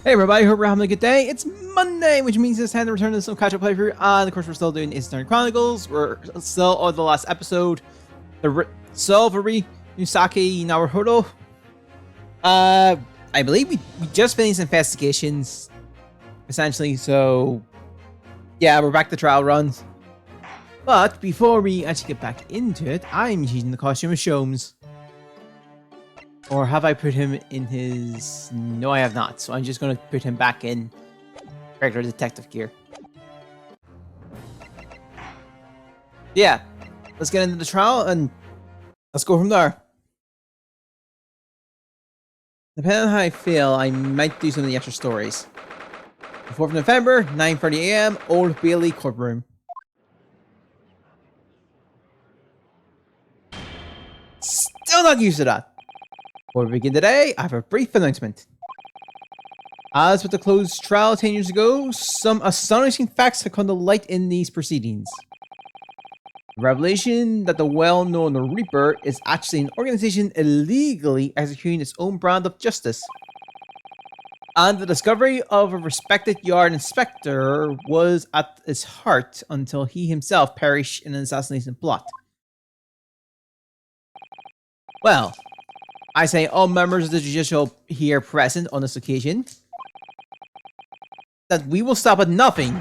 Hey everybody, hope you're having a good day. It's Monday, which means it's time to return to some catch-up playthrough. And of course, we're still doing Ace Attorney Chronicles. We're still on the last episode. The Silvery Nusaki Naruhodo. I believe we just finished investigations, essentially. So, yeah, we're back to trial runs. But before we actually get back into it, I'm using the costume of Shomes. Or have I put him in his... No, I have not. So I'm just going to put him back in regular detective gear. Yeah. Let's get into the trial and let's go from there. Depending on how I feel, I might do some of the extra stories. The 4th of November, 9:30 AM, Old Bailey courtroom. Still not used to that. Before we begin today, I have a brief announcement. As with the closed trial 10 years ago, some astonishing facts have come to light in these proceedings. The revelation that the well-known Reaper is actually an organization illegally executing its own brand of justice. And the discovery of a respected yard inspector was at its heart until he himself perished in an assassination plot. Well, I say all members of the judicial here present on this occasion that we will stop at nothing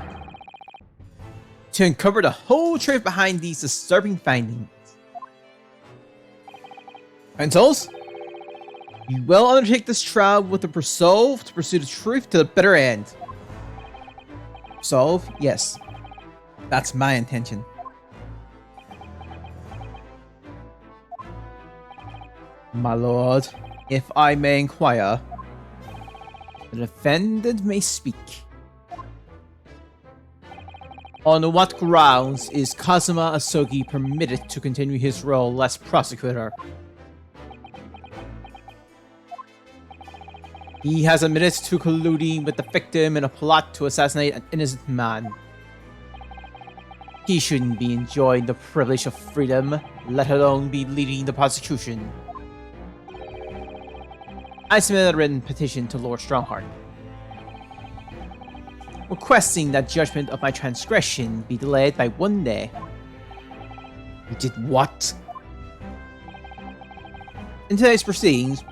to uncover the whole truth behind these disturbing findings. Rentals, we will undertake this trial with the resolve to pursue the truth to the bitter end. Resolve? Yes. That's my intention. My lord, if I may inquire, the defendant may speak. On what grounds is Kazuma Asogi permitted to continue his role as prosecutor? He has admitted to colluding with the victim in a plot to assassinate an innocent man. He shouldn't be enjoying the privilege of freedom, let alone be leading the prosecution. I submitted a written petition to Lord Strongheart, requesting that judgment of my transgression be delayed by 1 day. You did what? In today's proceedings,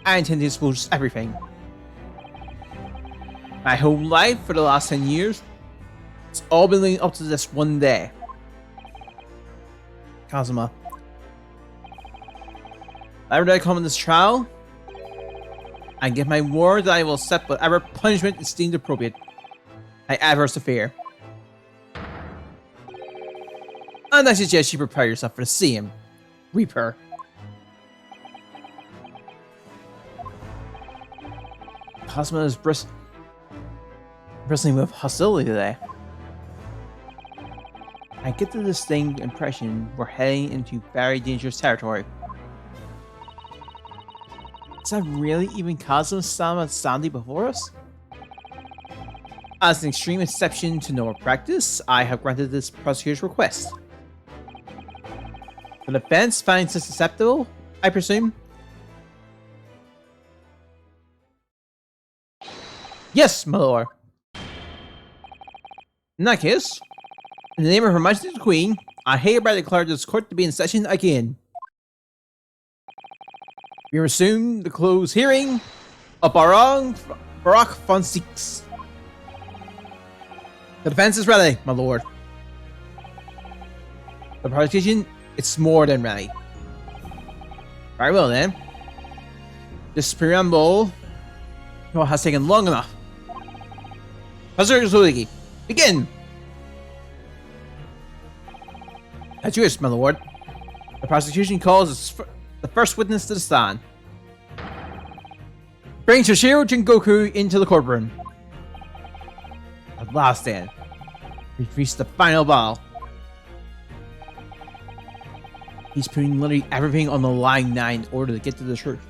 I intend to expose everything. My whole life for the last 10 years, it's all been leading up to this 1 day. Kazuma, whenever did I come in this trial, I give my word that I will accept whatever punishment is deemed appropriate. I adverse to fear. And I suggest you prepare yourself for the same, Reaper. Kazuma is bristling with hostility today. I get the distinct impression we're heading into very dangerous territory. Is that really even Kazuma-sama standing before us? As an extreme exception to normal practice, I have granted this prosecutor's request. The defense finds this acceptable, I presume? Yes, my lord. In that case, in the name of Her Majesty the Queen, I hereby declare this court to be in session again. We resume the closed hearing of Barak Fonseeks. The defense is ready, my lord. The prosecution, it's more than ready. Very well then. This preamble has taken long enough. Professor Zuigi, begin! As you wish, my lord. The prosecution calls the first witness to the stand. Bring Toshiro Jingoku into the courtroom. At last then, we've reached the final ball. He's putting literally everything on the line now in order to get to the truth.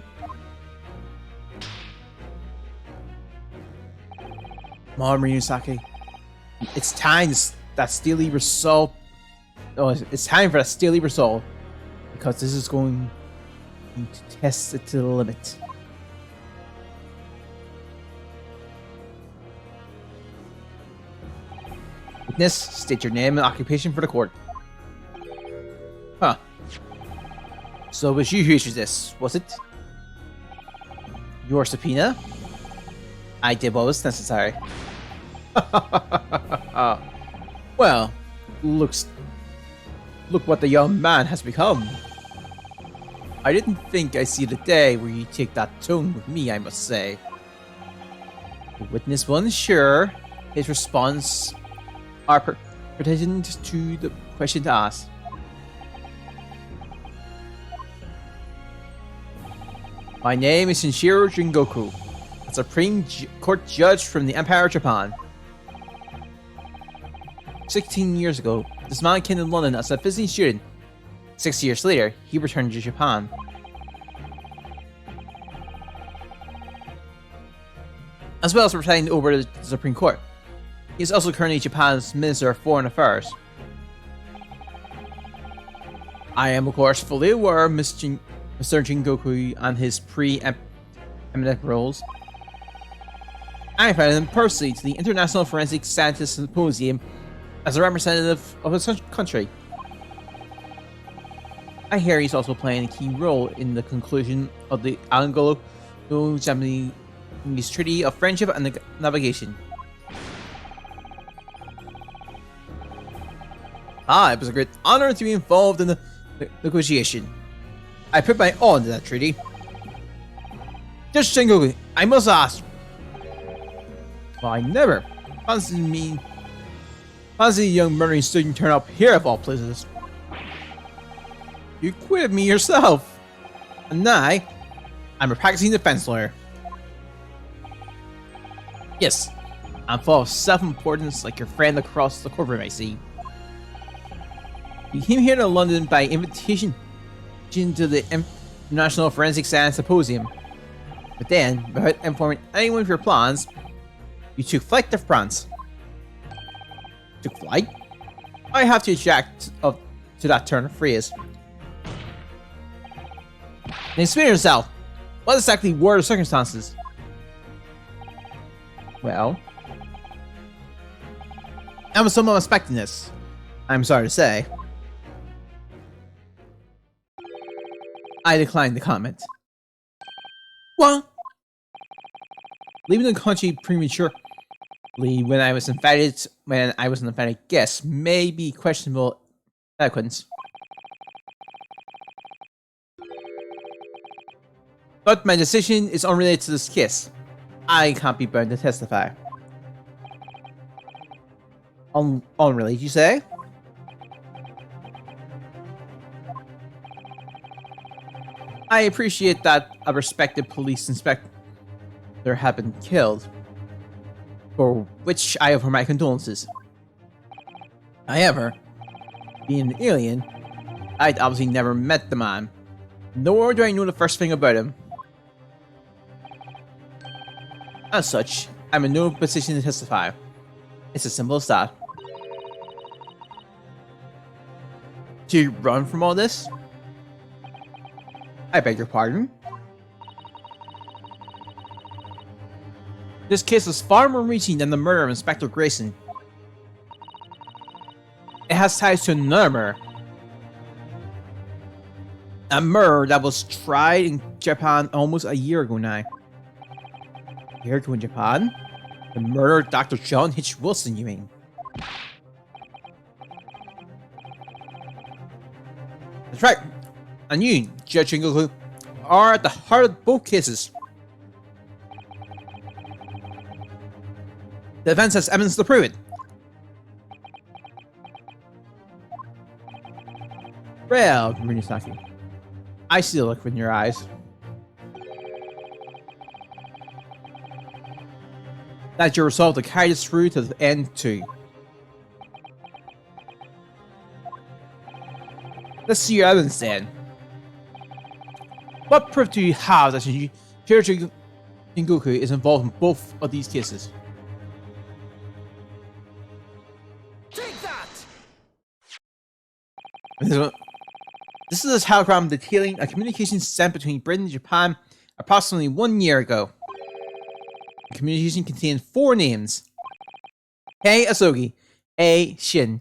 Come on, Ryusaki. It's time that steely resolve. Oh, it's time for a steely resolve. Because this is going to test it to the limit. Witness, state your name and occupation for the court. Huh. So it was you who issued this, was it? Your subpoena? I did what was necessary. Well, look what the young man has become. I didn't think I'd see the day where you take that tone with me, I must say. The witness will ensure his response are pertinent to the question asked. My name is Shinshiro Jingoku, a Supreme Court Judge from the Empire of Japan. 16 years ago, this man came to London as a visiting student. 6 years later, he returned to Japan. As well as presiding over the Supreme Court, he is also currently Japan's Minister of Foreign Affairs. I am, of course, fully aware of Mr. Jingoku and his pre-eminent roles. I invited him personally to the International Forensic Scientists Symposium as a representative of his country. I hear he's also playing a key role in the conclusion of the Anglo-Japanese Treaty of Friendship and Navigation. It was a great honor to be involved in the negotiation. I put my all into that treaty. Judge Jingoku, I must ask. Well, I never fancy a young murdering student turn up here of all places. You quit me yourself. And I'm a practicing defense lawyer. Yes, I'm full of self-importance like your friend across the courtroom, I see. You came here to London by invitation to the International Forensic Science Symposium. But then, without informing anyone of your plans, you took flight to France. Took flight? I have to object to that turn of phrase. Then explain yourself. What exactly were the circumstances? Well, I was somewhat expecting this. I'm sorry to say. I declined the comment. What? Leaving the country prematurely when I was an invited guest may be questionable eloquence. But my decision is unrelated to this case. I can't be bound to testify. Unrelated, you say? I appreciate that a respected police inspector had been killed, for which I offer my condolences. However, being an alien, I'd obviously never met the man, nor do I know the first thing about him. As such, I'm in no position to testify. It's as simple as that. Do you run from all this? I beg your pardon? This case is far more reaching than the murder of Inspector Grayson. It has ties to another murder. A murder that was tried in Japan almost a year ago now. A year ago in Japan? The murder of Dr. John H. Wilson, you mean? That's right. And you, Judge Jingoku, are at the heart of both cases. The defense has evidence to prove it. Well, Murasaki, I see the look in your eyes. That you're resolved to carry this through to the end too. Let's see your evidence then. What proof do you have that Shinshiro Jingoku is involved in both of these cases? Take that! This is a telegram detailing a communication sent between Britain and Japan approximately 1 year ago. The communication contained 4 names: Kei Asogi, A. Shin,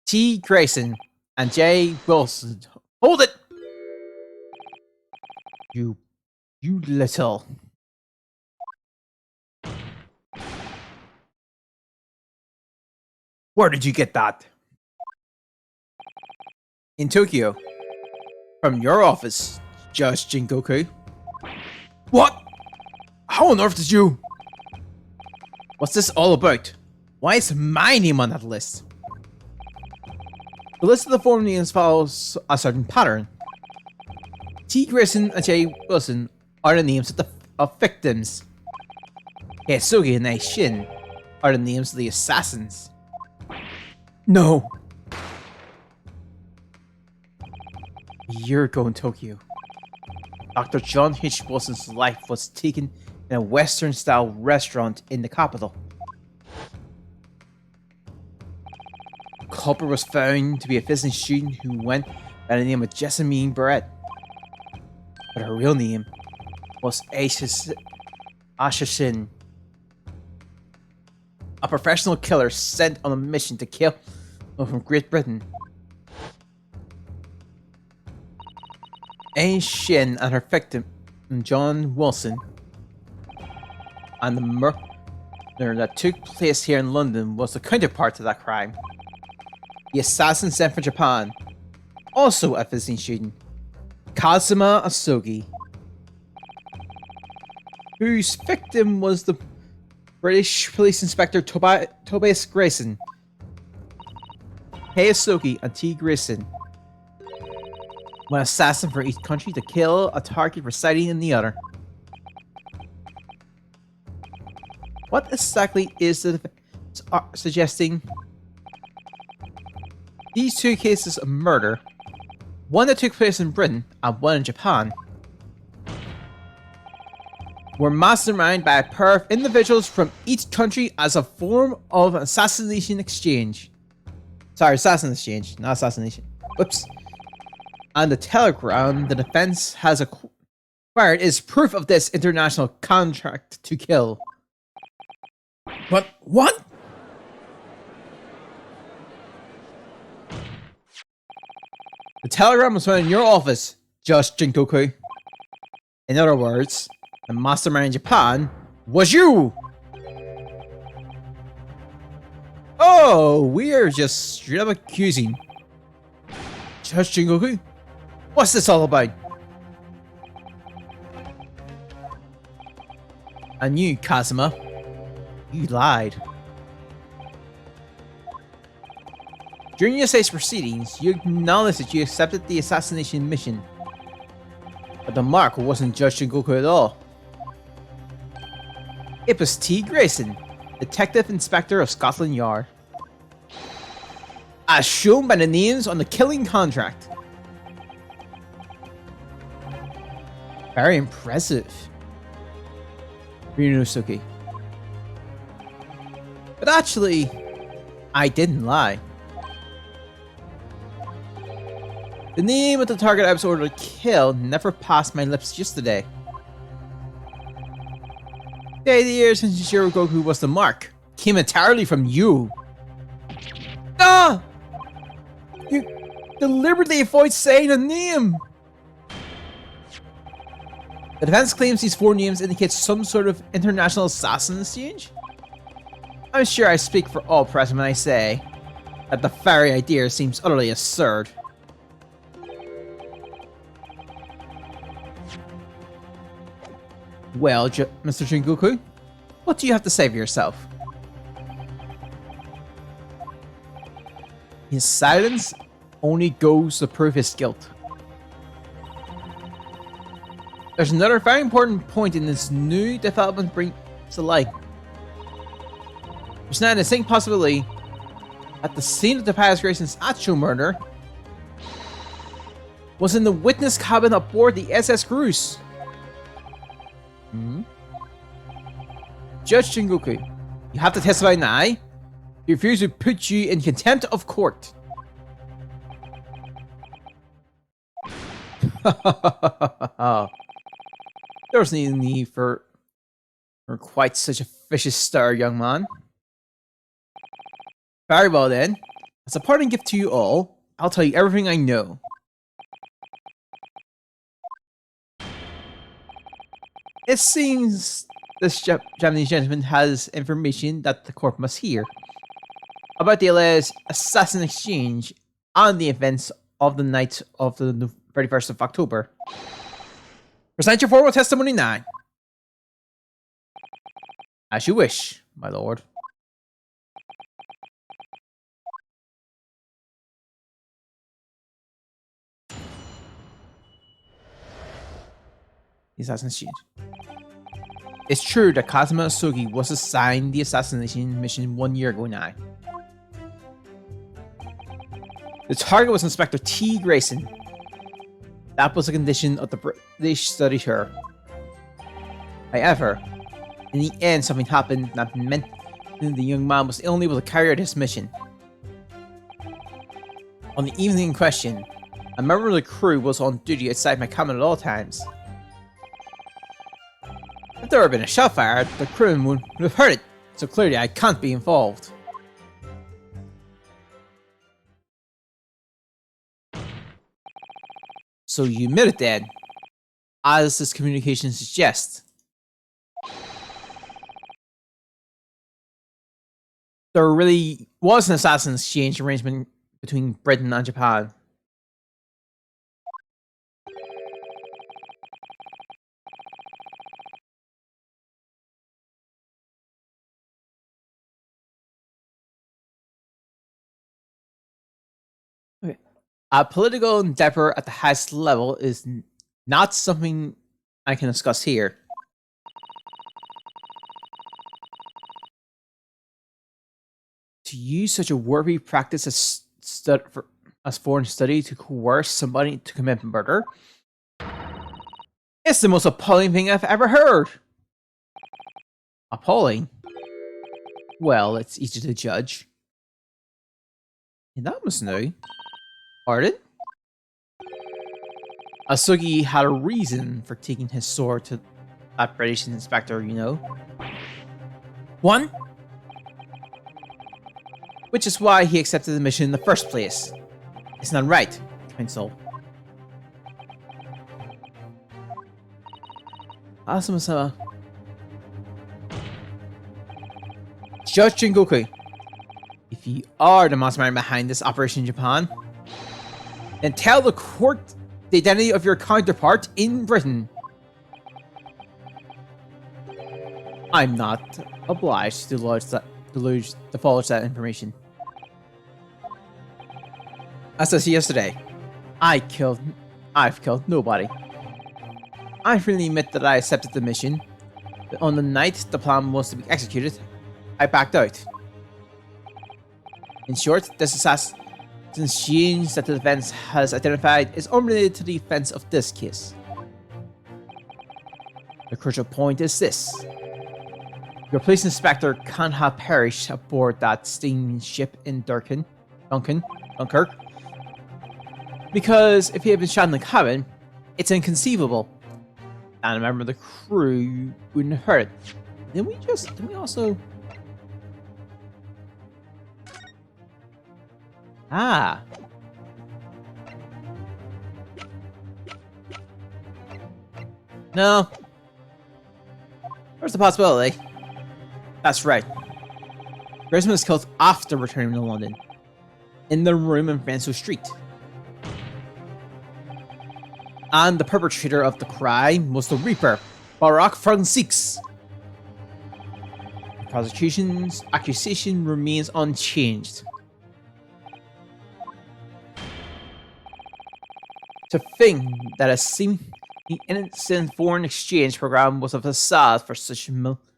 T. Grayson, and J. Wilson. Hold it! You little. Where did you get that? In Tokyo. From your office, Judge Jingoku. What? How on earth did you? What's this all about? Why is my name on that list? The list of the former names follows a certain pattern. T. Grayson and J. Wilson are the names of victims. Keisuke and A. Shin are the names of the assassins. No. A year ago in Tokyo, Dr. John H. Wilson's life was taken in a Western-style restaurant in the capital. The culprit was found to be a physics student who went by the name of Jessamine Barrett. But her real name was Asha Shin, a professional killer sent on a mission to kill from Great Britain. A. Shin and her victim, John Wilson, and the murder that took place here in London was the counterpart to that crime. The assassin sent from Japan, also a visiting student, Kazuma Asogi, whose victim was the British Police Inspector Tobias Grayson. K. Asogi and T. Grayson, one assassin for each country to kill a target residing in the other. What exactly is the defense suggesting? These two cases of murder, one that took place in Britain and one in Japan, were masterminded by a pair of individuals from each country as a form of assassination exchange. Sorry, assassin exchange, not assassination. Whoops. And the telegram the defense has acquired is proof of this international contract to kill. What? What? The telegram was found in your office, Judge Jingoku. In other words, the mastermind in Japan was you! Oh, we're just straight up accusing Judge Jingoku. What's this all about? And you, Kazuma, you lied. During yesterday's proceedings, you acknowledged that you accepted the assassination mission. But the mark wasn't Judge Jingoku at all. It was T. Grayson, Detective Inspector of Scotland Yard. As shown by the names on the killing contract. Very impressive, Ryunosuke. But actually, I didn't lie. The name of the target I was ordered to kill never passed my lips yesterday. The idea since Goku was the mark came entirely from you. Ah! You deliberately avoid saying a name! The defense claims these four names indicate some sort of international assassin exchange. I'm sure I speak for all present when I say that the very idea seems utterly absurd. Well, Mr. Jingoku, what do you have to say for yourself? His silence only goes to prove his guilt. There's another very important point in this new development brings to light. There's now a distinct possibility that the scene of Tobias Grayson's actual murder was in the witness cabin aboard the SS Cruise. Judge Jingoku, you have to testify now. He refused to put you in contempt of court. There's no need for quite such a vicious stir, young man. Very well then. As a parting gift to you all, I'll tell you everything I know. It seems this Japanese gentleman has information that the court must hear about the alleged assassin exchange and the events of the night of the 31st of October. Present your formal testimony now. As you wish, my lord. The assassin exchange. It's true that Kazuma Asugi was assigned the assassination mission 1 year ago now. The target was Inspector T. Grayson. That was a condition of the British study tour. However, in the end something happened that meant the young man was only able to carry out his mission. On the evening in question, a member of the crew was on duty outside my cabin at all times. If there had been a shot fired, the crewman would have heard it, so clearly I can't be involved. So you admit it then, as this communication suggests. There really was an assassin exchange arrangement between Britain and Japan. Okay. A political endeavor at the highest level is not something I can discuss here. To use such a worthy practice as foreign study to coerce somebody to commit murder, it's the most appalling thing I've ever heard. Appalling? Well, it's easy to judge. And that was new. Pardon? Asugi had a reason for taking his sword to that British inspector, you know. One? Which is why he accepted the mission in the first place. It's not right, Counsel. Asuma-sama. Judge Jingoku, if you are the mastermind behind this operation in Japan, then tell the court the identity of your counterpart in Britain. I'm not obliged to divulge that information. As I said yesterday, I've killed nobody. I freely admit that I accepted the mission, but on the night the plan was to be executed, I backed out. In short, this assassin exchange that the defense has identified is unrelated to the defense of this case. The crucial point is this. Your police inspector can't have perished aboard that steamship in Dunkirk. Because if he had been shot in the cabin, it's inconceivable. And a member of the crew wouldn't have heard it. Didn't we also... Ah. No. There's the possibility. That's right. Grayson was killed after returning to London, in the room in Francis Street. And the perpetrator of the crime was the Reaper, Barak Francisques. The prosecution's accusation remains unchanged. To think that a seemingly innocent foreign exchange program was a facade for such malevolent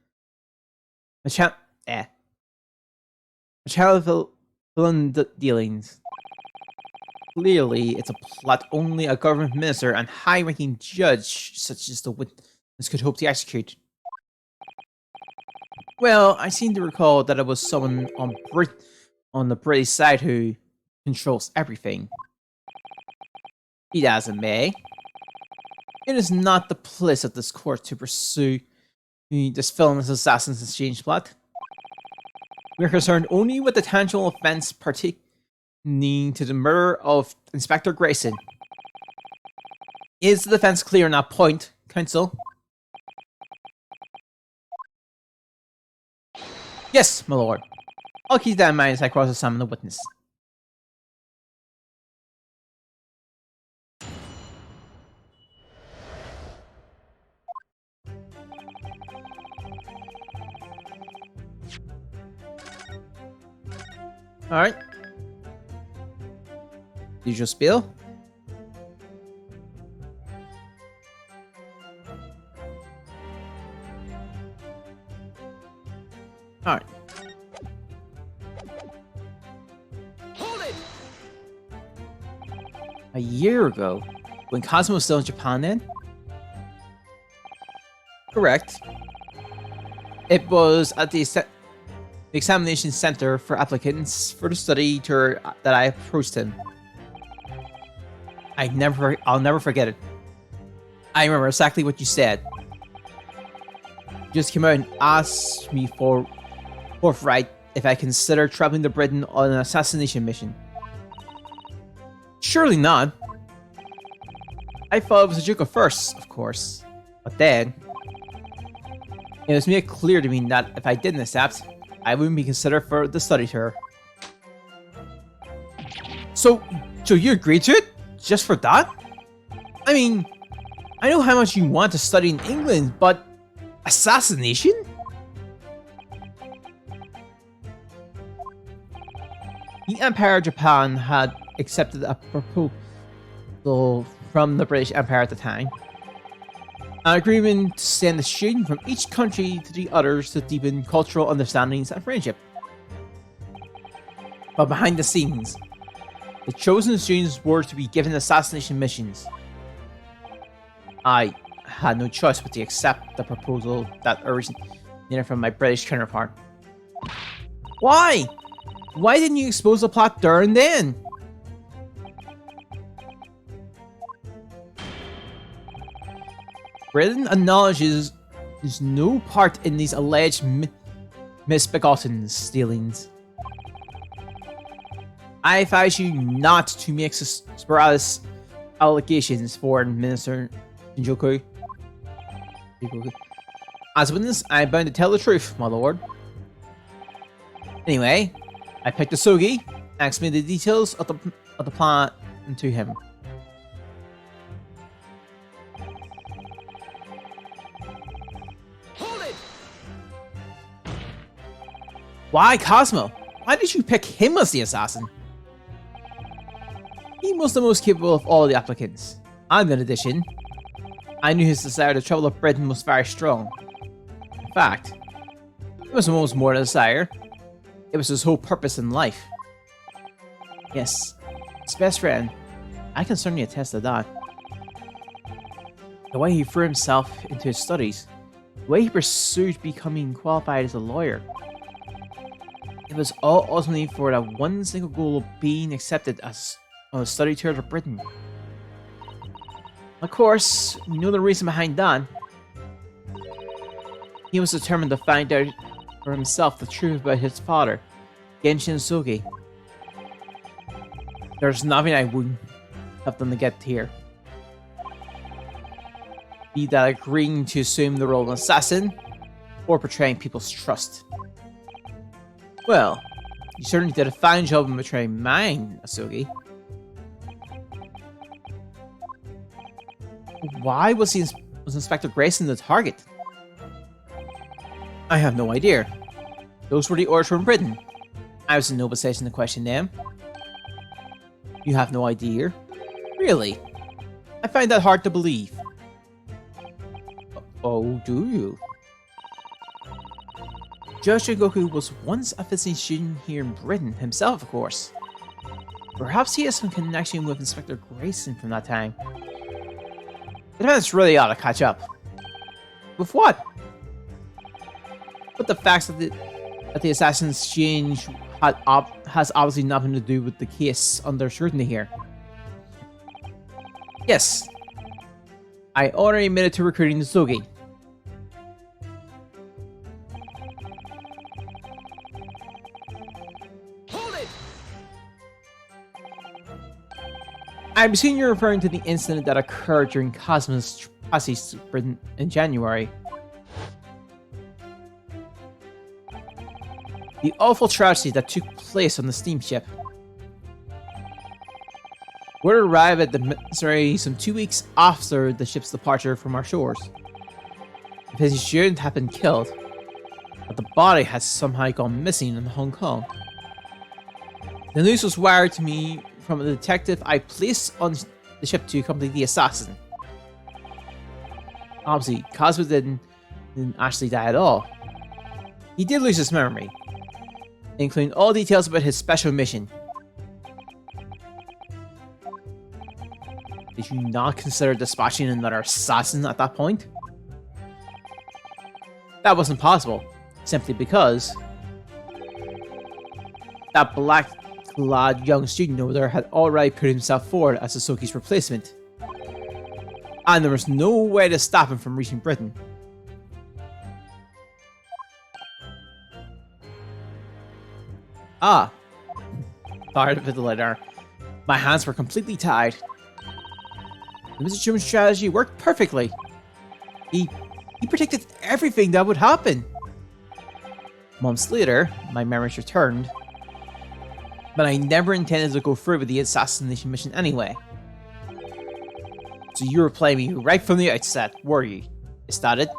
dealings. Clearly, it's a plot only a government minister and high-ranking judge such as the witness could hope to execute. Well, I seem to recall that it was someone on the British side who controls everything. Be that as it may, it is not the place of this court to pursue this villainous assassin's exchange plot. We are concerned only with the tangible offense pertaining to the murder of Inspector Grayson. Is the defense clear on that point, counsel? Yes, my lord. I'll keep that in mind as I cross-examine the witness. Alright. Usual spiel. Alright. Hold it! A year ago, when Cosmo was still in Japan then? Correct. It was at the examination center for applicants for the study tour that I approached him. I'll never forget it. I remember exactly what you said. You just came out and asked me forthright if I considered traveling to Britain on an assassination mission. Surely not. I thought it was a joke at first, of course. But then, it was made clear to me that if I didn't accept, I wouldn't be considered for the study tour. So you agreed to it? Just for that? I mean, I know how much you want to study in England, but assassination? The Empire of Japan had accepted a proposal from the British Empire at the time. An agreement to send a student from each country to the others to deepen cultural understandings and friendship. But behind the scenes, the chosen students were to be given assassination missions. I had no choice but to accept the proposal that originated from my British counterpart. Why? Why didn't you expose the plot there and then? Britain acknowledges there's no part in these alleged misbegotten stealings. I advise you not to make sporadic allegations, Foreign Minister Njoku. As a witness, I am bound to tell the truth, my lord. Anyway, I picked a Sogi, asked me the details of the plan to him. Hold it! Why Cosmo? Why did you pick him as the assassin? He was the most capable of all the applicants. And in addition, I knew his desire to travel to Britain was very strong. In fact, it was almost more than a desire. It was his whole purpose in life. Yes, his best friend. I can certainly attest to that. The way he threw himself into his studies, the way he pursued becoming qualified as a lawyer. It was all ultimately for that one single goal of being accepted as on a study tour to Britain. Of course, we know the reason behind that. He was determined to find out for himself the truth about his father, Genshin Sogi. There's nothing I wouldn't have done to get here. Be that agreeing to assume the role of an assassin, or betraying people's trust. Well, you certainly did a fine job in betraying mine, Asugi. Why was Inspector Grayson the target? I have no idea. Those were the orders from Britain. I was in no position to question them. You have no idea? Really? I find that hard to believe. Oh, do you? Judge Goku was once a visiting student here in Britain himself, of course. Perhaps he has some connection with Inspector Grayson from that time. The defense really ought to catch up. With what? But the facts that the assassin's exchange has obviously nothing to do with the case under scrutiny here. Yes. I already admitted to recruiting the Sogi. Hold it! I'm assuming you're referring to the incident that occurred during Cosmo's passage to Britain in January. The awful tragedy that took place on the steamship. Word arrived at the Missouri some 2 weeks after the ship's departure from our shores. The passenger had been killed, but the body had somehow gone missing in Hong Kong. The news was wired to me from a detective I placed on the ship to accompany the assassin. Obviously, Cosmo didn't actually die at all. He did lose his memory, including all details about his special mission. Did you not consider dispatching another assassin at that point? That wasn't possible, simply because that black-clad young student over there had already put himself forward as Asoki's replacement, and there was no way to stop him from reaching Britain. Ah, thought of it later. My hands were completely tied. The Mr. Truman's strategy worked perfectly. He predicted everything that would happen. Months later, my memories returned, but I never intended to go through with the assassination mission anyway. So you were playing me right from the outset, were you? Is that it?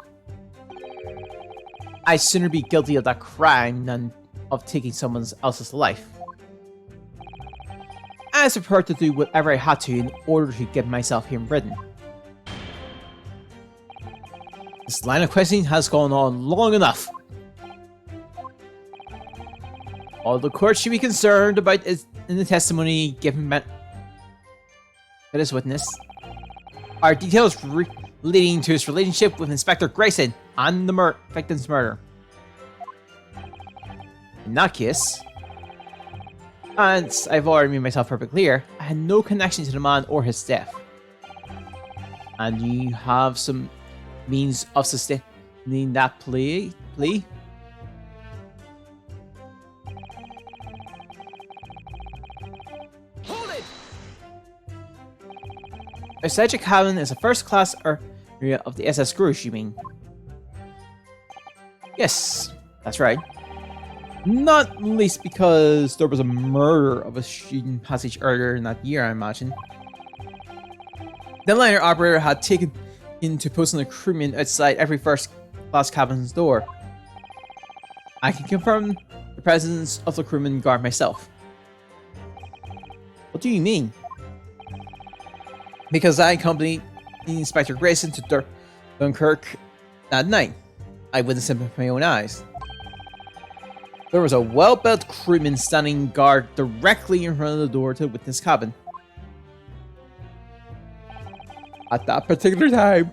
I'd sooner be guilty of that crime than of taking someone else's life. I was prepared to do whatever I had to in order to get myself here in Britain. This line of questioning has gone on long enough. All the court should be concerned about is in the testimony given by this witness are details leading to his relationship with Inspector Grayson and the victim's murder. In that case, and I've already made myself perfectly clear, I had no connection to the man or his death. And you have some means of sustaining that plea? Hold it! Outside your cabin is a first-class area of the SS Grush, you mean? Yes, that's right. Not least because there was a murder of a student passage earlier in that year, I imagine. The liner operator had taken into posting a crewman outside every first-class cabin's door. I can confirm the presence of the crewman guard myself. What do you mean? Because I accompanied Inspector Grayson to Dunkirk that night. I witnessed it with my own eyes. There was a well-built crewman standing guard directly in front of the door to the witness cabin. At that particular time,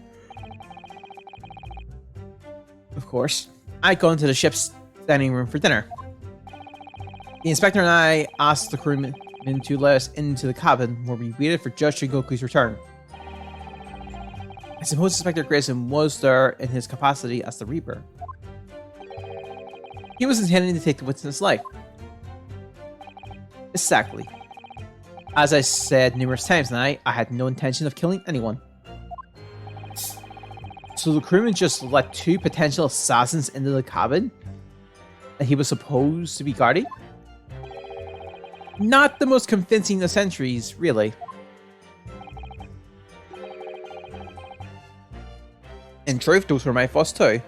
of course, I'd gone to the ship's dining room for dinner. The inspector and I asked the crewman to let us into the cabin where we waited for Judge Shingoku's return. I suppose Inspector Grayson was there in his capacity as the Reaper. He was intending to take the witness' life. Exactly. As I said numerous times tonight, I had no intention of killing anyone. So the crewman just let two potential assassins into the cabin that he was supposed to be guarding? Not the most convincing of centuries, really. In truth, those were my thoughts too.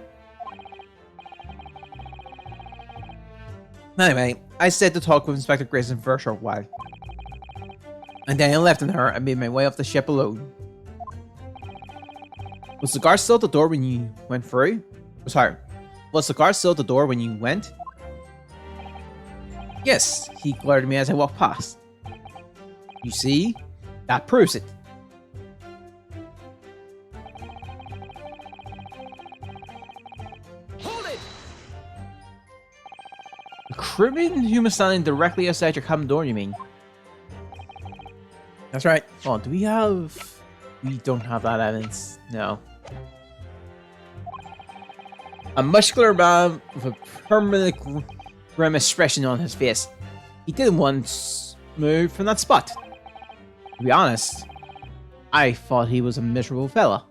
Anyway, I stayed to talk with Inspector Grayson for a short while. And then I left in her and made my way off the ship alone. Was the guard still at the door when you went through? Sorry, was the guard still at the door when you went? Yes, he glared at me as I walked past. You see? That proves it. Hold it! The crewman who was standing directly outside your cabin door, you mean? That's right. Oh, do we have... We don't have that evidence. No. A muscular man with a permanent grim expression on his face. He didn't once move from that spot. To be honest, I thought he was a miserable fella.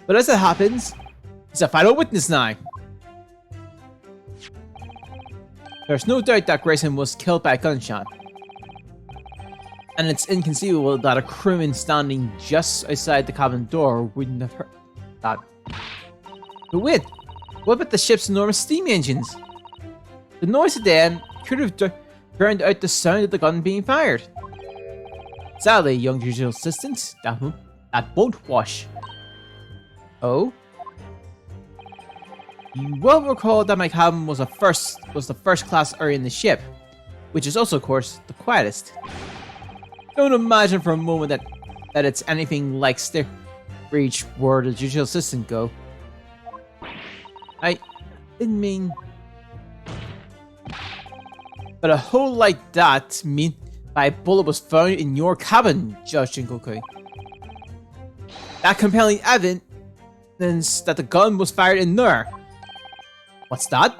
But as it happens, he's a final witness now. There's no doubt that Grayson was killed by a gunshot. And it's inconceivable that a crewman standing just outside the cabin door wouldn't have heard that. But wait, what about the ship's enormous steam engines? The noise of them could have drowned out the sound of the gun being fired. Sadly, young judicial assistant, that won't wash. Oh? You will recall that my cabin was the first class area in the ship, which is also, of course, the quietest. Don't imagine for a moment that it's anything like Reach where the judicial assistant go. I didn't mean... But a hole like that mean that a bullet was found in your cabin, Judge Jingoku. That compelling evidence that the gun was fired in there. What's that?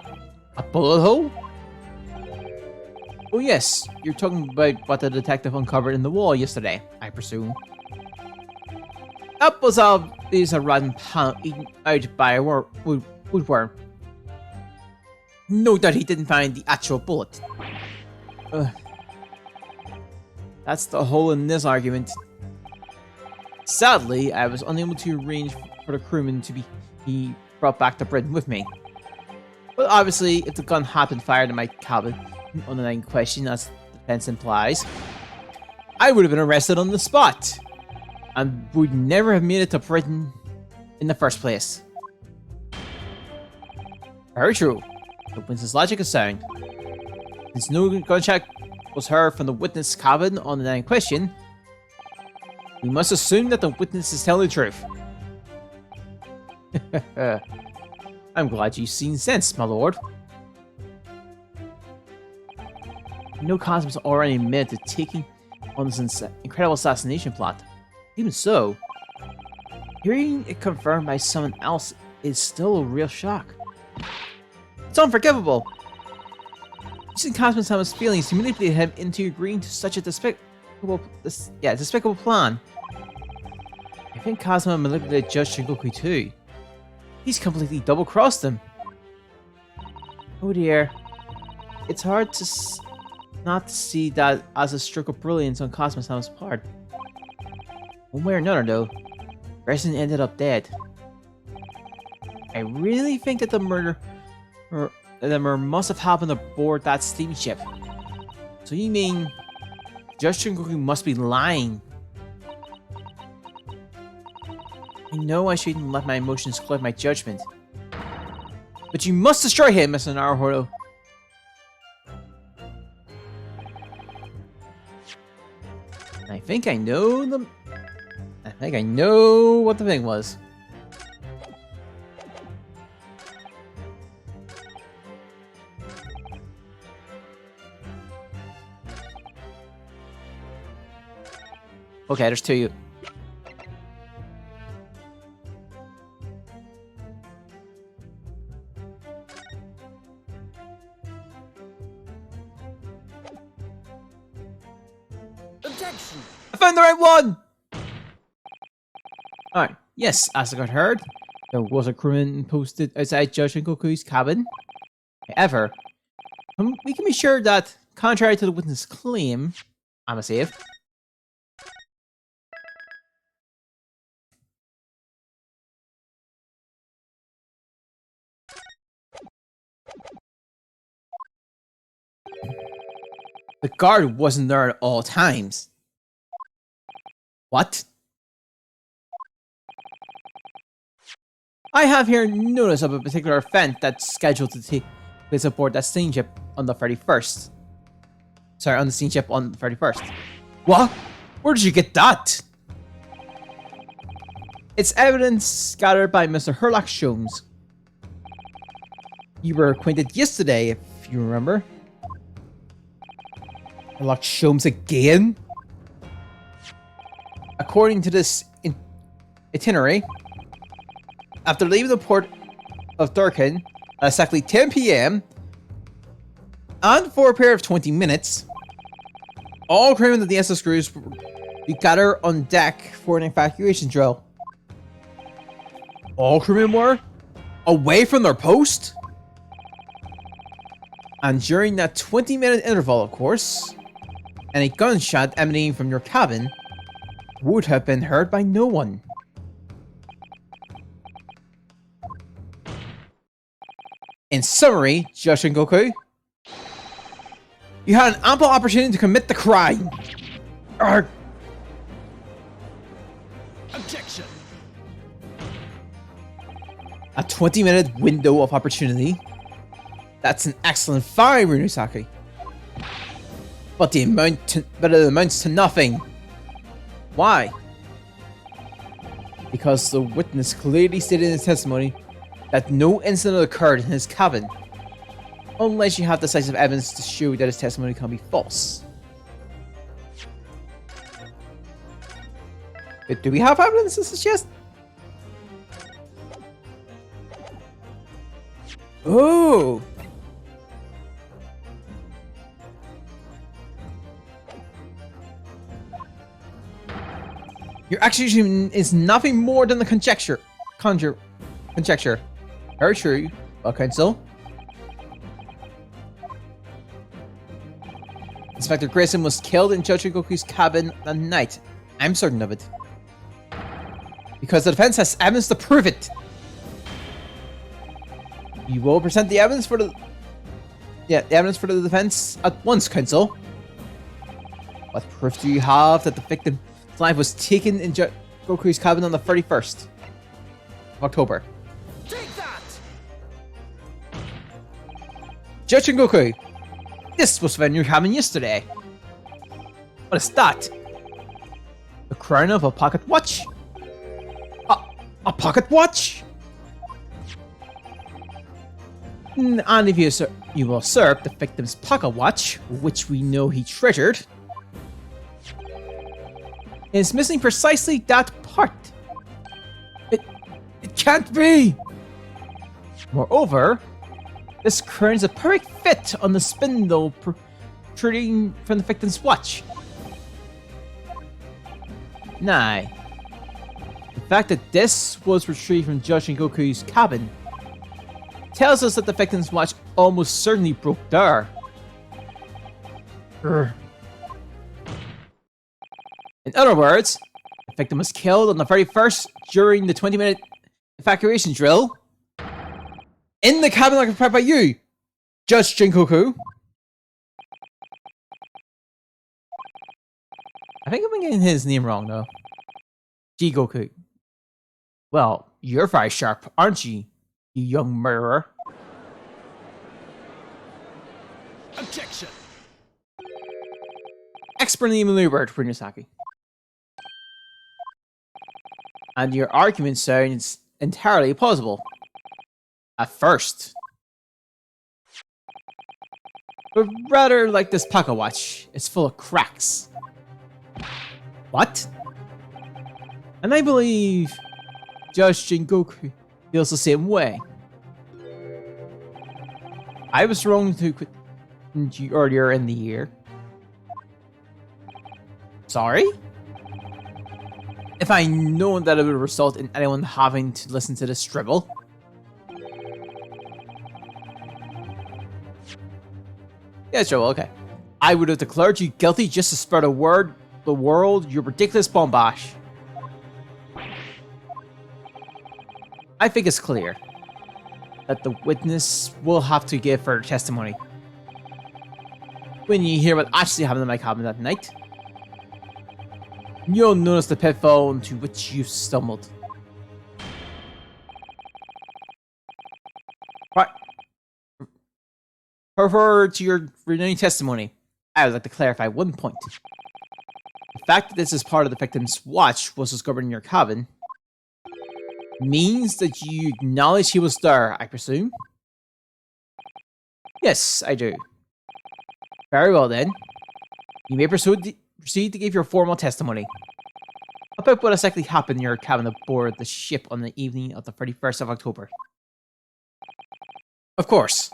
A bullet hole? Oh yes, you're talking about what the detective uncovered in the wall yesterday, I presume. That was a rotten panel eaten out by a woodworm. No doubt he didn't find the actual bullet. That's the hole in this argument. Sadly, I was unable to arrange for the crewman to be brought back to Britain with me. But obviously, if the gun had been fired in my cabin on the night in question, as the defense implies, I would have been arrested on the spot, and would never have made it to Britain in the first place. Very true. The witness' logic is sound. Since no gunshot was heard from the witness' cabin on the night in question, we must assume that the witness is telling the truth. I'm glad you've seen sense, my lord. No Cosmos already admitted to taking on this incredible assassination plot. Even so, hearing it confirmed by someone else is still a real shock. It's unforgivable. Using Cosmos and his feelings to manipulate him into agreeing to such a despicable plan. I think Cosmo manipulated Judge Shingoku too. He's completely double-crossed him. Oh dear. It's hard to not see that as a stroke of brilliance on Cosmo-san's part. One way or another though, Grayson ended up dead. I really think that the murder must have happened aboard that steamship. So you mean Judge Shingoku must be lying? I know I shouldn't let my emotions cloud my judgment. But you must destroy him, Mr. Naruhodo. I think I know what the thing was. Okay, there's two of you. Objection! I found the right one! Alright, yes, as I got heard, there was a crewman posted outside Judge Shingoku's cabin. However, we can be sure that, contrary to the witness' claim, I'm a safe. The guard wasn't there at all times. What? I have here notice of a particular event that's scheduled to take place aboard that steamship on the 31st. Sorry, on the steamship on the 31st. What? Where did you get that? It's evidence gathered by Mr. Herlock Sholmes. You were acquainted yesterday, if you remember. Herlock Sholmes again? According to this itinerary, after leaving the port of Durkin, at exactly 10 p.m. and for a period of 20 minutes, all crewmen of the SS crews gather on deck for an evacuation drill. All crewmen were away from their post? And during that 20-minute interval, of course, any gunshot emanating from your cabin would have been heard by no one. In summary, Josh and Goku, you had an ample opportunity to commit the crime. Arrgh. Objection. A 20-minute window of opportunity. That's an excellent find, Runusaki. But it amounts to nothing. Why? Because the witness clearly stated in his testimony that no incident occurred in his cabin, unless you have decisive evidence to show that his testimony can be false. But do we have evidence to suggest? Oh! Your accusation is nothing more than a conjecture. Conjecture. Very true, counsel. Inspector Grayson was killed in Judge Goku's cabin that night. I'm certain of it. Because the defense has evidence to prove it. You will present the evidence for the... Yeah, the evidence for the defense at once, counsel. What proof do you have that the victim's life was taken in Goku's cabin on the 31st of October? Take that! Judge Goku, this was found in your cabin yesterday. What is that? The crown of a pocket watch? A pocket watch? And if you will serve the victim's pocket watch, which we know he treasured, is missing precisely that part. It can't be! Moreover, this crown is a perfect fit on the spindle protruding from the victim's watch. Nay, the fact that this was retrieved from Judge Goku's cabin tells us that the victim's watch almost certainly broke there. In other words, the victim was killed on the 31st during the 20-minute evacuation drill in the cabin occupied by you, Judge Jinkoku. I think I'm getting his name wrong though. Jigoku. Well, you're very sharp, aren't you, you young murderer? Objection. Expertly maneuvered, Runusaki. And your argument sounds entirely plausible. At first. But rather like this pocket watch, it's full of cracks. What? And I believe Judge Jingoku feels the same way. I was wrong to quit you earlier in the year. Sorry? If I known that it would result in anyone having to listen to this dribble. Yeah, sure, okay. I would have declared you guilty just to spread the world your ridiculous bombash. I think it's clear that the witness will have to give further testimony when you hear what actually happened in my cabin that night. You'll notice the pitfall into which you stumbled. Right. Further to your renewing testimony, I would like to clarify one point. The fact that this is part of the victim's watch was discovered in your cabin means that you acknowledge he was there, I presume? Yes, I do. Very well then. You may proceed to give your formal testimony about what exactly happened in your cabin aboard the ship on the evening of the 31st of October. Of course,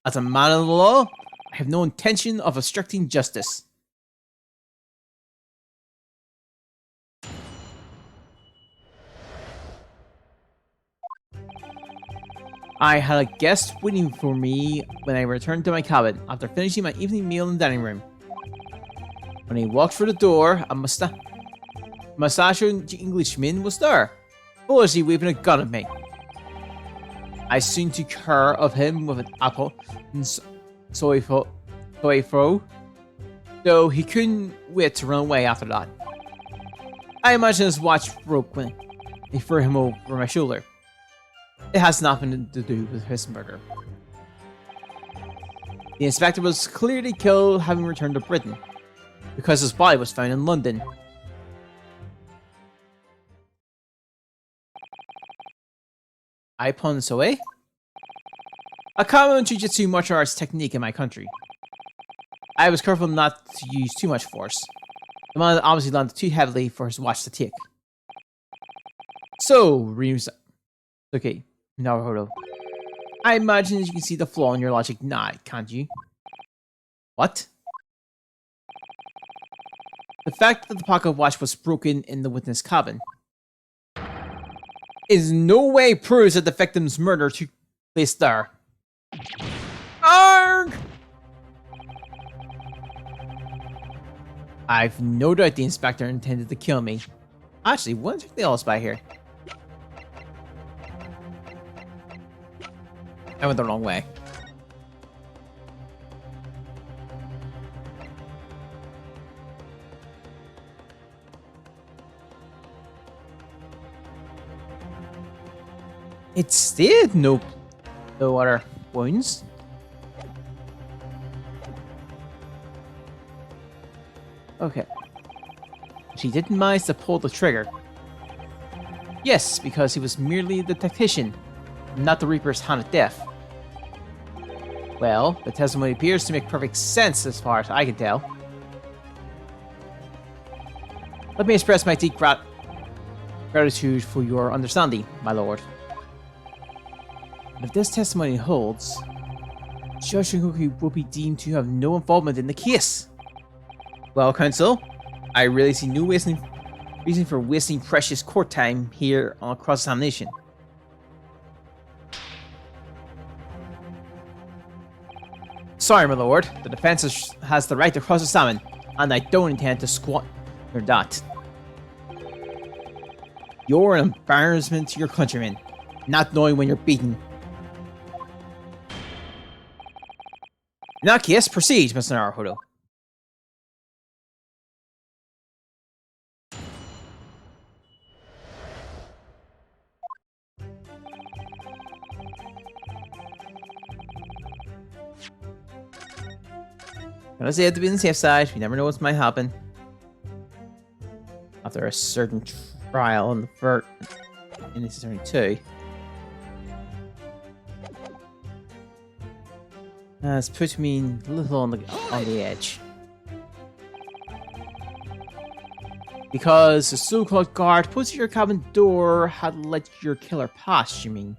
as a man of the law, I have no intention of obstructing justice. I had a guest waiting for me when I returned to my cabin after finishing my evening meal in the dining room. When he walked through the door, a mustachioed Englishman was there, foolishly waving a gun at me. I soon took care of him with an apple and soy fro, though he couldn't wait to run away after that. I imagine his watch broke when he threw him over my shoulder. It has nothing to do with his murder. The inspector was clearly killed having returned to Britain, because his body was found in London. Ippon Soe? A common Jiu-Jitsu martial arts technique in my country. I was careful not to use too much force. The man obviously landed too heavily for his watch to take. So, okay, Naruto. I imagine you can see the flaw in your logic now, can't you? What? The fact that the pocket watch was broken in the witness cabin is no way proves that the victim's murder took place there. Arg! I've no doubt the inspector intended to kill me. Actually, what's the else by here? I went the wrong way. It stated no other wounds. Okay. She didn't manage to pull the trigger. Yes, because he was merely the tactician, not the Reaper's hand of death. Well, the testimony appears to make perfect sense as far as I can tell. Let me express my deep gratitude for your understanding, my lord. If this testimony holds, Judge Shinkoku will be deemed to have no involvement in the case. Well, counsel, I really see no reason for wasting precious court time here on cross-examination. Sorry, my lord, the defense has the right to cross-examine, and I don't intend to squander that. You're an embarrassment to your countrymen, not knowing when you're beaten. In that case, proceed, Mr. Naruhodo. Gonna say it to be on the safe side. You never know what might happen. After a certain trial in the first in Ace Attorney 2. It's put me a little on the edge. Because the so-called guard posted at your cabin door had let your killer pass, you mean?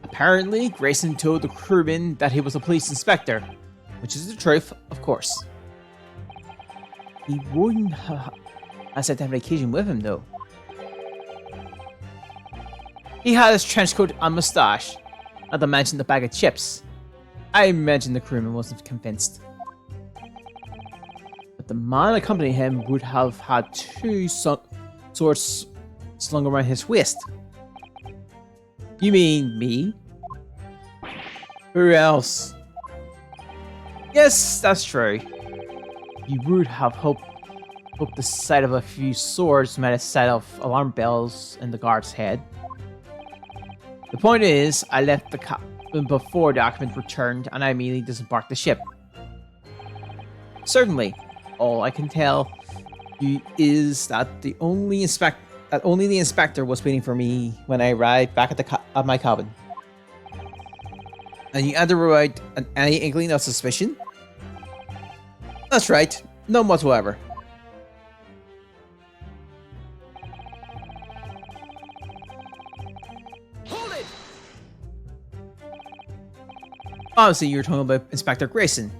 Apparently, Grayson told the crewman that he was a police inspector, which is the truth, of course. He wouldn't have said to have an occasion with him, though. He had his trench coat and mustache, not to mention the bag of chips. I imagine the crewman wasn't convinced. But the man accompanying him would have had two swords slung around his waist. You mean me? Who else? Yes, that's true. You would have hoped the sight of a few swords might have set off alarm bells in the guard's head. The point is, I left the cabin before the occupant returned, and I immediately disembarked the ship. Certainly, all I can tell you is that only the inspector was waiting for me when I arrived back at my cabin. And you had to provide any inkling of suspicion? That's right, none whatsoever. Obviously, you're talking about Inspector Grayson.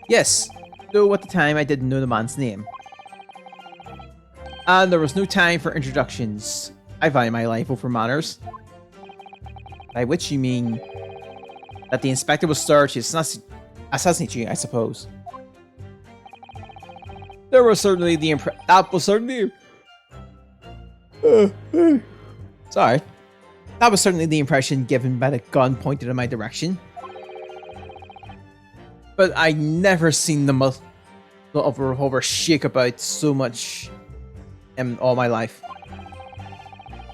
Yes, though at the time I didn't know the man's name. And there was no time for introductions. I value my life over manners. By which you mean that the inspector was there to assassinate you, I suppose. That was certainly the sorry. That was certainly the impression given by the gun pointed in my direction. But I never seen the muzzle of a revolver shake about so much in all my life.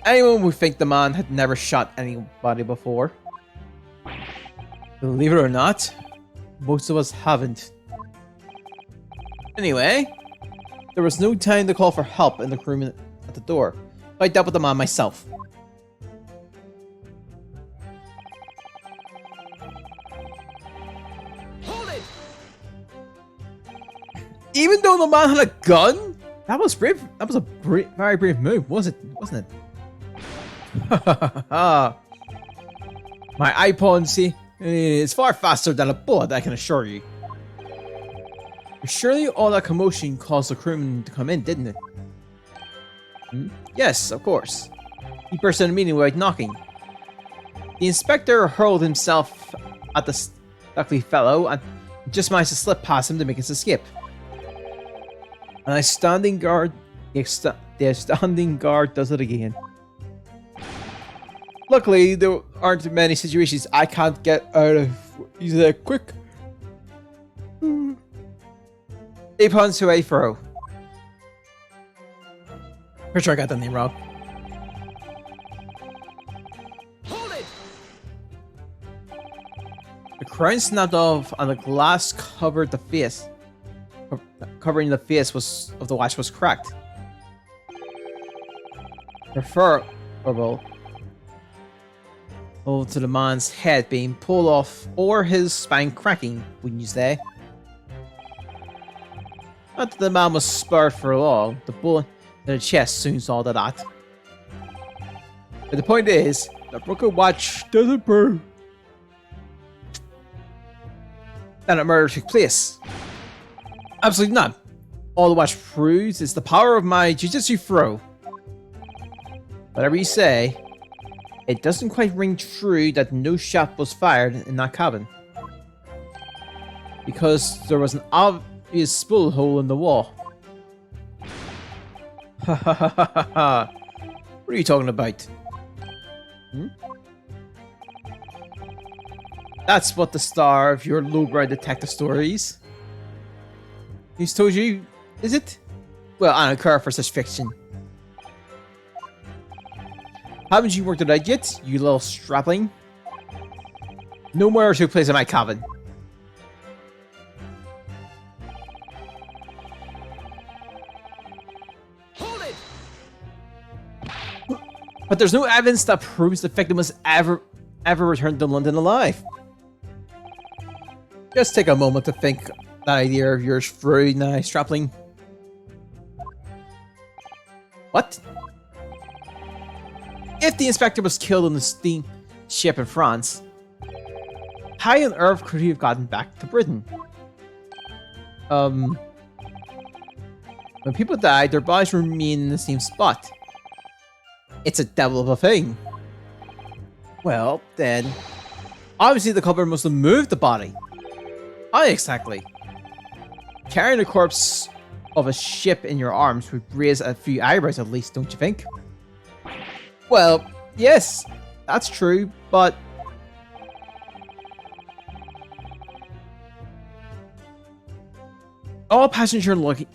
Anyone would think the man had never shot anybody before. Believe it or not, most of us haven't. Anyway, there was no time to call for help in the room at the door. I dealt with the man myself. Hold it! Even though the man had a gun, that was brave. That was a very brave move, wasn't it? My iPod, see, is far faster than a bullet, I can assure you. Surely all that commotion caused the crewman to come in, didn't it? Yes, of course. He burst in the meeting without knocking. The inspector hurled himself at the stuckly fellow and just managed to slip past him to make his escape. And the standing guard does it again. Luckily, there aren't many situations I can't get out of. He's quick. 8 pounds to a throw. Pretty sure I got that name wrong. Hold it! The crown snapped off and the glass covered the face. Covering the face of the watch was cracked. Preferable to the man's head being pulled off or his spine cracking, wouldn't you say? Not that the man was spared for long. The bullet in the chest soon saw that. But the point is, the broken watch doesn't prove that a murder took place. Absolutely not. All the watch proves is the power of my jujitsu throw. Whatever you say, it doesn't quite ring true that no shot was fired in that cabin. Because there was an obvious bullet hole in the wall. Ha ha ha ha ha. What are you talking about? That's what the star of your lowbrow detective stories. He's told you, is it? Well, I don't care for such fiction. Haven't you worked it out yet, you little strapling? No murder took place in my cabin. Hold it! But there's no evidence that proves the victim was ever returned to London alive. Just take a moment to think that idea of yours through now, strapling. What? If the inspector was killed on the steam ship in France, how on earth could he have gotten back to Britain? When people die, their bodies remain in the same spot. It's a devil of a thing. Well, then, obviously the culprit must have moved the body. How exactly? Carrying the corpse of a ship in your arms would raise a few eyebrows at least, don't you think? Well, yes, that's true, but all passenger luggage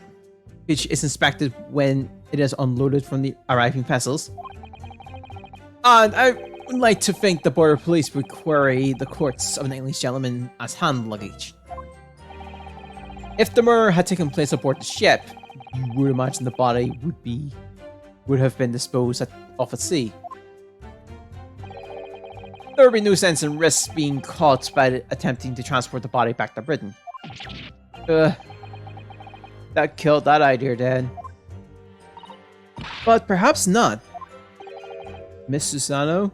is inspected when it is unloaded from the arriving vessels. And I would like to think the border police would query the courts of an English gentleman as hand luggage. If the murder had taken place aboard the ship, you would imagine the body would have been disposed of at sea. There would be no sense in risks being caught by attempting to transport the body back to Britain. That killed that idea then. But perhaps not. Miss Susano?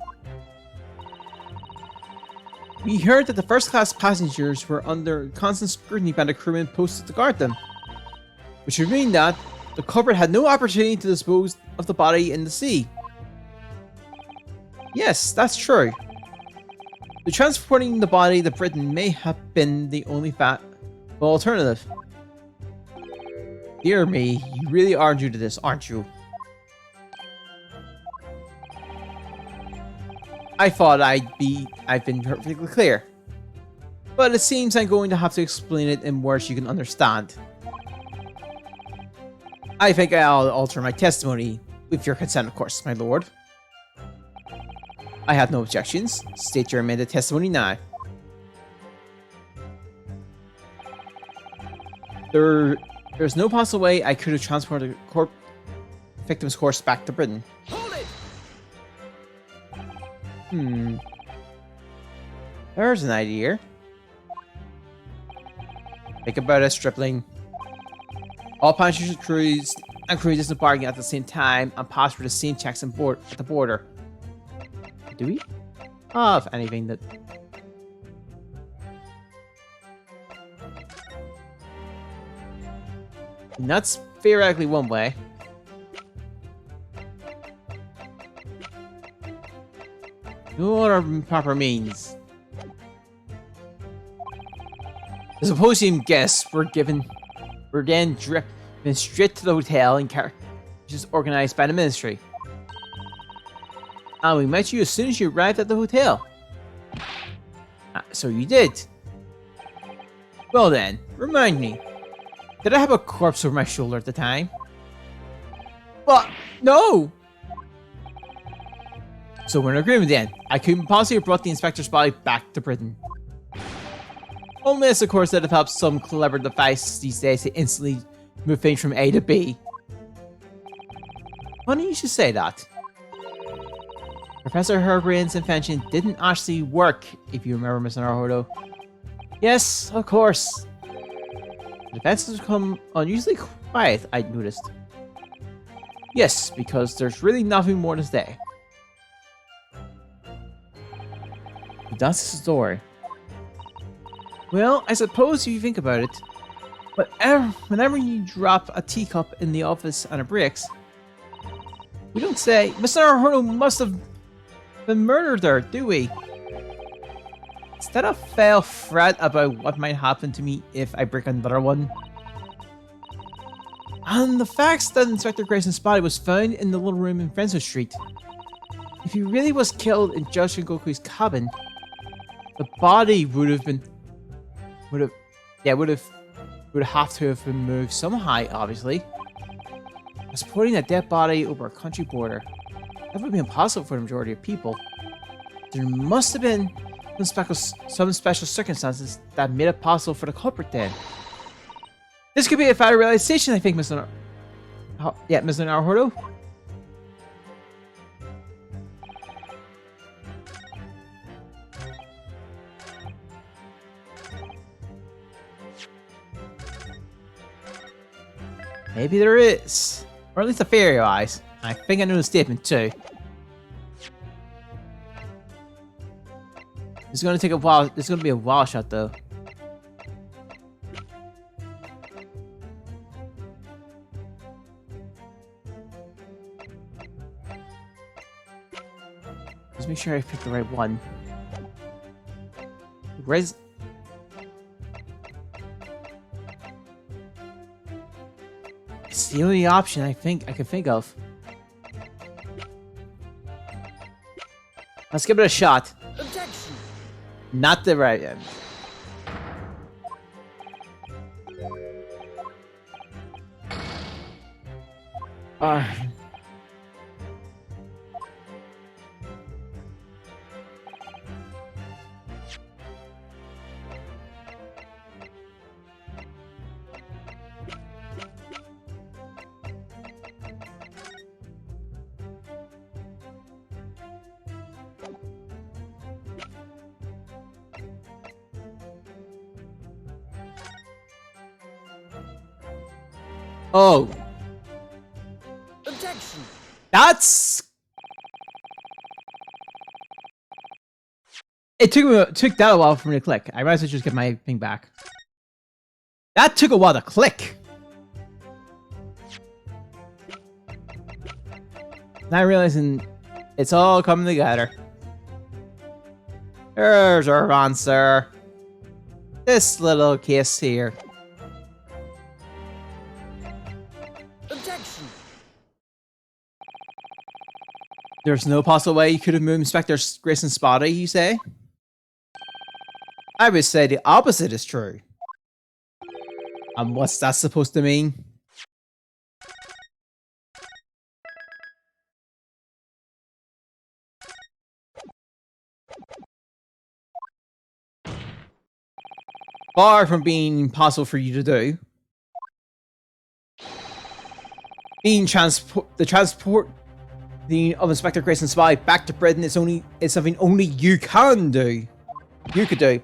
We heard that the first-class passengers were under constant scrutiny by the crewmen posted to guard them, which would mean that the culprit had no opportunity to dispose of the body in the sea. Yes, that's true. The transporting the body to Britain may have been the only alternative. Dear me, you really are new to this, aren't you? I thought I've been perfectly clear. But it seems I'm going to have to explain it in words you can understand. I think I'll alter my testimony, with your consent, of course, my lord. I have no objections. State your amended testimony now. There's no possible way I could have transported the victim's corpse back to Britain. Hold it! There's an idea. Think about it, stripling. All passengers and crews disembarking at the same time and pass through the same checks at the border. Do we have anything that... And that's theoretically one way. No other proper means. The supposing guests were then driven straight to the hotel in carriages organized by the ministry. And we met you as soon as you arrived at the hotel. So you did. Well then, remind me. Did I have a corpse over my shoulder at the time? But no! So we're in agreement then. I couldn't possibly have brought the inspector's body back to Britain. Unless, of course, that have helped some clever device these days to instantly move things from A to B. Funny you should say that. Professor Herbrand's invention didn't actually work, if you remember, Mr. Naruhodo. Yes, of course. The defense has become unusually quiet, I noticed. Yes, because there's really nothing more to say. That's the story. Well, I suppose if you think about it, whenever you drop a teacup in the office and it breaks, we don't say, Mr. Naruhodo must have been murdered there, do we? Instead of fail fret about what might happen to me if I break another one. And the facts that Inspector Grayson's body was found in the little room in Frenzo Street. If he really was killed in Judge Goku's cabin, the body would have have to have been moved somehow, obviously. Transporting a dead body over a country border, that would be impossible for the majority of people. There must have been some special circumstances that made it possible for the culprit then. This could be a fair realization, I think, Mr. Naruhodo. Maybe there is. Or at least a theory-wise. I think I know the statement too. It's gonna take a while. It's gonna be a while shot though. Just make sure I pick the right one. It's the only option I think I can think of. Let's give it a shot. Objection! Not the right end. Oh. Objection! That's... It took that a while for me to click. I might as well just get my thing back. That took a while to click. Now realizing it's all coming together. There's our answer. This little case here. Objection. There's no possible way you could have moved Inspector Grayson's body, you say? I would say the opposite is true. And what's that supposed to mean? Far from being impossible for you to do. The transport of Inspector Grayson's body back to Britain is something only you can do. You could do.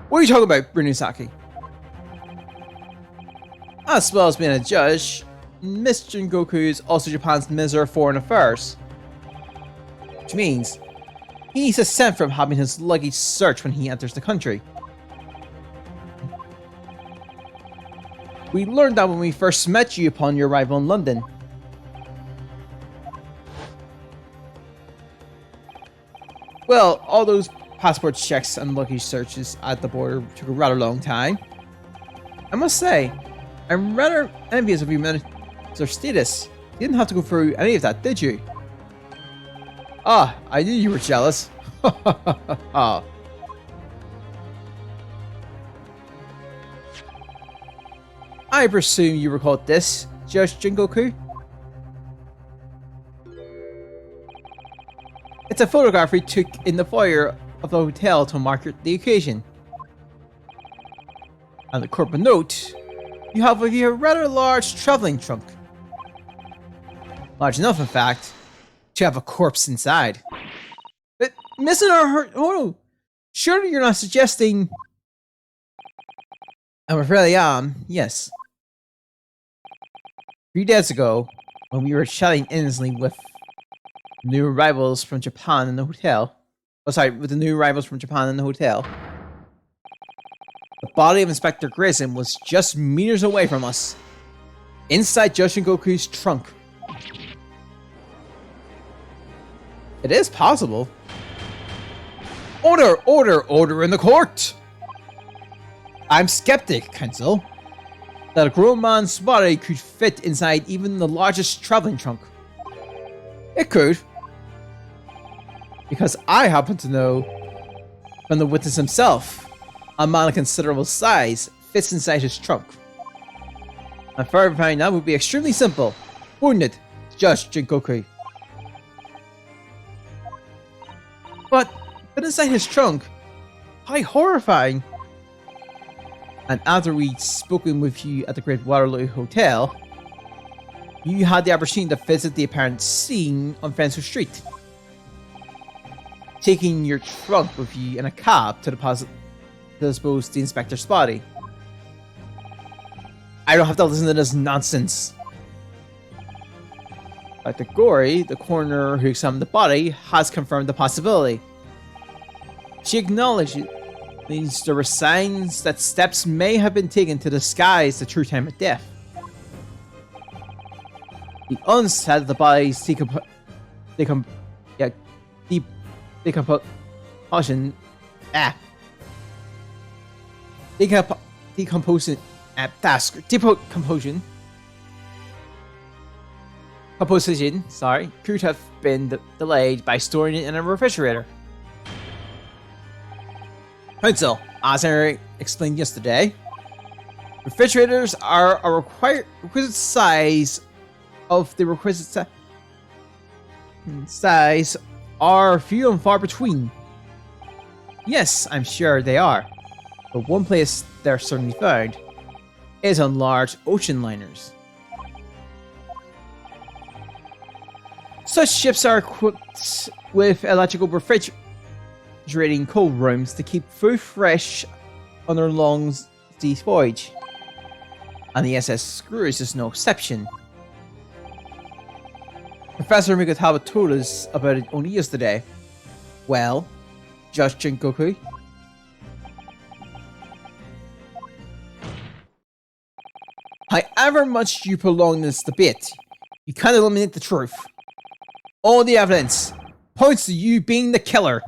What are you talking about, Brunusaki? As well as being a judge, Mr. Goku is also Japan's Minister of Foreign Affairs. Which means he's exempt from having his luggage searched when he enters the country. We learned that when we first met you upon your arrival in London. Well, all those passport checks and luggage searches at the border took a rather long time. I must say, I'm rather envious of your Minister status. You didn't have to go through any of that, did you? Ah, I knew you were jealous. I presume you recall this, Judge Jingoku? It's a photograph we took in the foyer of the hotel to mark the occasion. And the corporate note, you have with you a rather large traveling trunk. Large enough, in fact, to have a corpse inside. But missing our surely you're not suggesting... I'm afraid I am, yes. 3 days ago, when we were chatting innocently with new arrivals from Japan in the hotel. Oh, sorry, with the new arrivals from Japan in the hotel. The body of Inspector Grayson was just meters away from us. Inside Joshin Goku's trunk. It is possible. Order! Order! Order in the court! I'm skeptic, Counsel, that a grown man's body could fit inside even the largest traveling trunk. It could. Because I happen to know from the witness himself, a man of considerable size fits inside his trunk. And verifying that would be extremely simple, wouldn't it, Judge Jingoku? But inside his trunk, how horrifying! And after we'd spoken with you at the Great Waterloo Hotel, you had the opportunity to visit the apparent scene on Fencer Street, taking your trunk with you in a cab to dispose the inspector's body. I don't have to listen to this nonsense. Dr. Gori, the coroner who examined the body, has confirmed the possibility. She acknowledged there were signs that steps may have been taken to disguise the true time of death. The onset of the body's decomposition could have been delayed by storing it in a refrigerator. Counsel, as I explained yesterday, refrigerators are a requisite size of the requisite size are few and far between. Yes, I'm sure they are, but one place they're certainly found is on large ocean liners. Such ships are equipped with electrical refrigerating cold rooms to keep food fresh on their long sea voyage, and the SS Screws is no exception. Professor Mikotaba told us about it only yesterday. Well, Judge Jingoku. However much you prolong this debate, you can't eliminate the truth. All the evidence points to you being the killer.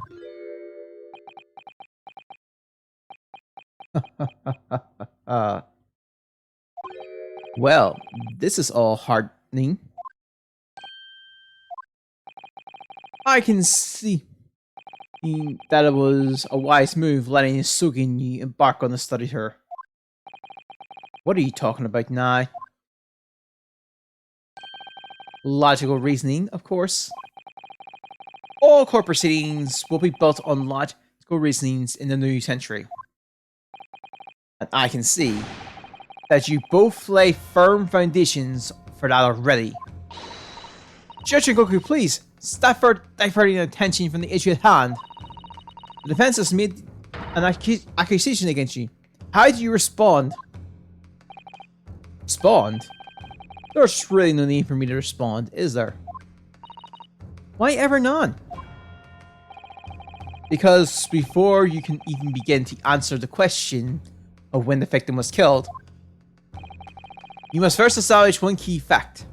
Well, this is all heartening. I can see that it was a wise move letting Sugin embark on the study tour. What are you talking about now? Logical reasoning, of course. All court proceedings will be built on logical reasonings in the new century. And I can see that you both lay firm foundations for that already. Judge Goku, please, stop diverting attention from the issue at hand. The defense has made an accusation against you. How do you respond? Respond? There's really no need for me to respond, is there? Why ever none? Because before you can even begin to answer the question of when the victim was killed, you must first establish one key fact.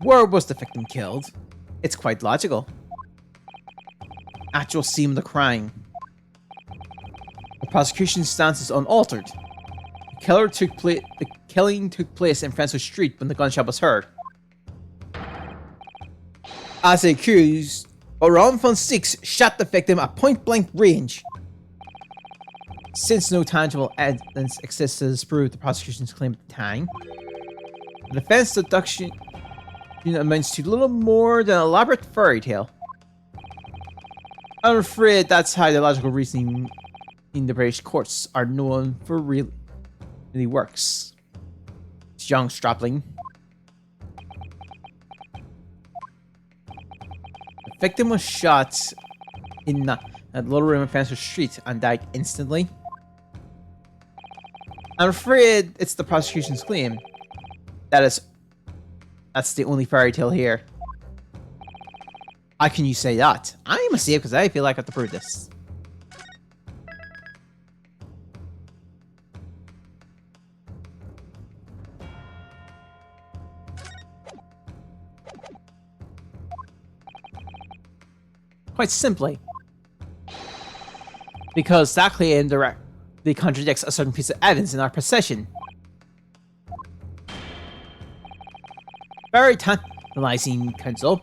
Where was the victim killed? It's quite logical. Actual scene of the crime. The prosecution's stance is unaltered. The killing took place in Francis Street when the gunshot was heard. As the accused, Baron von Six shot the victim at point-blank range. Since no tangible evidence exists to disprove the prosecution's claim at the time, the defense deduction amounts to little more than an elaborate fairy tale. I'm afraid that's how the logical reasoning in the British courts are known for really works. It's young strapling. The victim was shot in that little room in Francis Street and died instantly. I'm afraid it's the prosecution's claim that's the only fairy tale here. How can you say that? I'm gonna say it because I feel like I have to prove this. Quite simply, because that claim directly contradicts a certain piece of evidence in our possession. Very tantalizing, counsel.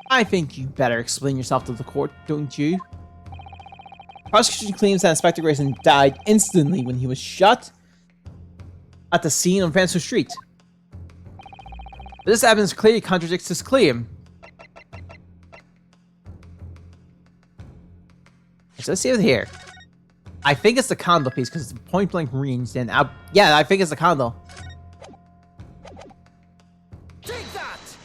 I think you better explain yourself to the court, don't you? Prosecution claims that Inspector Grayson died instantly when he was shot at the scene on Francis Street. But this evidence clearly contradicts his claim. So let's see it here. I think it's the candle piece because it's point blank range. Then yeah, I think it's the candle. Take that!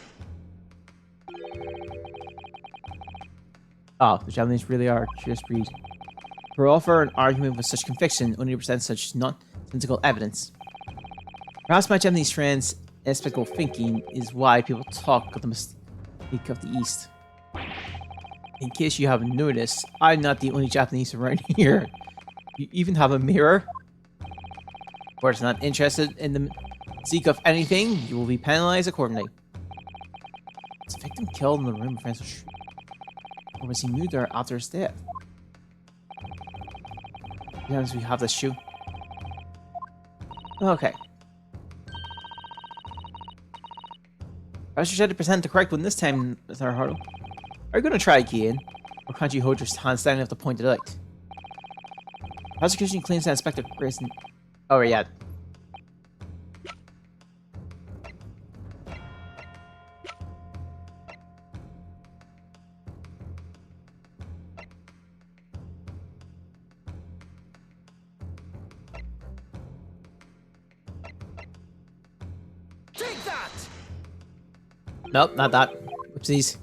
Oh, the Japanese really are a curious breed. To offer an argument with such conviction only presents such nonsensical evidence. Perhaps my Japanese friends' inexplicable thinking is why people talk of the mistake of the East. In case you haven't noticed, I'm not the only Japanese around here. You even have a mirror. Of course, not interested in the mystique of anything, you will be penalized accordingly. Was the victim killed in the room of Francis Street? Or was he moved there after his death? Yes, we have this shoe. Okay. I should try to present the correct one this time, Mr. Harlow. Are you going to try again? Or can't you hold your hand standing up to point it out? Prosecution claims that Inspector Grayson... Oh, yeah. Take that! Nope, not that. Oopsies.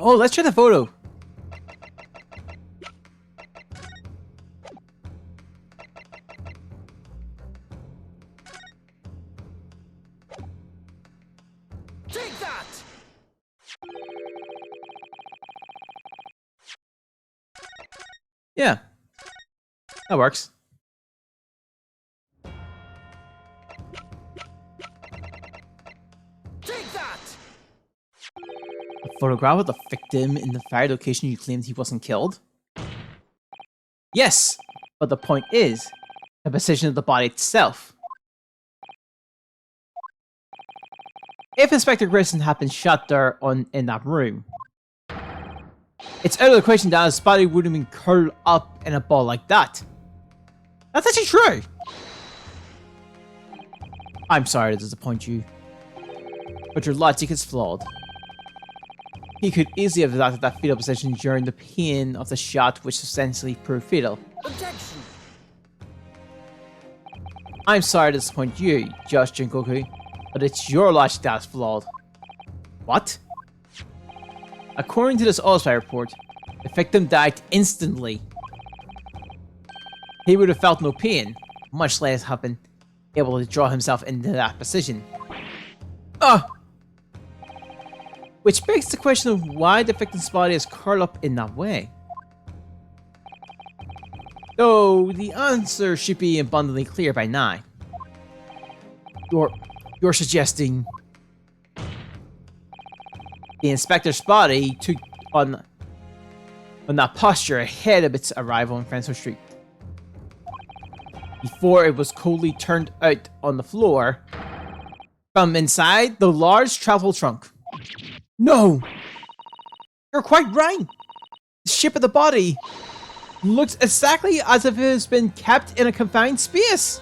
Oh, let's try the photo. Take that! Yeah. That works. Take that! A photograph of the victim in the fire location you claimed he wasn't killed? Yes, but the point is, the position of the body itself. If Inspector Grayson had been shot there in that room, it's out of the question that his body would have been curled up in a ball like that. That's actually true. I'm sorry to disappoint you, but your logic is flawed. He could easily have adopted that fetal position during the pain of the shot, which essentially proved fatal. Objection! I'm sorry to disappoint you, Josh Jingoku, but it's your logic that's flawed. What? According to this Allspy report, the victim died instantly. He would have felt no pain, much less have been able to draw himself into that position. Which begs the question of why the victim's body is curled up in that way. Though the answer should be abundantly clear by now. You're suggesting the inspector's body took on that posture ahead of its arrival on Francis Street, before it was coldly turned out on the floor from inside the large travel trunk. No! You're quite right! The shape of the body looks exactly as if it has been kept in a confined space!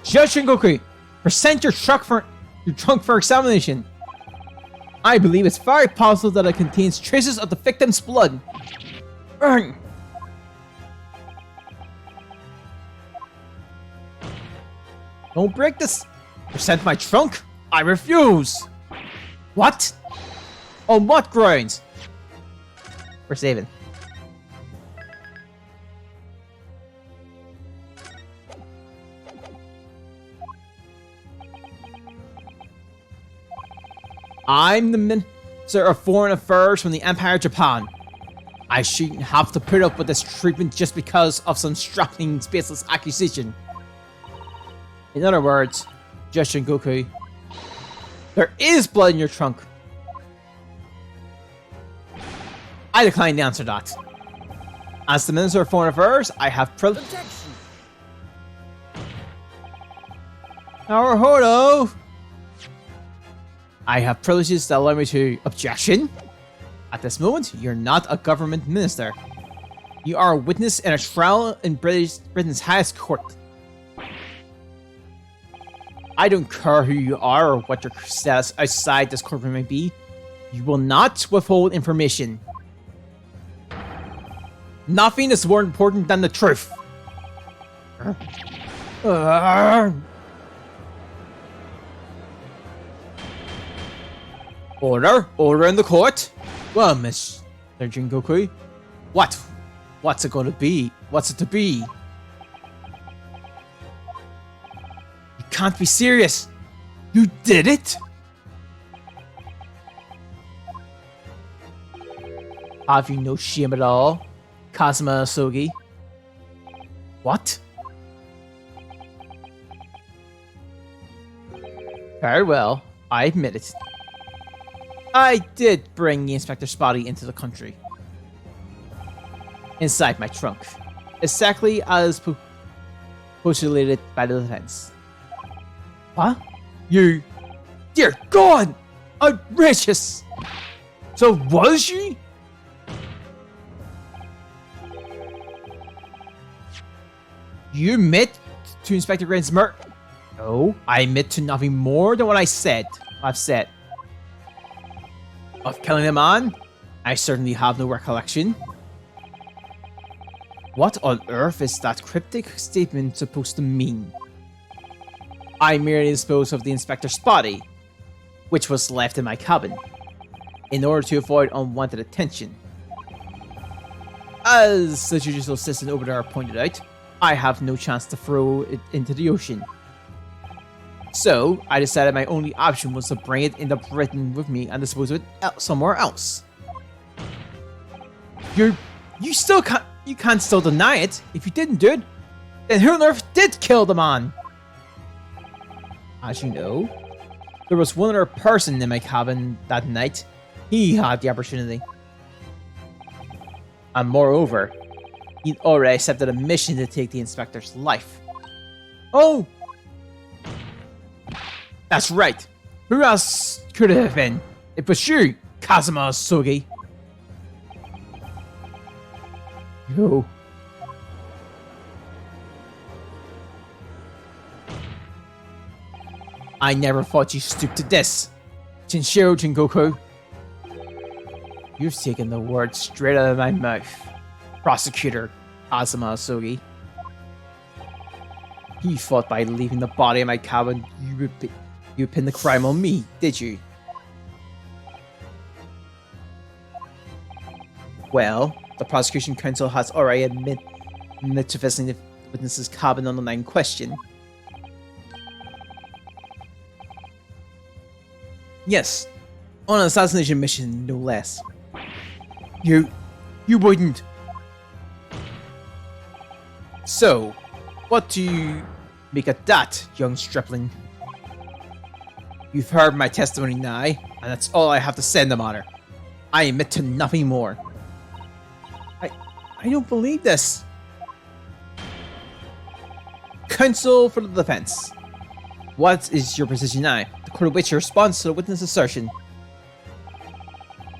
Judge Shingoku, present your trunk for examination. I believe it's very possible that it contains traces of the victim's blood. Burn! Don't break this! Present my trunk? I refuse! What? On what grounds? We're saving. I'm the Minister of Foreign Affairs from the Empire of Japan. I shouldn't have to put up with this treatment just because of some strapping, baseless accusation. In other words, Judge Shingoku, there is blood in your trunk. I decline to answer that. As the Minister of Foreign Affairs, I have Objection! Naruhodo! I have privileges that allow me to objection. At this moment, you're not a government minister. You are a witness in a trial in Britain's highest court. I don't care who you are or what your status outside this courtroom may be. You will not withhold information. Nothing is more important than the truth. Order in the court. Well, Mr. Jingoku, what's it gonna be? What's it to be? You can't be serious. You did it? Have you no shame at all, Kazuma Asogi? What? Very well, I admit it. I did bring the inspector's body into the country. Inside my trunk. Exactly as postulated by the defense. What? You... Dear God! Outrageous! So was you? You admit to Inspector Gray's murder? No, I admit to nothing more than what I've said. Of killing a man? I certainly have no recollection. What on earth is that cryptic statement supposed to mean? I merely disposed of the inspector's body, which was left in my cabin, in order to avoid unwanted attention. As the judicial assistant over there pointed out, I have no chance to throw it into the ocean. So, I decided my only option was to bring it into Britain with me and dispose of it somewhere else. You can't still deny it. If you didn't do it, then who on earth did kill the man? As you know, there was one other person in my cabin that night. He had the opportunity. And moreover, he'd already accepted a mission to take the inspector's life. Oh! That's right. Who else could it have been? It was you, Kazuma Sogi. Yo. I never thought you stooped to this, Shinshiro Jingoku. You've taken the words straight out of my mouth, Prosecutor Kazuma Sogi. You thought by leaving the body in my cabin, you pinned the crime on me, did you? Well, the prosecution counsel has already admitted to visiting the witness's cabin on the night in question. Yes, on an assassination mission, no less. You wouldn't. So, what do you make of that, young stripling? You've heard my testimony now, and that's all I have to say in the matter. I admit to nothing more. I don't believe this. Counsel for the defense. What is your position now? The court awaits your response to the witness' assertion.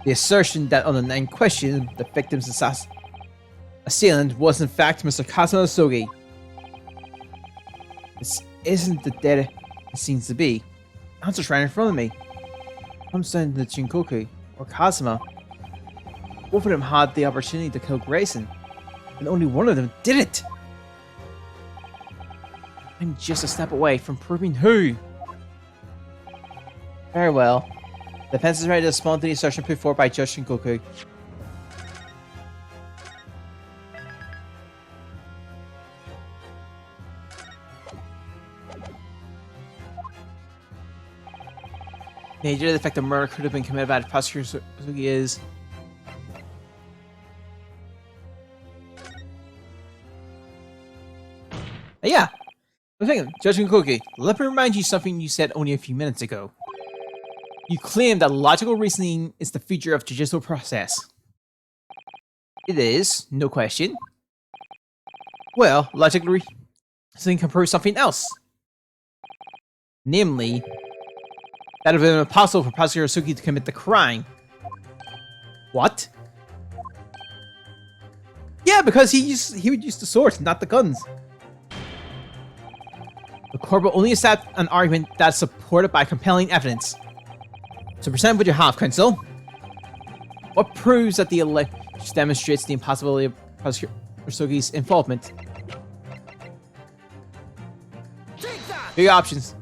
The assertion that on the night in question, the victim's assailant was in fact Mr. Kazuma Sogi. This isn't the dead it seems to be. The answer's right in front of me. I'm saying that Jinkoku, or Kazuma, both of them had the opportunity to kill Grayson, and only one of them did it. I'm just a step away from proving who. Very well. The defense is ready to respond to the assertion put forward by Judge Shinkoku. Major the fact that murder could have been committed by the prosecutor is. Yeah. Judge Shinkoku, let me remind you something you said only a few minutes ago. You claim that logical reasoning is the feature of judicial process. It is, no question. Well, logical reasoning can prove something else. Namely, that it would have been impossible for Prosecutor Suki to commit the crime. What? Yeah, because he would use the swords, not the guns. The court will only accept an argument that's supported by compelling evidence. So present what you have, counsel. What proves that the alleged demonstrates the impossibility of Prosecutor Sugi's involvement? Take that! Big options.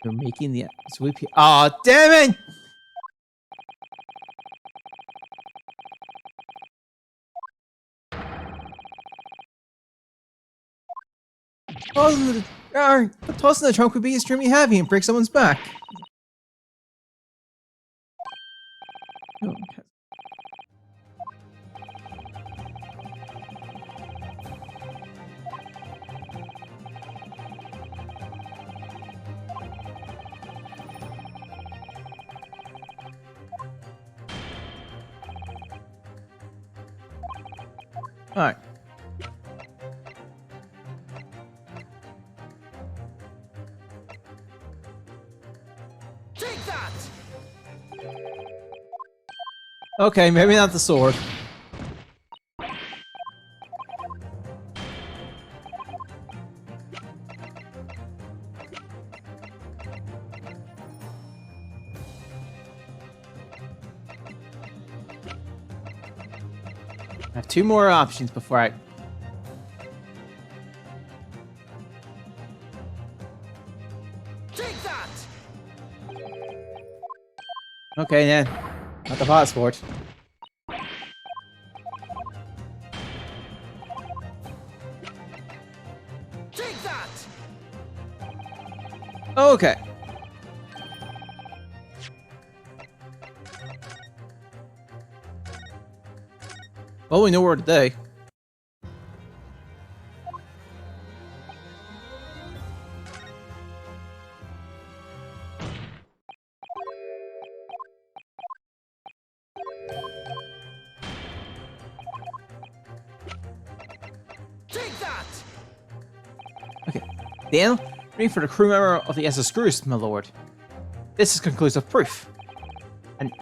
You're making the sweep here. Aw, damn it! Tossing the trunk would be extremely heavy and break someone's back. Oh, okay. Alright. Take that! Okay, maybe not the sword. I have two more options before I... Take that! Okay, then. Not the passport. Okay. Well, we know where today. Take that! Okay. Dan, ready for the crew member of the SS Cruise, my lord. This is conclusive proof. And,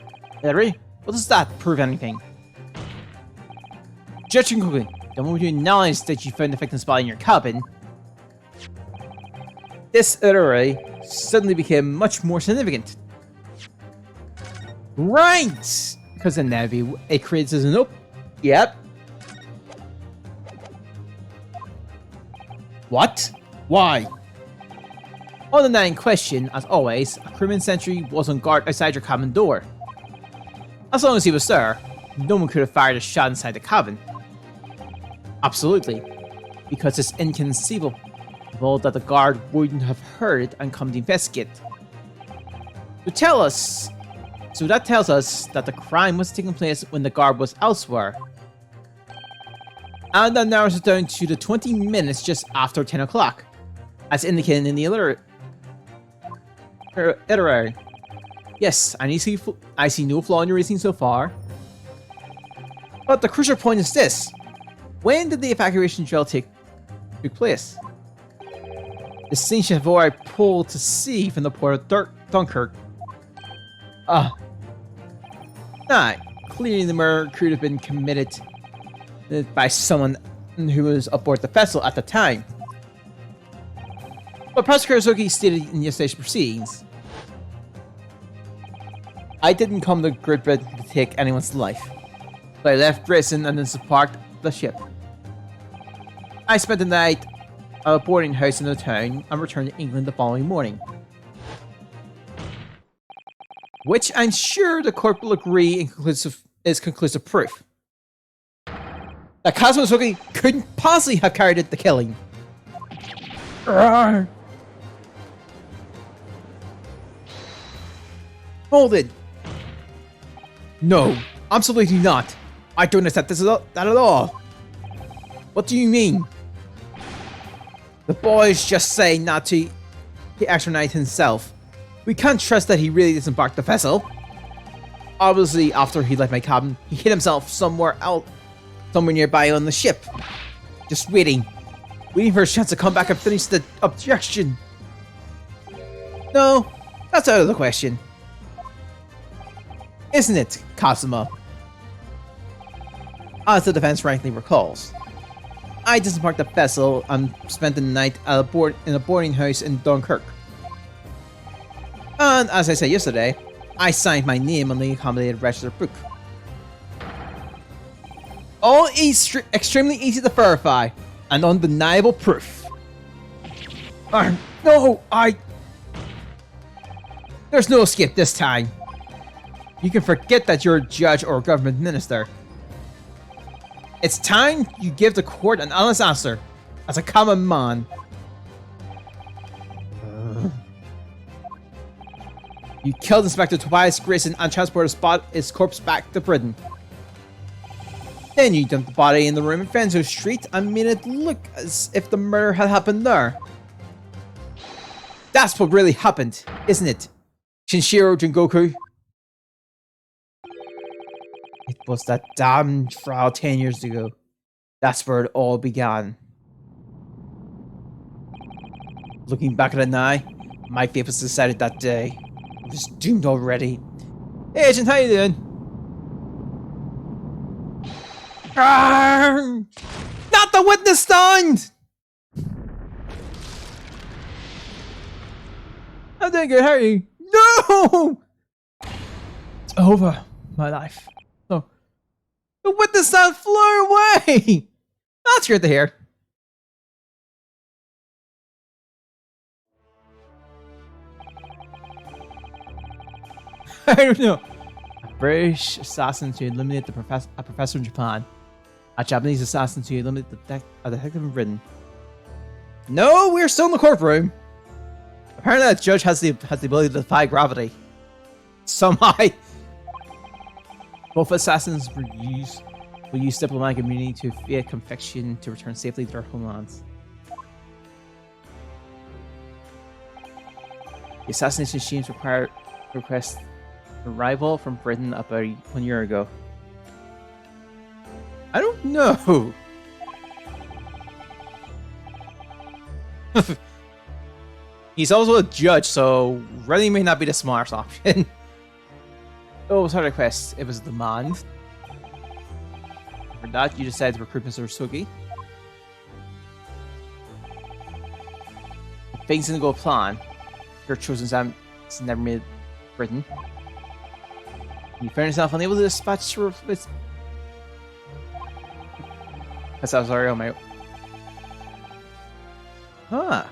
Larry, what does that prove anything? Judging quickly, the moment you acknowledge that you found the victim's body in your cabin, this array suddenly became much more significant. Right! Because the Navy, it creates as an op. Yep. What? Why? On the night in question, as always, a crewman sentry was on guard outside your cabin door. As long as he was there, no one could have fired a shot inside the cabin. Absolutely, because it's inconceivable that the guard wouldn't have heard it and come to investigate. So that tells us that the crime was taking place when the guard was elsewhere. And that narrows it down to the 20 minutes just after 10 o'clock, as indicated in the itinerary. Yes, I see no flaw in your reasoning so far. But the crucial point is this. When did the evacuation drill take place? The Saint Chevrolet pulled to sea from the port of Dunkirk. Clearly the murder could have been committed by someone who was aboard the vessel at the time. But Prosecutor Suzuki stated in yesterday's proceedings, I didn't come to Great Britain to take anyone's life. So I left Britain and then parked the ship. I spent the night at a boarding house in the town and returned to England the following morning. Which I'm sure the court will agree is conclusive proof that Kazuma Suzuki couldn't possibly have carried out the killing. Hold it. No, absolutely not. I don't accept that at all. What do you mean? The boy's just saying not to extradite himself. We can't trust that he really disembarked the vessel. Obviously, after he left my cabin, he hid himself somewhere nearby on the ship. Just waiting for a chance to come back and finish the objection. No, that's out of the question. Isn't it, Kazuma? As the defense rightly recalls, I disembarked the vessel and spent the night in a boarding house in Dunkirk. And as I said yesterday, I signed my name on the accommodated register book. All extremely easy to verify and undeniable proof. There's no escape this time. You can forget that you're a judge or a government minister. It's time you give the court an honest answer as a common man. You killed Inspector Tobias Grayson and transported his corpse back to Britain. Then you dumped the body in the room in Fenzo Street and made it look as if the murder had happened there. That's what really happened, isn't it, Shinshiro Jingoku? It was that damn trial 10 years ago. That's where it all began. Looking back at it now, my fate was decided that day. I was doomed already. Hey, Agent, how you doing? Not the witness stand! I'm doing good, how are you? No! It's over, my life. No. The witness stand flew away! That's good to hear. I don't know. A British assassin to eliminate a professor in Japan. A Japanese assassin to eliminate a detective in Britain. No, we're still in the courtroom. Apparently that judge has the ability to defy gravity. Somehow. Both assassins will use diplomatic immunity to evade conviction to return safely to their homelands. The assassination schemes request arrival from Britain about 1 year ago. I don't know. He's also a judge, so running may not be the smartest option. Oh, sorry, request. It was a demand. For that, you decided to recruit Mr. Sugi. If things didn't go plan, your chosen Sam has never made Britain. You found yourself unable to dispatch with. Because I was already on my. Huh.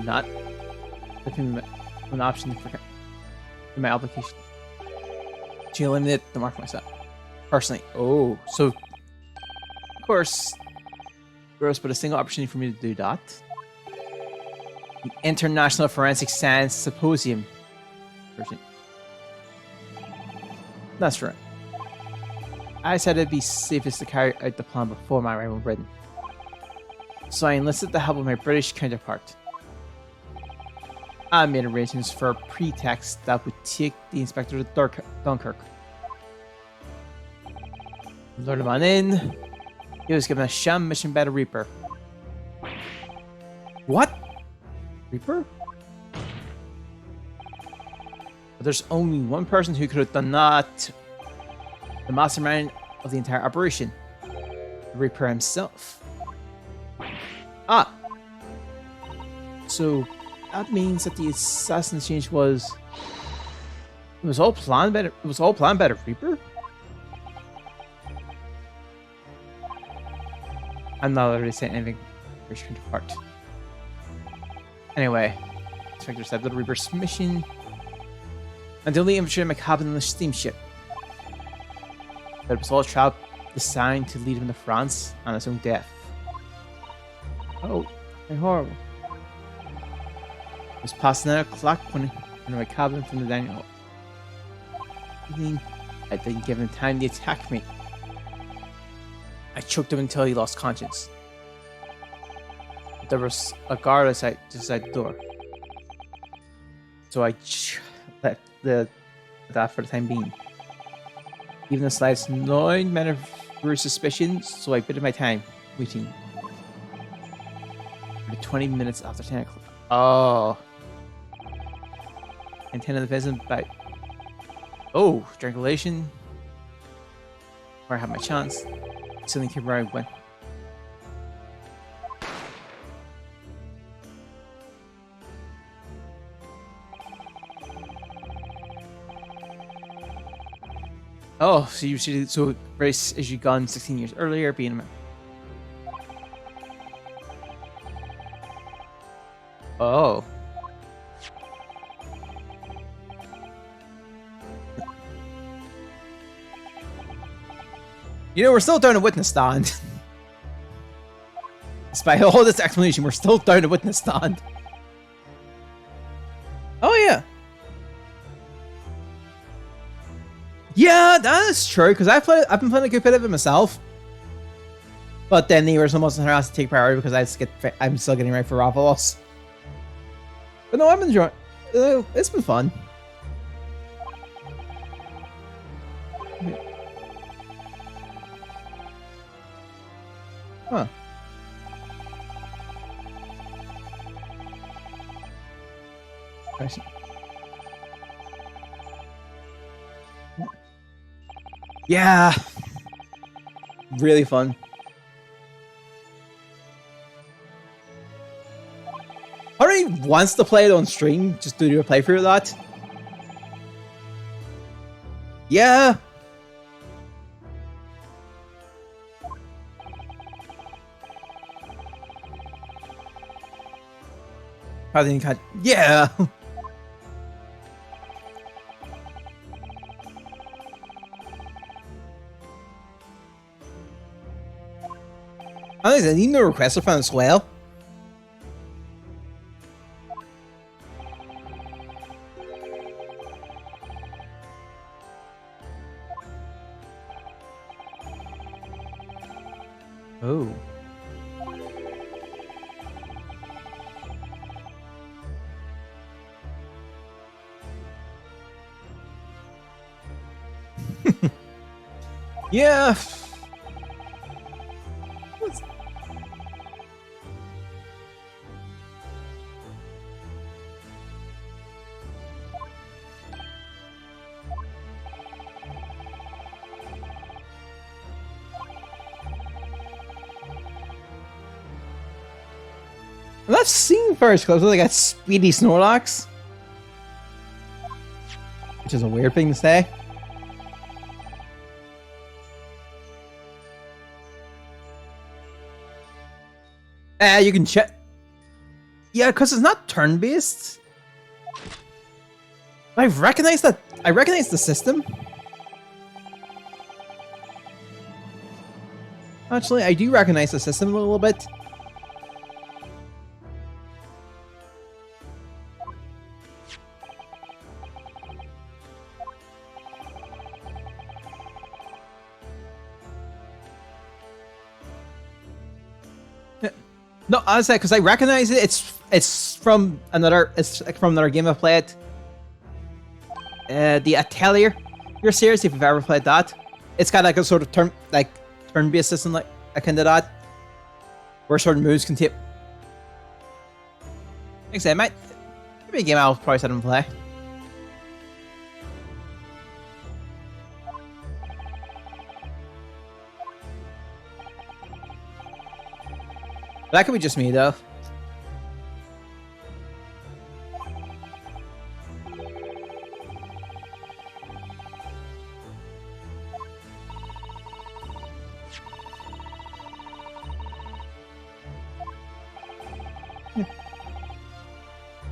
Not looking an option for in my application. To eliminate the mark myself. Personally. Oh, so of course gross, but a single opportunity for me to do that. The International Forensic Science Symposium. That's right. I said it'd be safest to carry out the plan before my arrival in Britain. So I enlisted the help of my British counterpart. I made arrangements for a pretext that would take the inspector to Dunkirk. Lured him on in. He was given a sham mission by the Reaper. What? Reaper? But there's only one person who could have done that. The mastermind of the entire operation. The Reaper himself. Ah! So that means that the assassination was all planned by the Reaper? I'm not already saying anything British counterpart. Anyway, Inspector said the Reaper's mission and the only infantry in my cabin on the steamship. But it was all a trap designed to lead him to France and his own death. Oh, how horrible. It was past 9 o'clock when in my cabin from the dining hall. I didn't give him time to attack me. I choked him until he lost conscience. There was a guard just outside the door. So I left that for the time being. Even the slightest annoyed men of grew suspicion, so I bided my time, waiting. For 20 minutes after 10 o'clock. Oh. And 10 of the peasant by. Oh, strangulation. Where I had my chance. Something came where I went. Oh, so you see, so race as you gone 16 years earlier, being a man. Oh. You know, we're still down a witness stand. Despite all this explanation, we're still down a witness stand. Oh, yeah. Yeah, that is true, because I've been playing a good bit of it myself. But then the original Monster Hunter has to take priority because I'm still getting ready for Ravalos. But no, I'm enjoying it. It's been fun. Huh. I see. Yeah. Really fun. Part of me wants to play it on stream, just to do a playthrough of that. Yeah. Probably didn't catch. Yeah. I need no requests are found as well. Yeah. I've seen first close like a speedy Snorlax, which is a weird thing to say. You can check. Yeah, because it's not turn-based. I recognize that. I recognize the system. Actually, I do recognize the system a little bit. No, honestly, because I recognize it. It's from another. It's from another game I've played. The Atelier. Your series, if you've ever played that, it's got like a sort of turn-based system, like akin to that, where certain moves can take. Like I said, it might be a game I'll probably sit and play. That could be just me, though.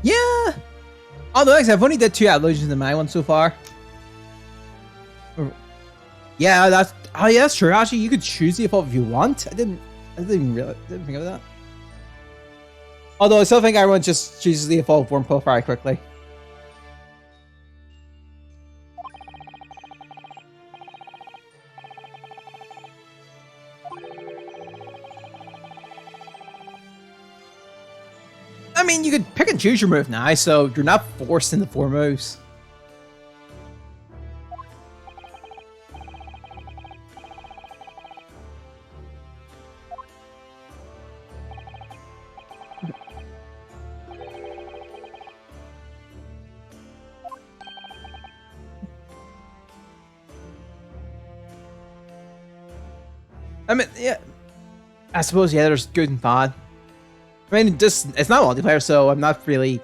Yeah. Although, I've only did 2 evolutions in my one so far. Yeah, that's. Oh, yeah, that's true. Actually, you could choose the default if you want. I didn't think of that. Although I still think everyone just chooses the default form pull very quickly. I mean, you could pick and choose your move now, so you're not forced into 4 moves. I mean, yeah. I suppose, yeah, there's good and bad. I mean, just it's not multiplayer, so I'm not really.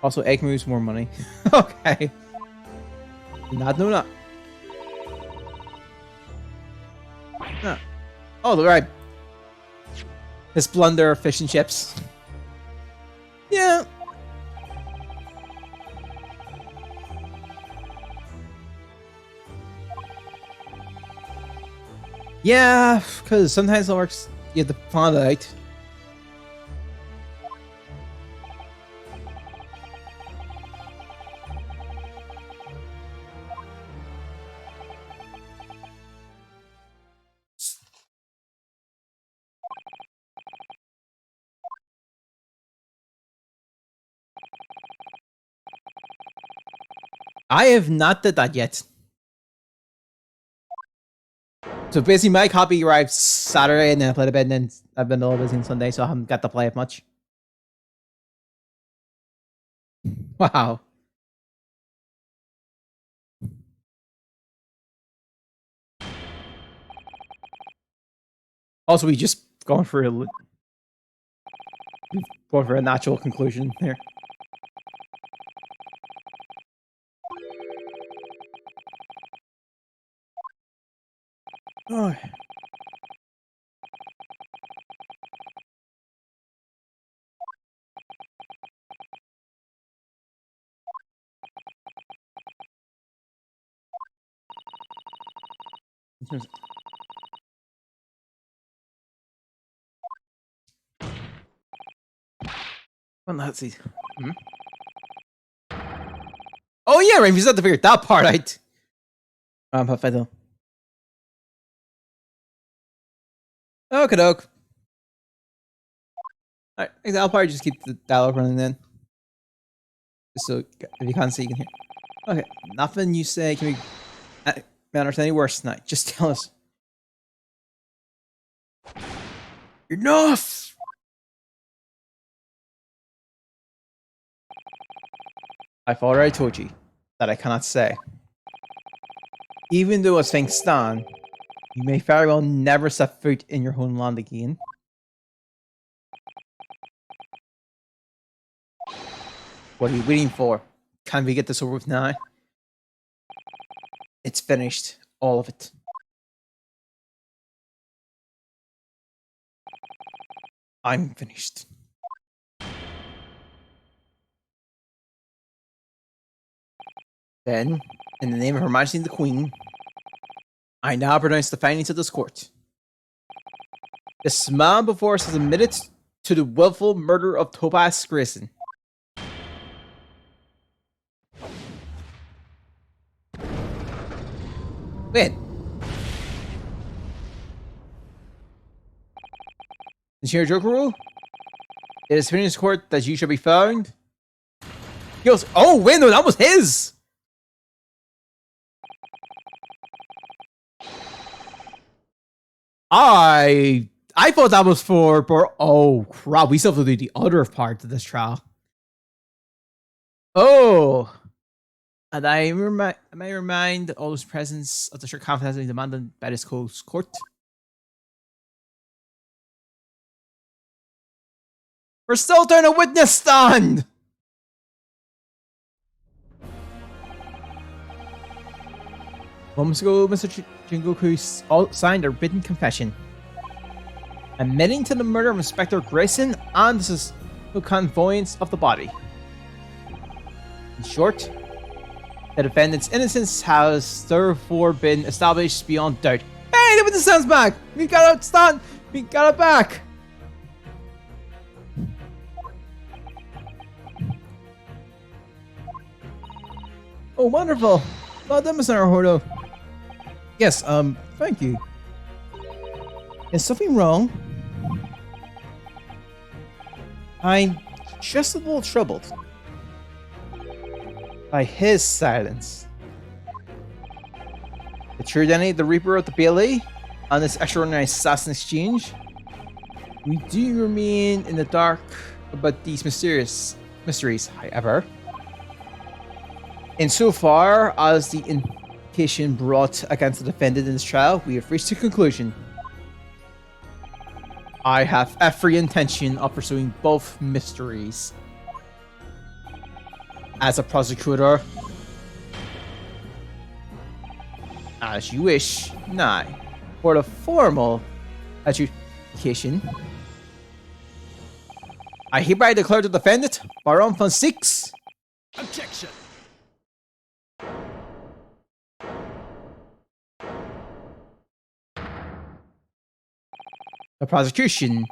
Also, egg moves more money. Okay. Did not know that. No. Oh, look, right. This blunder fish and chips. Yeah. Yeah, because sometimes it works. You have to find it out. I have not did that yet. So basically, my copy arrived Saturday, and then I played a bit, and then I've been a little busy on Sunday, so I haven't got to play it much. Wow. Also, we just going for a natural conclusion here. Oh. Well, let's see. Hmm? Oh yeah, Rain, you still have to figure that part out. Perfecto. Okay, doke. Alright, I'll probably just keep the dialogue running then. Just so if you can't see, you can hear. Okay, nothing you say can be matters any worse tonight. Just tell us. Enough! I've already told you that I cannot say. Even though as things stand, you may very well never set foot in your homeland again. What are you waiting for? Can we get this over with now? It's finished. All of it. I'm finished. Then, in the name of Her Majesty the Queen, I now pronounce the findings of this court. This man before us is admitted to the willful murder of Tobias Grayson. Wait. Monsieur Jokuru, it is finished court that you shall be found. He goes, oh wait, no, that was his! I thought that was for oh crap, we still have to do the other part of this trial. Oh, and I may remind all those presents of the strict confidence demanded by this close court. We're still doing a witness stand! Moments ago, Mr. Jingoku signed a written confession, admitting to the murder of Inspector Grayson and the conveyance of the body. In short, the defendant's innocence has therefore been established beyond doubt. Hey, the witness stands back! We got it stand! We got it back! Oh, wonderful! Well done, Mr. Naruhodo. Yes, thank you. Is something wrong? I'm just a little troubled by his silence. The true identity of the Reaper of the BLA on this extraordinary assassin exchange? We do remain in the dark about these mysteries, however. Insofar as the implication brought against the defendant in this trial, we have reached a conclusion. I have every intention of pursuing both mysteries. As a prosecutor, as you wish. Now, for the formal adjudication, I hereby declare the defendant, Baron von Six. Objection! The prosecution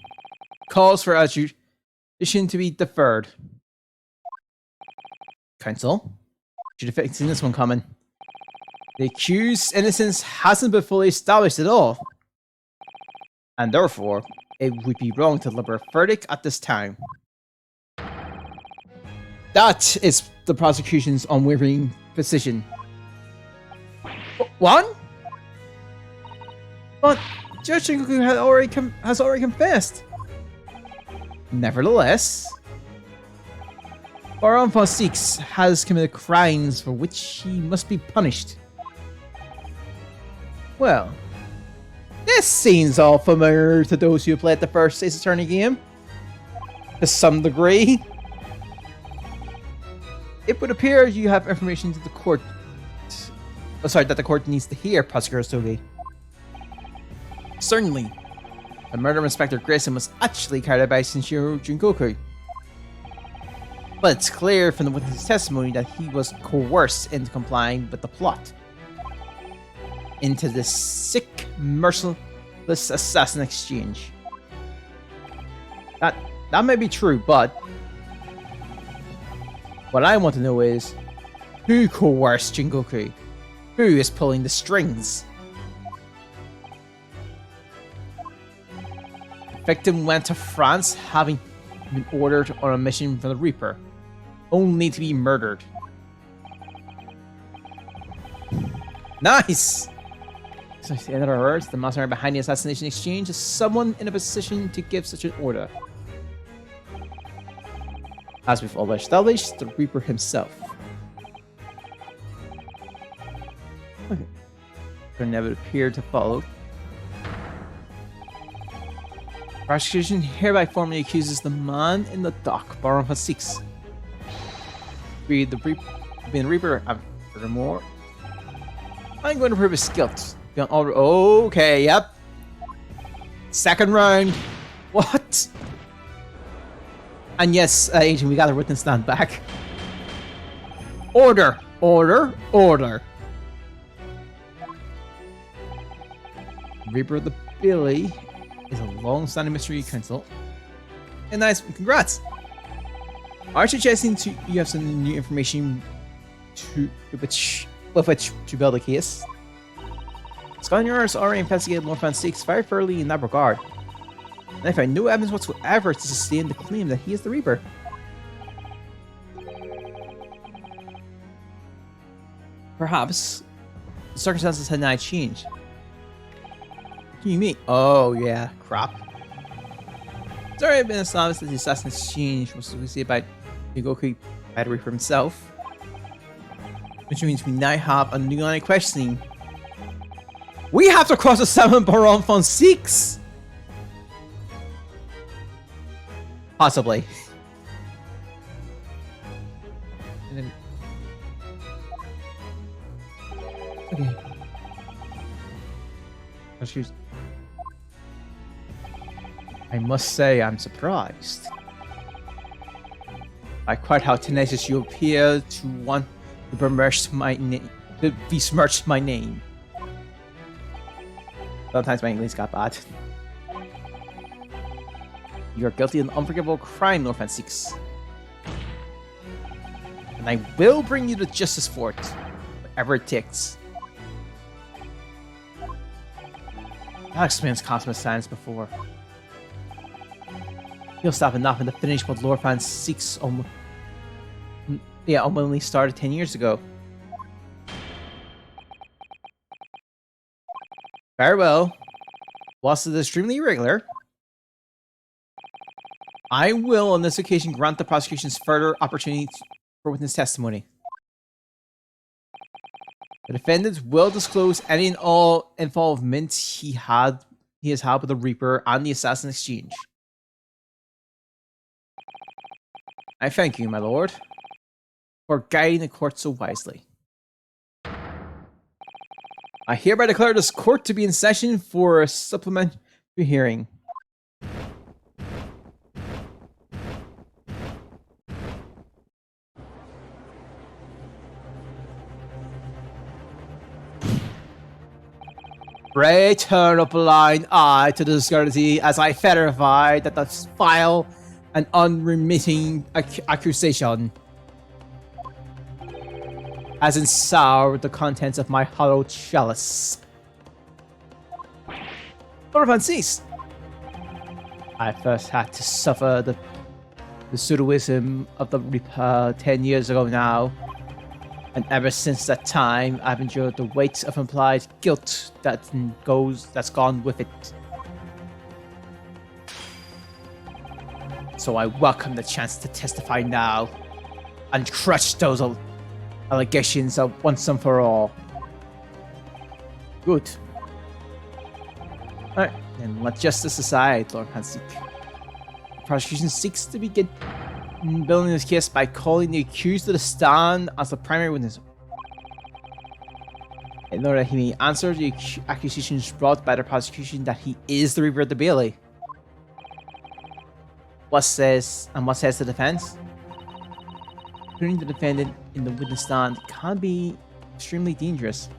calls for adjudication to be deferred. Counsel, should have seen this one coming. The accused's innocence hasn't been fully established at all, and therefore, it would be wrong to deliver a verdict at this time. That is the prosecution's unwavering position. One? But Judge Shingoku has already confessed. Nevertheless, Baron von Six has committed crimes for which he must be punished. Well, this seems all familiar to those who played the first Ace Attorney game. To some degree. It would appear you have information to the court. That the court needs to hear, Prosecutor Sogi. Certainly, the murder of Inspector Grayson was actually carried out by Shinshiro Jungoku. But it's clear from the witness's testimony that he was coerced into complying with the plot. Into this sick, merciless assassin exchange. That may be true, but what I want to know is, who coerced Jingoku? Who is pulling the strings? The victim went to France having been ordered on a mission from the Reaper, only to be murdered. Nice! So in other words, the mastermind behind the assassination exchange is someone in a position to give such an order. As we've already established, the Reaper himself. Okay. There never appeared to follow. Prosecution hereby formally accuses the man in the dock, Baron von 6. Being the Reaper, and furthermore, I'm going to prove his guilt. Beyond all. Okay, yep. Second round. What? And yes, Agent, we got a written stand back. Order, order, order. Reaper of the Billy is a long-standing mystery council. And nice, congrats. Are suggesting you have some new information with which to build a case. Scholars already investigated Lord Van 6 very thoroughly in that regard. And I find no evidence whatsoever to sustain the claim that he is the Reaper. Perhaps the circumstances had not changed. What do you mean? Oh yeah, crap. It's already been established that the assassin exchange was received by Nigoku by the Reaper himself. Which means we now have a new line of questioning. We have to cross the 7 Baron von 6! Possibly. Okay. Excuse. I must say I'm surprised by quite how tenacious you appear to want to besmirch my name. Sometimes my English got bad. You're guilty of an unforgivable crime, Lord Van 6. And I will bring you to justice for it, whatever it takes. That explains Cosmo's silence before. He'll stop enough and to finish what Lord Van 6 only started 10 years ago. Very well. Whilst it is extremely irregular, I will on this occasion grant the prosecution's further opportunity for witness testimony. The defendant will disclose any and all involvement he has had with the Reaper and the Assassin Exchange. I thank you, my lord, for guiding the court so wisely. I hereby declare this court to be in session for a supplementary hearing. Pray turn a blind eye to the discourtesy as I verify that the vile and unremitting accusation has ensoured the contents of my hollow chalice. Lord Van Cease, I first had to suffer the pseudoism of the Reaper 10 years ago now, and ever since that time, I've endured the weight of implied guilt that's gone with it. So I welcome the chance to testify now and crush those allegations once and for all. Good. Alright, then let justice aside, Lord Hansik. The prosecution seeks to begin building this case by calling the accused to the stand as the primary witness, in order that he may answer the accusations brought by the prosecution that he is the Reaper of the Bailey. What says the defense? Putting the defendant in the witness stand can be extremely dangerous.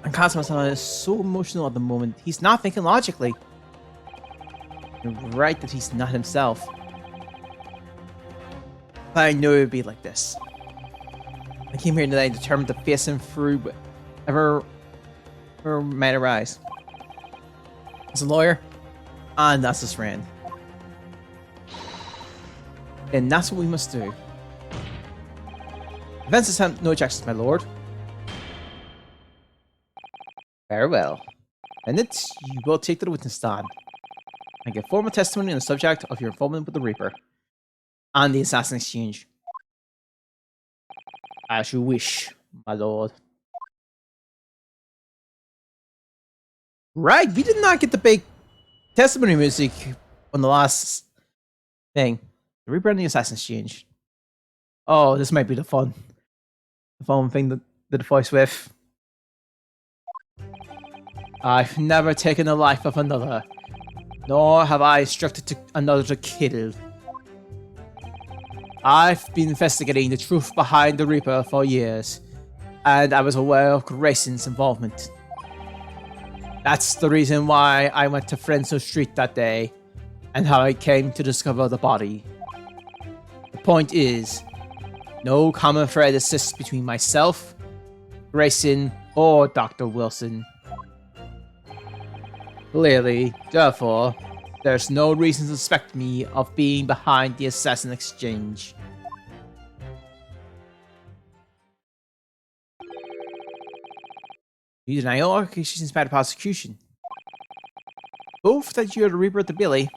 And Cosmo is so emotional at the moment, he's not thinking logically. You're right that he's not himself. But I knew it would be like this. I came here today determined to face him through whatever might arise. As a lawyer, and as his friend. And that's what we must do. Defense has no objections, my lord. Farewell. And it, you will take to the witness stand and give formal testimony on the subject of your involvement with the Reaper and the Assassin Exchange. As you wish, my lord. Right, we did not get the big testimony music on the last thing. The Reaper and the Assassin Exchange. Oh, this might be the fun thing that the voice with. I've never taken the life of another, nor have I instructed another to kill. I've been investigating the truth behind the Reaper for years, and I was aware of Grayson's involvement. That's the reason why I went to Frenzo Street that day, and how I came to discover the body. The point is, no common thread exists between myself, Grayson, or Dr. Wilson. Clearly, therefore, there's no reason to suspect me of being behind the Assassin Exchange. You deny all accusations by the prosecution. Both that you're the Reaper of the Billy,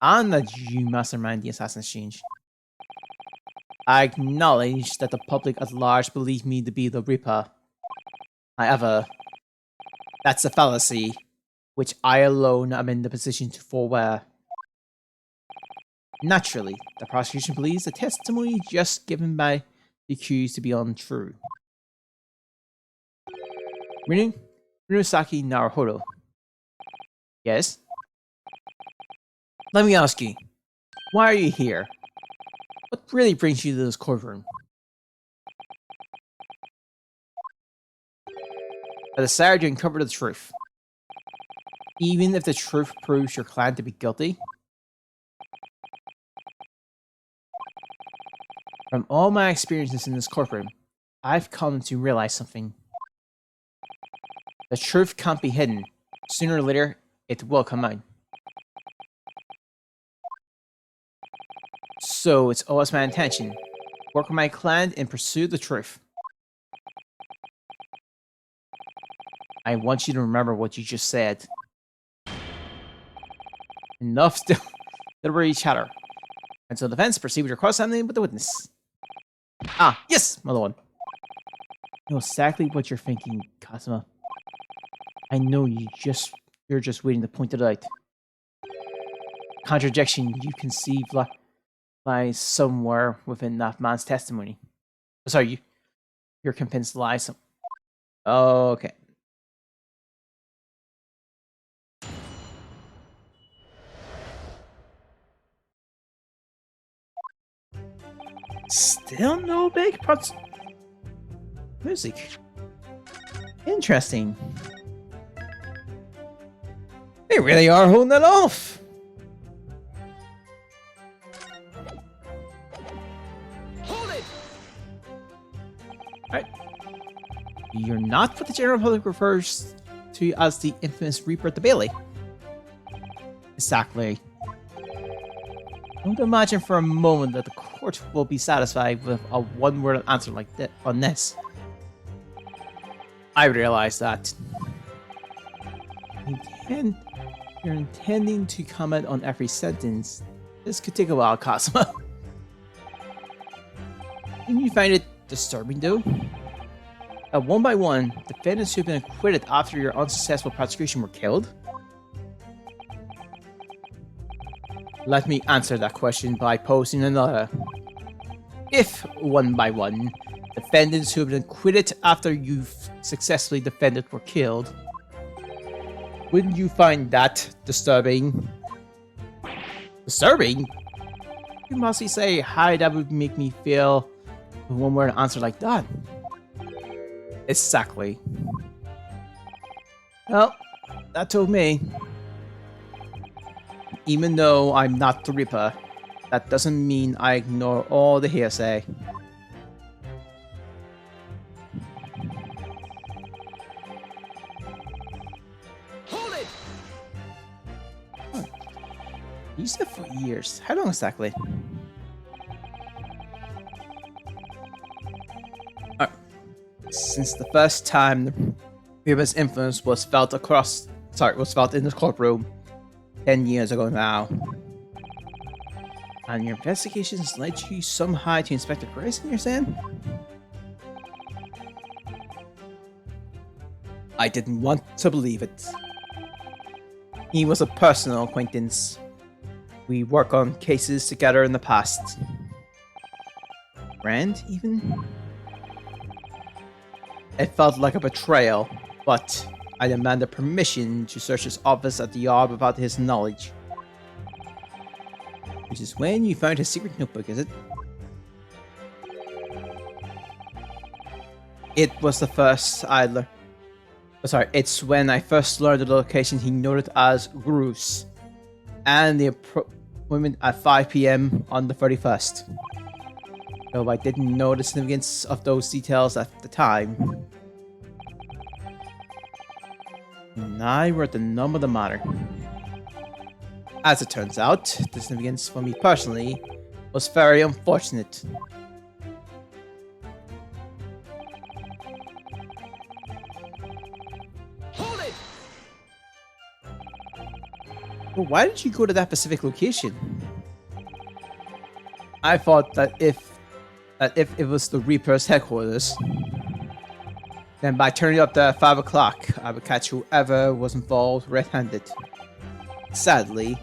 and that you mastermind the Assassin Exchange. I acknowledge that the public at large believe me to be the Reaper. However, that's a fallacy, which I alone am in the position to forbear. Naturally, the prosecution believes the testimony just given by the accused to be untrue. Murasaki Naruhodo. Yes? Let me ask you, why are you here? What really brings you to this courtroom? A desire to uncover the truth. Even if the truth proves your client to be guilty? From all my experiences in this courtroom, I've come to realize something. The truth can't be hidden. Sooner or later, it will come out. So it's always my intention. Work with my client and pursue the truth. I want you to remember what you just said. Enough still deliver each other. And so the defense proceed with your cross-examining with the witness. Ah, yes, my lord. I know exactly what you're thinking, Kazuma. I know you're just waiting to point it out. Contradiction you conceived lies somewhere within that man's testimony. Sorry, you're convinced lies. Okay. Still no big parts. Music. Interesting. They really are holding it off. Hold it! Right. You're not what the general public refers to as the infamous Reaper at the Bailey. Exactly. Don't imagine for a moment that the court will be satisfied with a one-word answer like that on this. I realize that. You're intending to comment on every sentence. This could take a while, Kazuma. Didn't you find it disturbing, though? That one by one, defendants who have been acquitted after your unsuccessful prosecution were killed? Let me answer that question by posing another. If, one by one, defendants who have been acquitted after you've successfully defended were killed, wouldn't you find that disturbing? Disturbing? You must say how that would make me feel with one word answer like that. Exactly. Well, that told me. Even though I'm not the Reaper, that doesn't mean I ignore all the hearsay. Hold it! You said for years. How long exactly? Since the first time Riba's influence was felt in this courtroom 10 years ago now. And your investigations led you somehow to Inspector Grayson, you're saying? I didn't want to believe it. He was a personal acquaintance. We worked on cases together in the past. Friend, even? It felt like a betrayal, but I demanded permission to search his office at the yard without his knowledge. Which is when you found his secret notebook, is it? It was the first I learned. It's when I first learned the location he noted as Grus, and the appointment at 5 PM on the 31st. Though I didn't know the significance of those details at the time. Neither the number of the matter. As it turns out, the significance for me personally was very unfortunate. Hold it! But why did you go to that specific location? I thought that if it was the Reaper's headquarters, then by turning up there at 5 o'clock, I would catch whoever was involved red-handed. Sadly,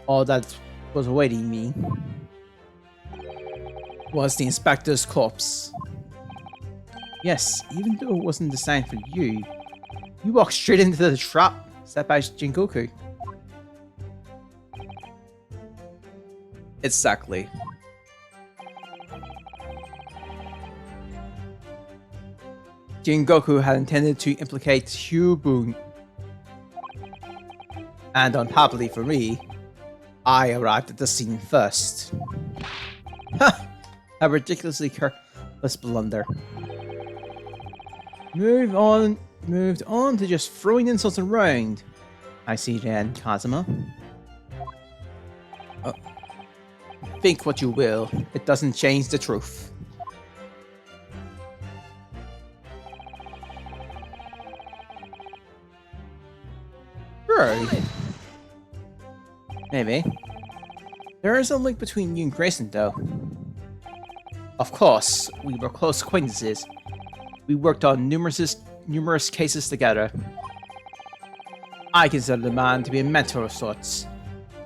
all that was awaiting me was the inspector's corpse. Yes, even though it wasn't designed for you, you walked straight into the trap set by Jingoku. Exactly. Jingoku had intended to implicate Hyubun. And unhappily for me, I arrived at the scene first. Ha! A ridiculously careless blunder. Moved on to just throwing insults around. I see then, Kazuma. Think what you will, it doesn't change the truth. Right. Maybe. There is a link between you and Grayson, though. Of course, we were close acquaintances. We worked on numerous cases together. I consider the man to be a mentor of sorts.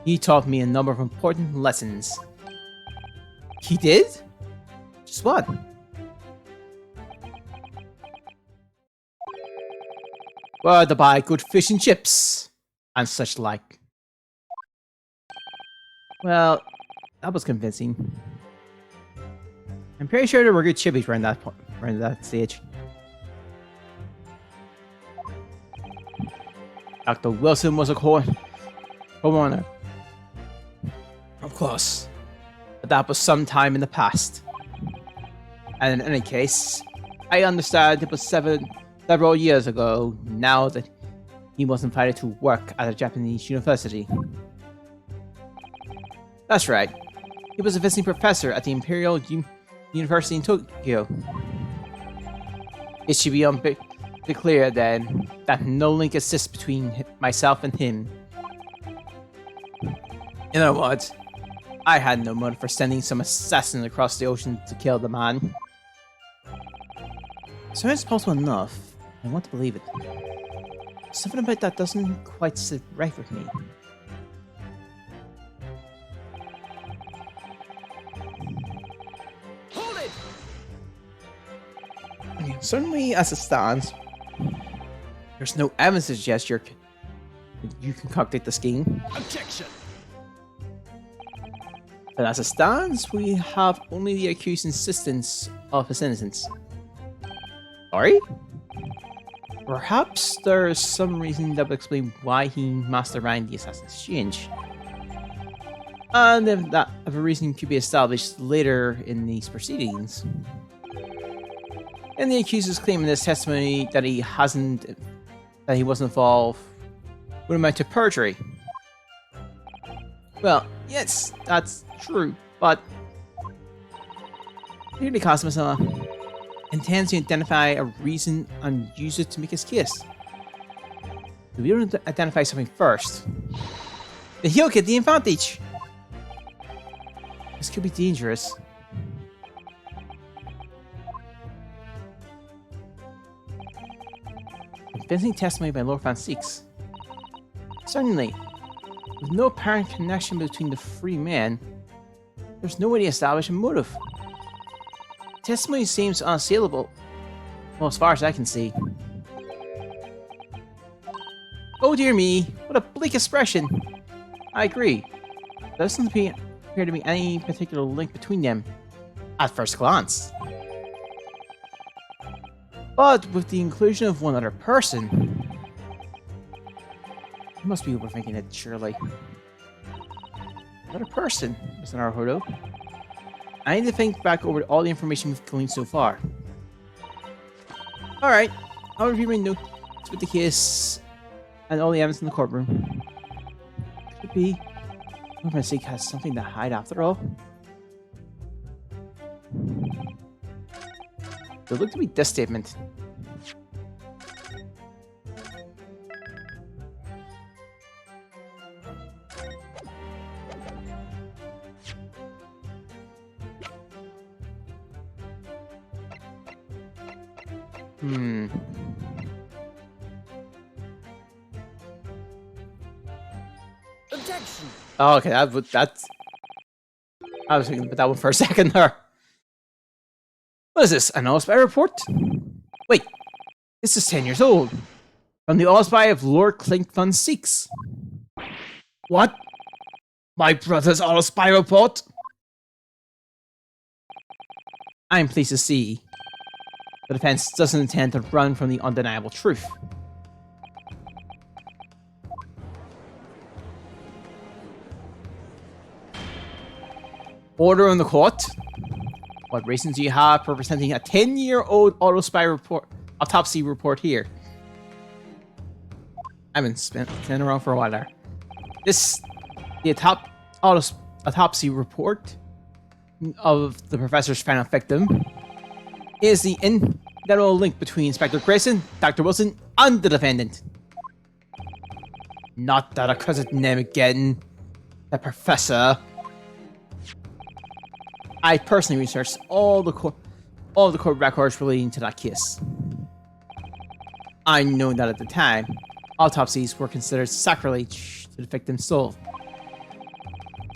He taught me a number of important lessons. He did? Just what? Well, to buy good fish and chips, and such like. Well, that was convincing. I'm pretty sure there were good chippies around that stage. Dr. Wilson was a coroner. Of course. But that was some time in the past. And in any case, I understand it was several years ago now that he was invited to work at a Japanese university. That's right. He was a visiting professor at the Imperial University in Tokyo. It should be clear then that no link exists between myself and him. You know what? I had no motive for sending some assassin across the ocean to kill the man. So it's possible enough. I want to believe it. Something about that doesn't quite sit right with me. Hold it! Certainly, as it stands, there's no evidence to suggest you concocted the scheme. Objection! But as it stands, we have only the accused's insistence of his innocence. Sorry? Perhaps there's some reason that would explain why he masterminded the assassin's exchange. And if that of a reason could be established later in these proceedings. And the accuser's claim in his testimony that he wasn't involved would amount to perjury. Well, yes, that's true, but clearly Kazuma intends to identify a reason and use it to make his case. We don't identify something first, then he'll get the advantage. This could be dangerous. Convincing testimony by Lord Van Six. Certainly, with no apparent connection between the three men, there's no way to establish a motive. Testimony seems unassailable, well, as far as I can see. Oh dear me, what a bleak expression. I agree. There doesn't appear to be any particular link between them at first glance. But with the inclusion of one other person, I must be overthinking it, surely. Another person, Mr. Naruhodo. I need to think back over all the information we've gleaned so far. Alright, I'll review my notes with the case and all the evidence in the courtroom. Could it be Lord Van Six has something to hide after all? It looked to be this statement. Objection. Oh, okay, that's... I was thinking about that one for a second there. What is this? An All-Spy report? Wait, this is 10 years old. From the All-Spy of Lord Clint Van Six. What? My brother's All-Spy report? I'm pleased to see the defense doesn't intend to run from the undeniable truth. Order in the court. What reasons do you have for presenting a 10-year-old autopsy report here? I've been spinning around for a while there. The autopsy report of the professor's final victim is the indelible link between Inspector Grayson, Dr. Wilson, and the defendant. Not that accursed name again. The professor. I personally researched all the court records relating to that case. I know that at the time, autopsies were considered sacrilege to the victim's soul.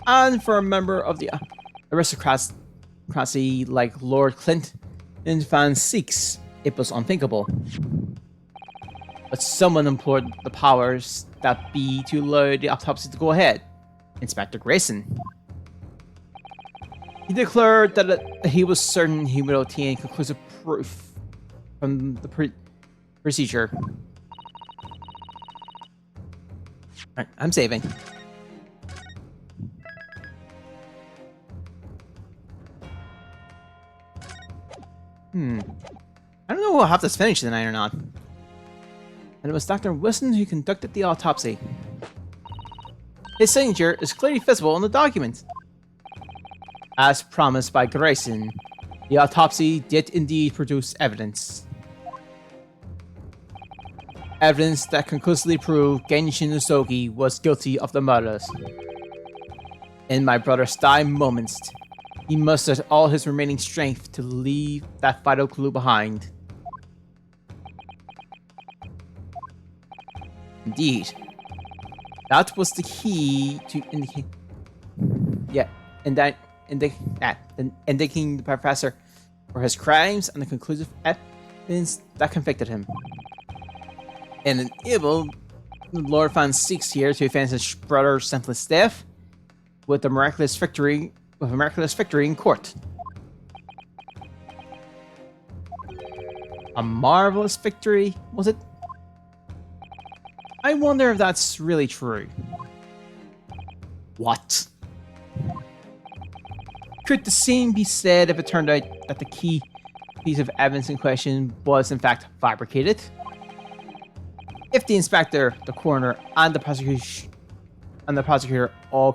And for a member of the aristocracy like Lord Clint and Van Six, it was unthinkable. But someone implored the powers that be to allow the autopsy to go ahead. Inspector Grayson. He declared that he was certain he would obtain conclusive proof from the procedure. Alright, I'm saving. I don't know who will have this finished tonight or not. And it was Dr. Wilson who conducted the autopsy. His signature is clearly visible on the document. As promised by Grayson, the autopsy did indeed produce evidence. Evidence that conclusively proved Genshin Usogi was guilty of the murders. In my brother's dying moments, he mustered all his remaining strength to leave that vital clue behind. Indeed, that was the key to indicate. Yeah, indicating the professor for his crimes and the conclusive evidence that convicted him. And enabled Lord Van Six here to avenge his brother's senseless death with a miraculous victory in court. A marvelous victory, was it? I wonder if that's really true. What? Could the same be said if it turned out that the key piece of evidence in question was in fact fabricated? If the inspector, the coroner, and the prosecutor all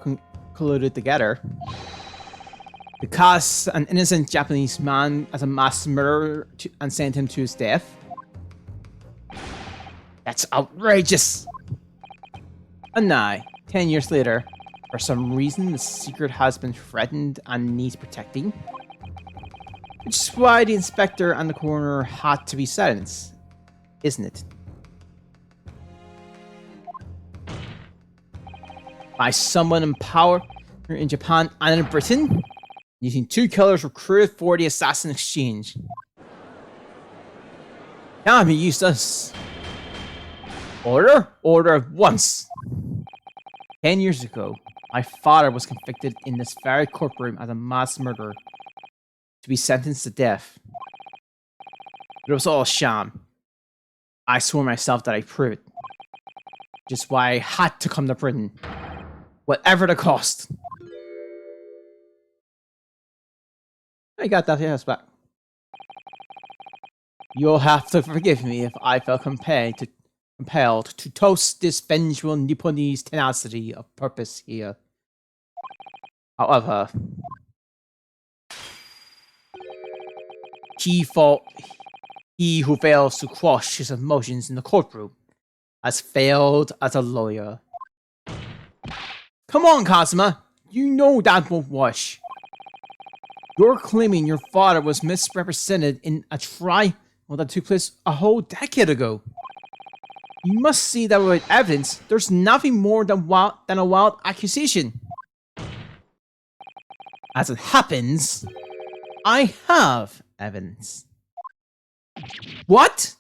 colluded together to cast an innocent Japanese man as a mass murderer and send him to his death, That's outrageous! And now, 10 years later, for some reason the secret has been threatened and needs protecting. Which is why the inspector and the coroner had to be silenced, isn't it? By someone in power in Japan and in Britain, using two killers recruited for the assassin exchange. Can't be useless. Order? Order at once. 10 years ago, my father was convicted in this very courtroom as a mass murderer to be sentenced to death. But it was all a sham. I swore myself that I'd prove it. Which is why I had to come to Britain. Whatever the cost. I got that yes back. You'll have to forgive me if I felt compelled to toast this vengeful Nipponese tenacity of purpose here. However, he who fails to quash his emotions in the courtroom has failed as a lawyer. Come on, Kazuma! You know that won't wash. You're claiming your father was misrepresented in a trial that took place a whole decade ago. You must see that with evidence, there's nothing more than a wild accusation. As it happens, I have evidence. What?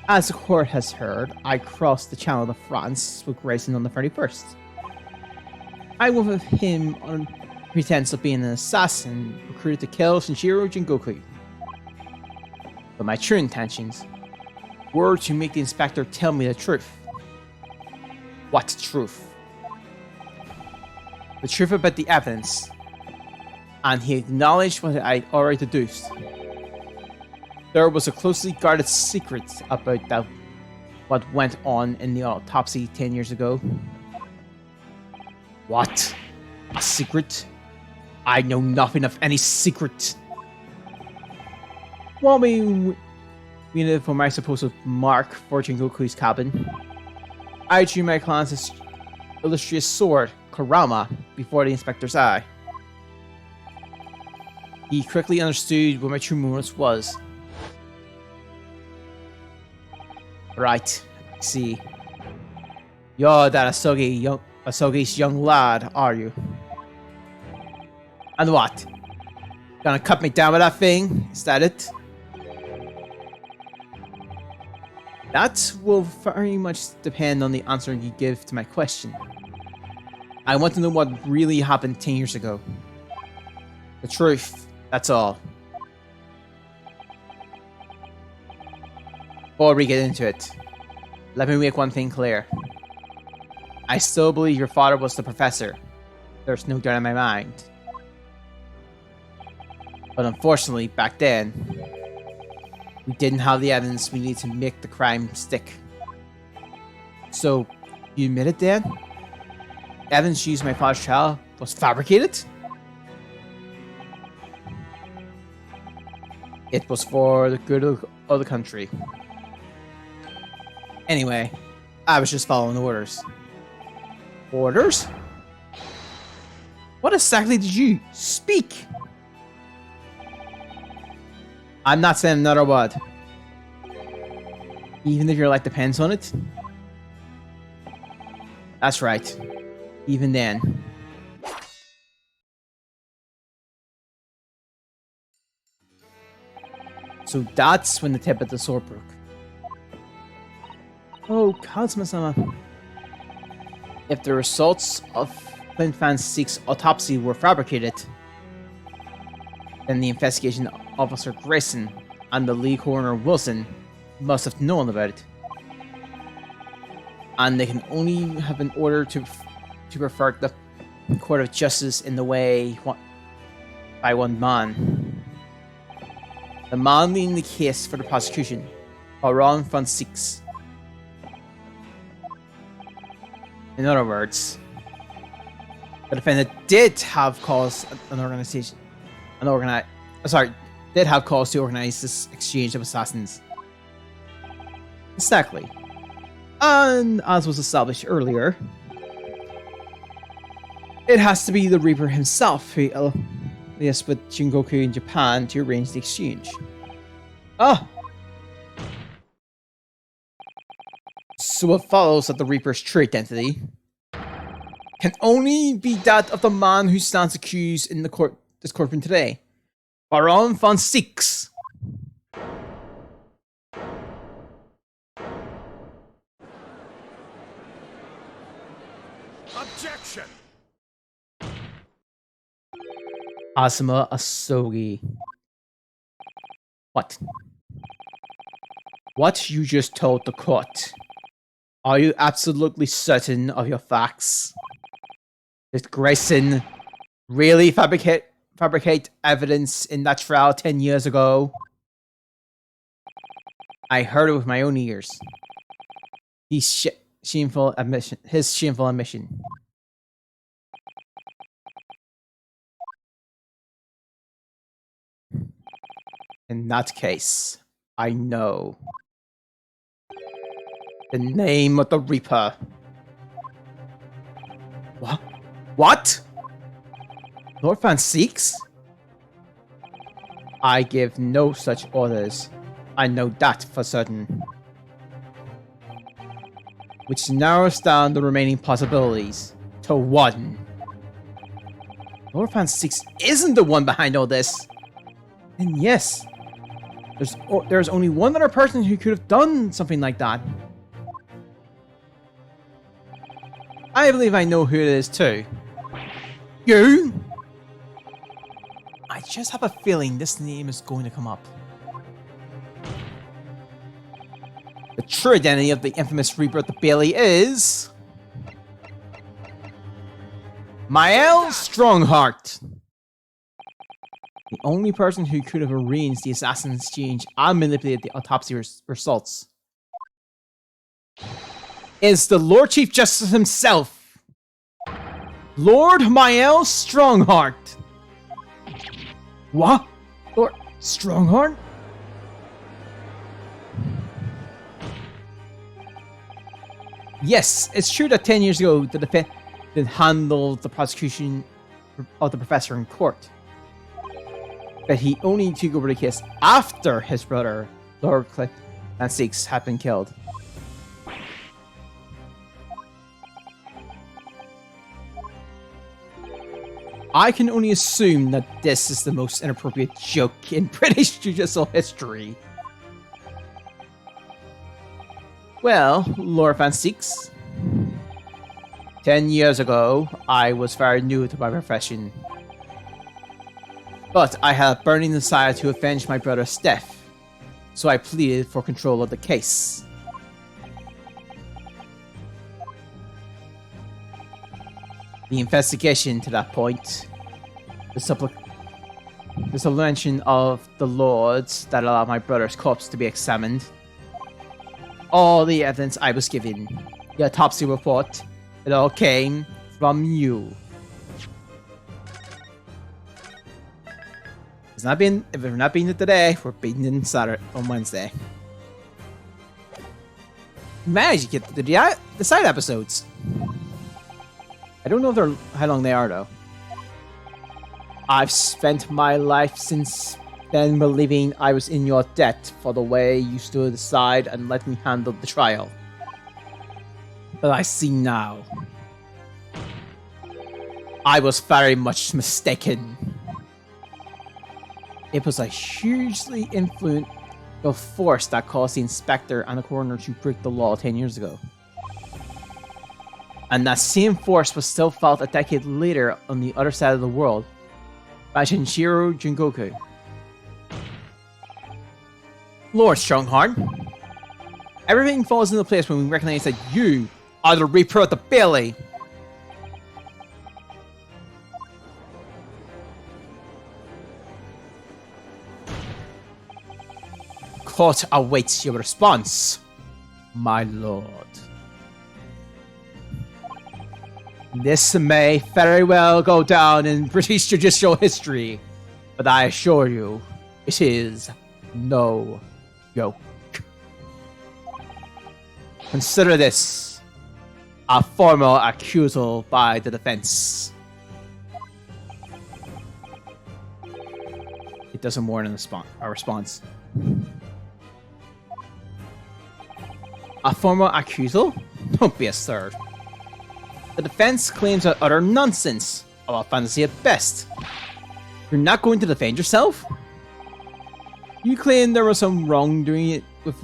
As the court has heard, I crossed the Channel to France with Grayson on the 31st. I went with him on pretense of being an assassin recruited to kill Shinjiro Jingoku. But my true intentions were to make the inspector tell me the truth. What truth? The truth about the evidence. And he acknowledged what I'd already deduced. There was a closely guarded secret about what went on in the autopsy 10 years ago. What? A secret? I know nothing of any secret. While we waited for my supposed mark for Jingoku's cabin, I drew my client's illustrious sword, Kurama, before the inspector's eye. He quickly understood what my true motive was. Right, I see. You're that Asogi's young lad, are you? And what? Gonna cut me down with that thing? Is that it? That will very much depend on the answer you give to my question. I want to know what really happened 10 years ago. The truth, that's all. Before we get into it, let me make one thing clear. I still believe your father was the professor. There's no doubt in my mind. But unfortunately, back then, we didn't have the evidence we need to make the crime stick. So, you admit it then? Evidence used in my father's trial was fabricated? It was for the good of the country. Anyway, I was just following orders. Orders? What exactly did you speak? I'm not saying another word. Even if your life depends on it? That's right. Even then. So that's when the tip of the sword broke. Oh, Kazuma-sama. If the results of Clint Van Siek's autopsy were fabricated, then the investigation officer Grayson and the lead coroner Wilson must have known about it. And they can only have been ordered to pervert the court of justice in the way by one man. The man leading the case for the prosecution, Baron Van Sieks. In other words, the defendant did have cause did have cause to organize this exchange of assassins. Exactly. And as was established earlier, it has to be the Reaper himself who liaised with Jingoku in Japan to arrange the exchange. Ah! So it follows that the Reaper's true identity can only be that of the man who stands accused in this courtroom today. Baron von Six. Objection! Asuma Asogi. What? What you just told the court? Are you absolutely certain of your facts? Did Grayson really fabricate evidence in that trial 10 years ago? I heard it with my own ears. His shameful admission. In that case, I know the name of the Reaper. What? What? Lord Van Seeks? I give no such orders. I know that for certain. Which narrows down the remaining possibilities to one. Lord Van Seeks isn't the one behind all this. And yes, there's only one other person who could have done something like that. I believe I know who it is too. You? I just have a feeling this name is going to come up. The true identity of the infamous Reaper of the Bailey is... Mael Strongheart. The only person who could have arranged the assassin's exchange and manipulated the autopsy results is the Lord Chief Justice himself, Lord Mael Strongheart. What? Lord Strongheart? Yes, it's true that 10 years ago the defense handled the prosecution of the professor in court. But he only took over the case after his brother, Lord Cliff Van Seeks, had been killed. I can only assume that this is the most inappropriate joke in British judicial history. Well, Lord Van Seeks, 10 years ago, I was very new to my profession. But I had a burning desire to avenge my brother's death, so I pleaded for control of the case. The investigation to that point, the supplementation of the lords that allowed my brother's corpse to be examined, all the evidence I was given, the autopsy report, it all came from you. If we're not beating it today, we're beating it on Wednesday. Managed to get to the side episodes. I don't know how long they are though. I've spent my life since then believing I was in your debt for the way you stood aside and let me handle the trial. But I see now. I was very much mistaken. It was a hugely influential force that caused the inspector and the coroner to break the law 10 years ago. And that same force was still felt a decade later on the other side of the world by Shinshiro Jingoku. Lord Strongheart, everything falls into place when we recognize that you are the Reaper of the Bailey. Court awaits your response, my lord. This may very well go down in British judicial history, but I assure you, it is no joke. Consider this a formal accusal by the defense. It doesn't warrant a response. A formal accusal? Don't be absurd. The defense claims that utter nonsense, about fantasy at best. You're not going to defend yourself? You claim there was some wrongdoing with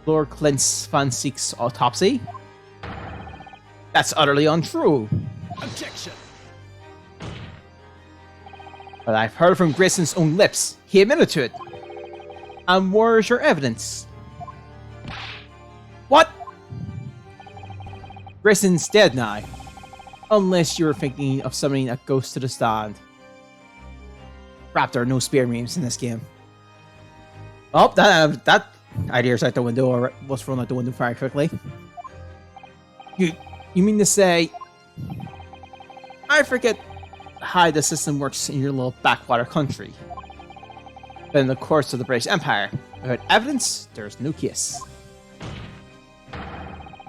Lord Clint's Fanseek's autopsy? That's utterly untrue. Objection. But I've heard from Grayson's own lips. He admitted to it. And where's your evidence? What? Grayson's dead now. Unless you were thinking of summoning a ghost to the stand. Crap, there are no spear memes in this game. Oh, that idea's out the window, or was thrown out the window very quickly. You mean to say... I forget how the system works in your little backwater country. But in the course of the British Empire, without evidence, there's no case.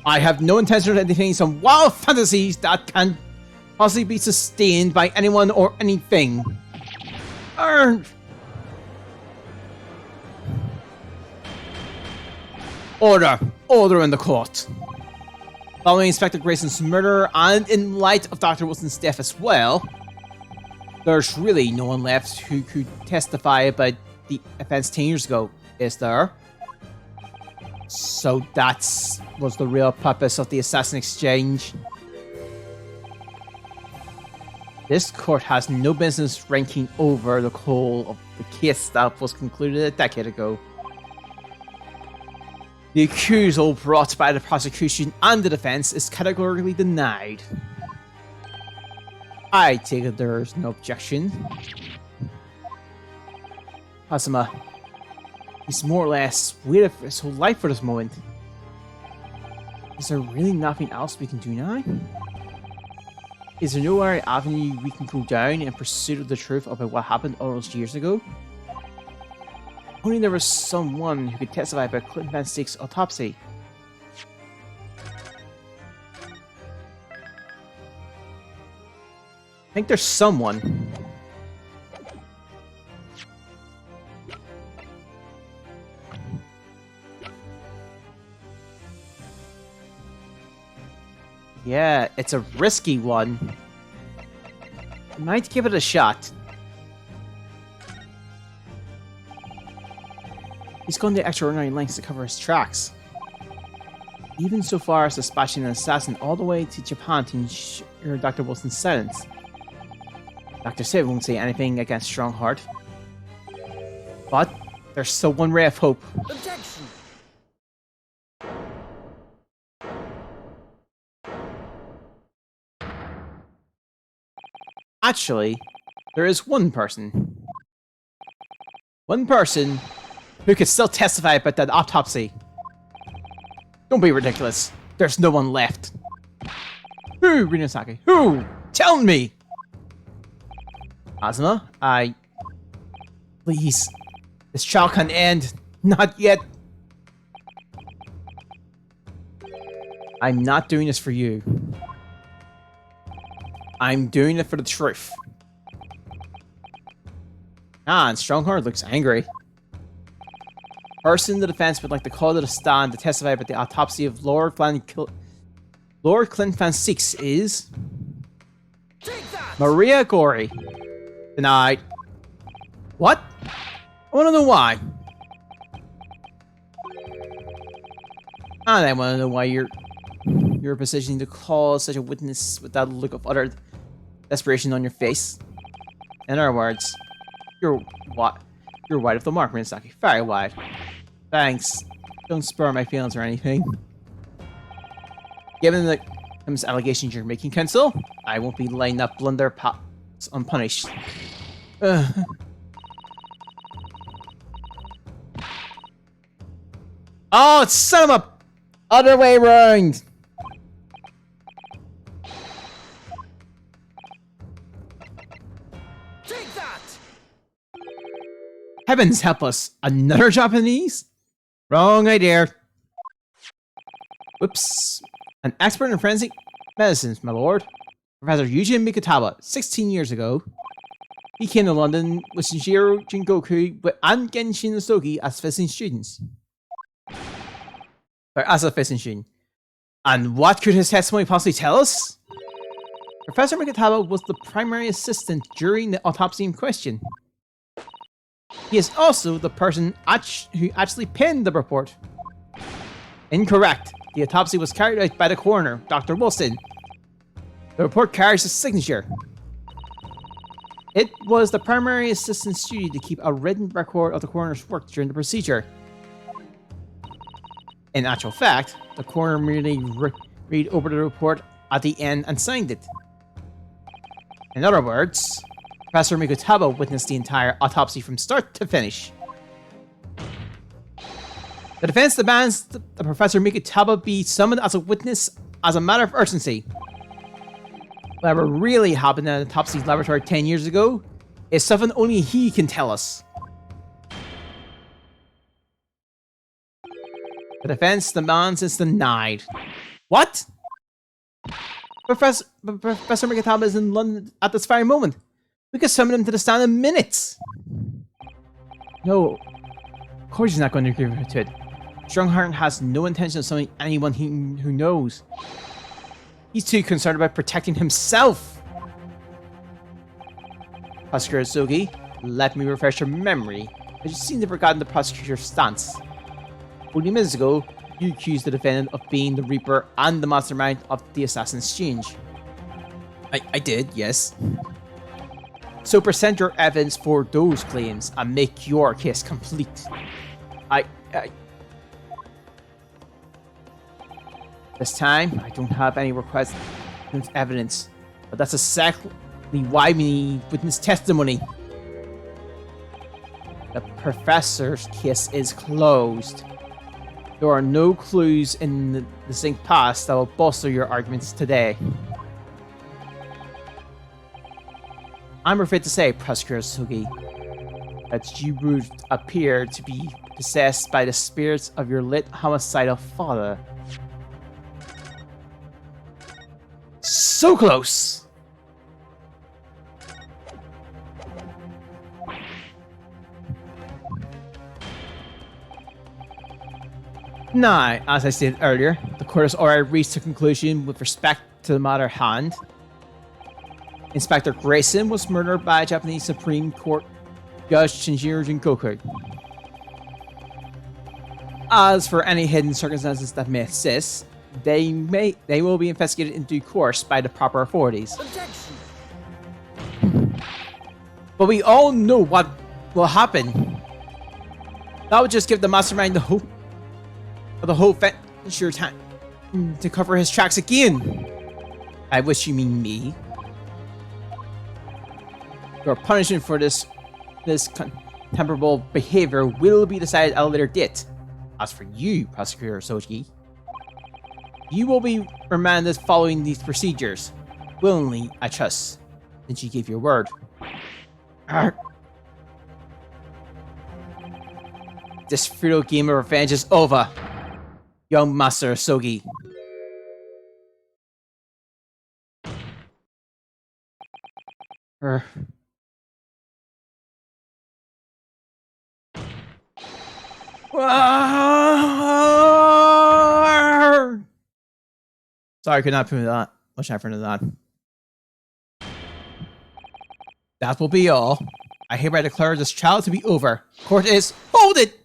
I have no intention of entertaining some wild fantasies that can possibly be sustained by anyone or anything. Order in the court. Following Inspector Grayson's murder, and in light of Dr. Wilson's death as well, there's really no one left who could testify about the events 10 years ago, is there? So that was the real purpose of the assassin exchange. This court has no business ranking over the whole of the case that was concluded a decade ago. The accusal brought by the prosecution and the defense is categorically denied. I take it there's no objection. Kazuma, he's more or less waited for his whole life for this moment. Is there really nothing else we can do now? Is there no other avenue we can go down in pursuit of the truth about what happened all those years ago? Only there was someone who could testify about Clinton Van Steek's autopsy. I think there's someone. Yeah, it's a risky one. I might give it a shot. He's gone to extraordinary lengths to cover his tracks. Even so far as dispatching an assassin all the way to Japan to ensure Dr. Wilson's silence. Dr. Sid won't say anything against Strongheart. But there's still one ray of hope. Objection. Actually, there is one person. One person who could still testify about that autopsy. Don't be ridiculous. There's no one left. Who, Rinosaki? Who? Tell me! Kazuma, Please. This trial can end. Not yet. I'm not doing this for you. I'm doing it for the truth. And Strongheart looks angry. Person in the defense would like to call to the stand to testify about the autopsy of Lord Clint Van Steeks is... Maria Gori. Denied. What? I want to know why. And I want to know why you're positioning to call such a witness with that look of utter desperation on your face. In other words, you're wide of the mark, Rinosaki. Very wide. Thanks. Don't spur my feelings or anything. Given the allegations you're making, Counsel, I won't be laying up blunder pots unpunished. Oh, son of a... Other way around! Take that! Heavens help us! Another Japanese? Wrong idea. Whoops. An expert in forensic medicines, my lord. Professor Eugene Mikutaba, 16 years ago. He came to London with Shinjiro Jingoku and Genshin Nosogi as visiting students. Or as a visiting student. And what could his testimony possibly tell us? Professor Mikutaba was the primary assistant during the autopsy in question. He is also the person who actually penned the report. Incorrect. The autopsy was carried out by the coroner, Dr. Wilson. The report carries his signature. It was the primary assistant's duty to keep a written record of the coroner's work during the procedure. In actual fact, the coroner merely read over the report at the end and signed it. In other words, Professor Mikutaba witnessed the entire autopsy from start to finish. The defense demands that Professor Mikutaba be summoned as a witness as a matter of urgency. Whatever really happened in the autopsy laboratory 10 years ago is something only he can tell us. The defense demands is denied. What? Professor Mikutaba is in London at this very moment. We could summon him to the stand in minutes. No, of course he's not going to agree to it. Strongheart has no intention of summoning anyone who knows. He's too concerned about protecting himself. Prosecutor Sogi, let me refresh your memory. As you seem to have forgotten the prosecutor's stance. Only minutes ago, you accused the defendant of being the Reaper and the mastermind of the assassin exchange. I did, yes. So present your evidence for those claims and make your case complete. This time, I don't have any request evidence, but that's exactly why we need witness testimony. The professor's case is closed. There are no clues in the distinct past that will bolster your arguments today. I'm afraid to say, Prosecutor Sugi, that you would appear to be possessed by the spirits of your late homicidal father. So close! Now, as I stated earlier, the court has already reached a conclusion with respect to the matter at hand. Inspector Grayson was murdered by Japanese Supreme Court Judge Shinjiro Jingoku. As for any hidden circumstances that may exist, they will be investigated in due course by the proper authorities. Objection. But we all know what will happen. That would just give the mastermind the whole venture time to cover his tracks again. I wish you mean me. Your punishment for this contemptible behavior will be decided at a later date. As for you, Prosecutor Soji, you will be remanded following these procedures. Willingly, I trust, since you gave your word. Arr. This futile game of revenge is over, young Master Sogi. Sorry, I could not prove that. Much effort into that. That will be all. I hereby declare this trial to be over. Court is... Hold it!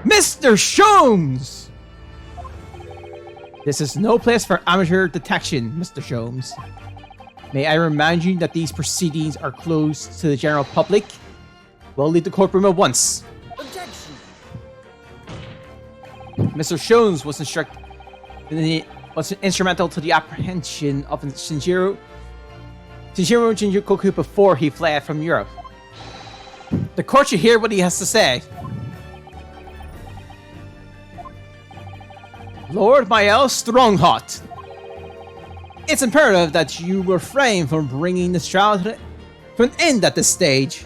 Mr. Sholmes! This is no place for amateur detection, Mr. Sholmes. May I remind you that these proceedings are closed to the general public? We'll leave the courtroom at once. Objection. Mr. Sholmes was instrumental to the apprehension of Shinjiro Jingoku before he fled from Europe. The court should hear what he has to say. Lord Mael Strongheart. It's imperative that you refrain from bringing this trial to an end at this stage.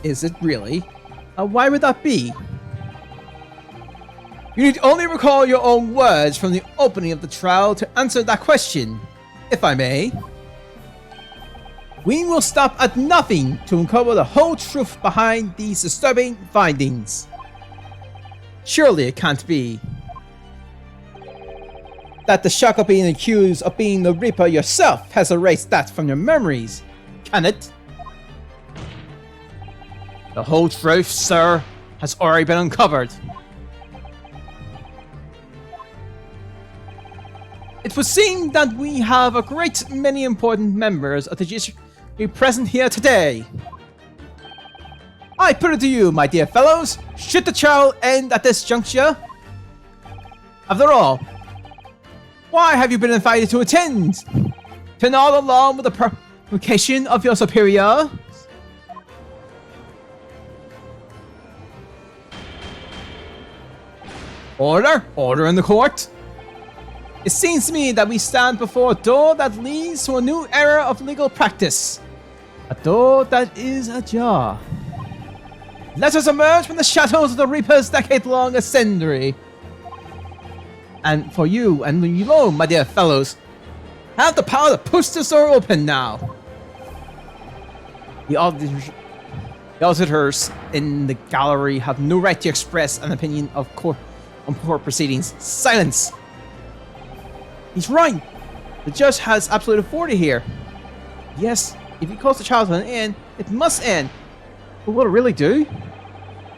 Is it really? Why would that be? You need only recall your own words from the opening of the trial to answer that question, if I may. We will stop at nothing to uncover the whole truth behind these disturbing findings. Surely it can't be that the shock of being accused of being the Reaper yourself has erased that from your memories, can it? The whole truth, sir, has already been uncovered. It would seem that we have a great many important members of the judiciary present here today. I put it to you, my dear fellows, should the trial end at this juncture? After all, why have you been invited to attend? To nod along with the provocation of your superior? Order! Order in the court! It seems to me that we stand before a door that leads to a new era of legal practice. A door that is ajar. Let us emerge from the shadows of the Reaper's decade-long ascendancy. And for you and you alone, my dear fellows, have the power to push this door open now. The auditors in the gallery have no right to express an opinion on court proceedings. Silence! He's right. The judge has absolute authority here. Yes, if he calls the trial to an end, it must end. But will it really do?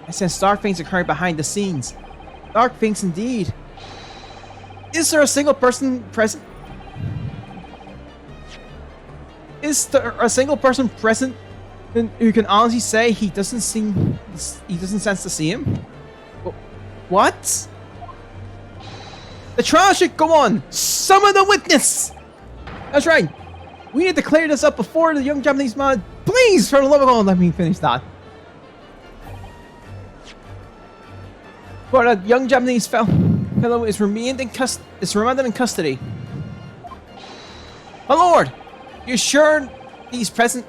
I sense dark things occurring behind the scenes. Dark things indeed. Is there a single person present? Is there a single person present who can honestly say he doesn't sense to see him? What? The trial should go on! Summon the witness! That's right. We need to clear this up before the young Japanese man. Please, for the love of God, let me finish that. For the young Japanese fellow is remanded in custody. My lord, you sure these present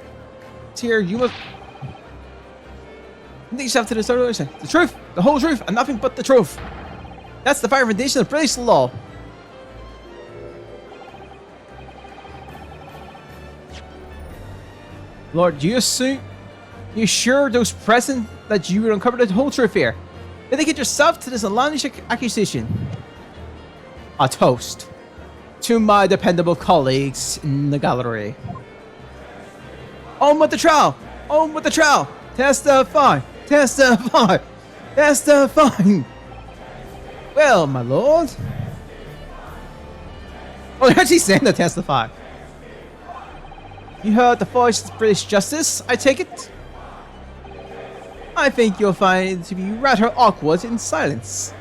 here you must think yourself to the truth, the whole truth, and nothing but the truth. That's the fire foundation of British law. Lord, you sure those present that you would uncover the whole truth here? Dedicate yourself to this outlandish accusation. A toast to my dependable colleagues in the gallery. On with the trial! On with the trial! Testify! Testify! Testify! Well, my lord. Oh, they're actually saying to testify. You heard the voice of British justice, I take it? I think you'll find it to be rather awkward in silence.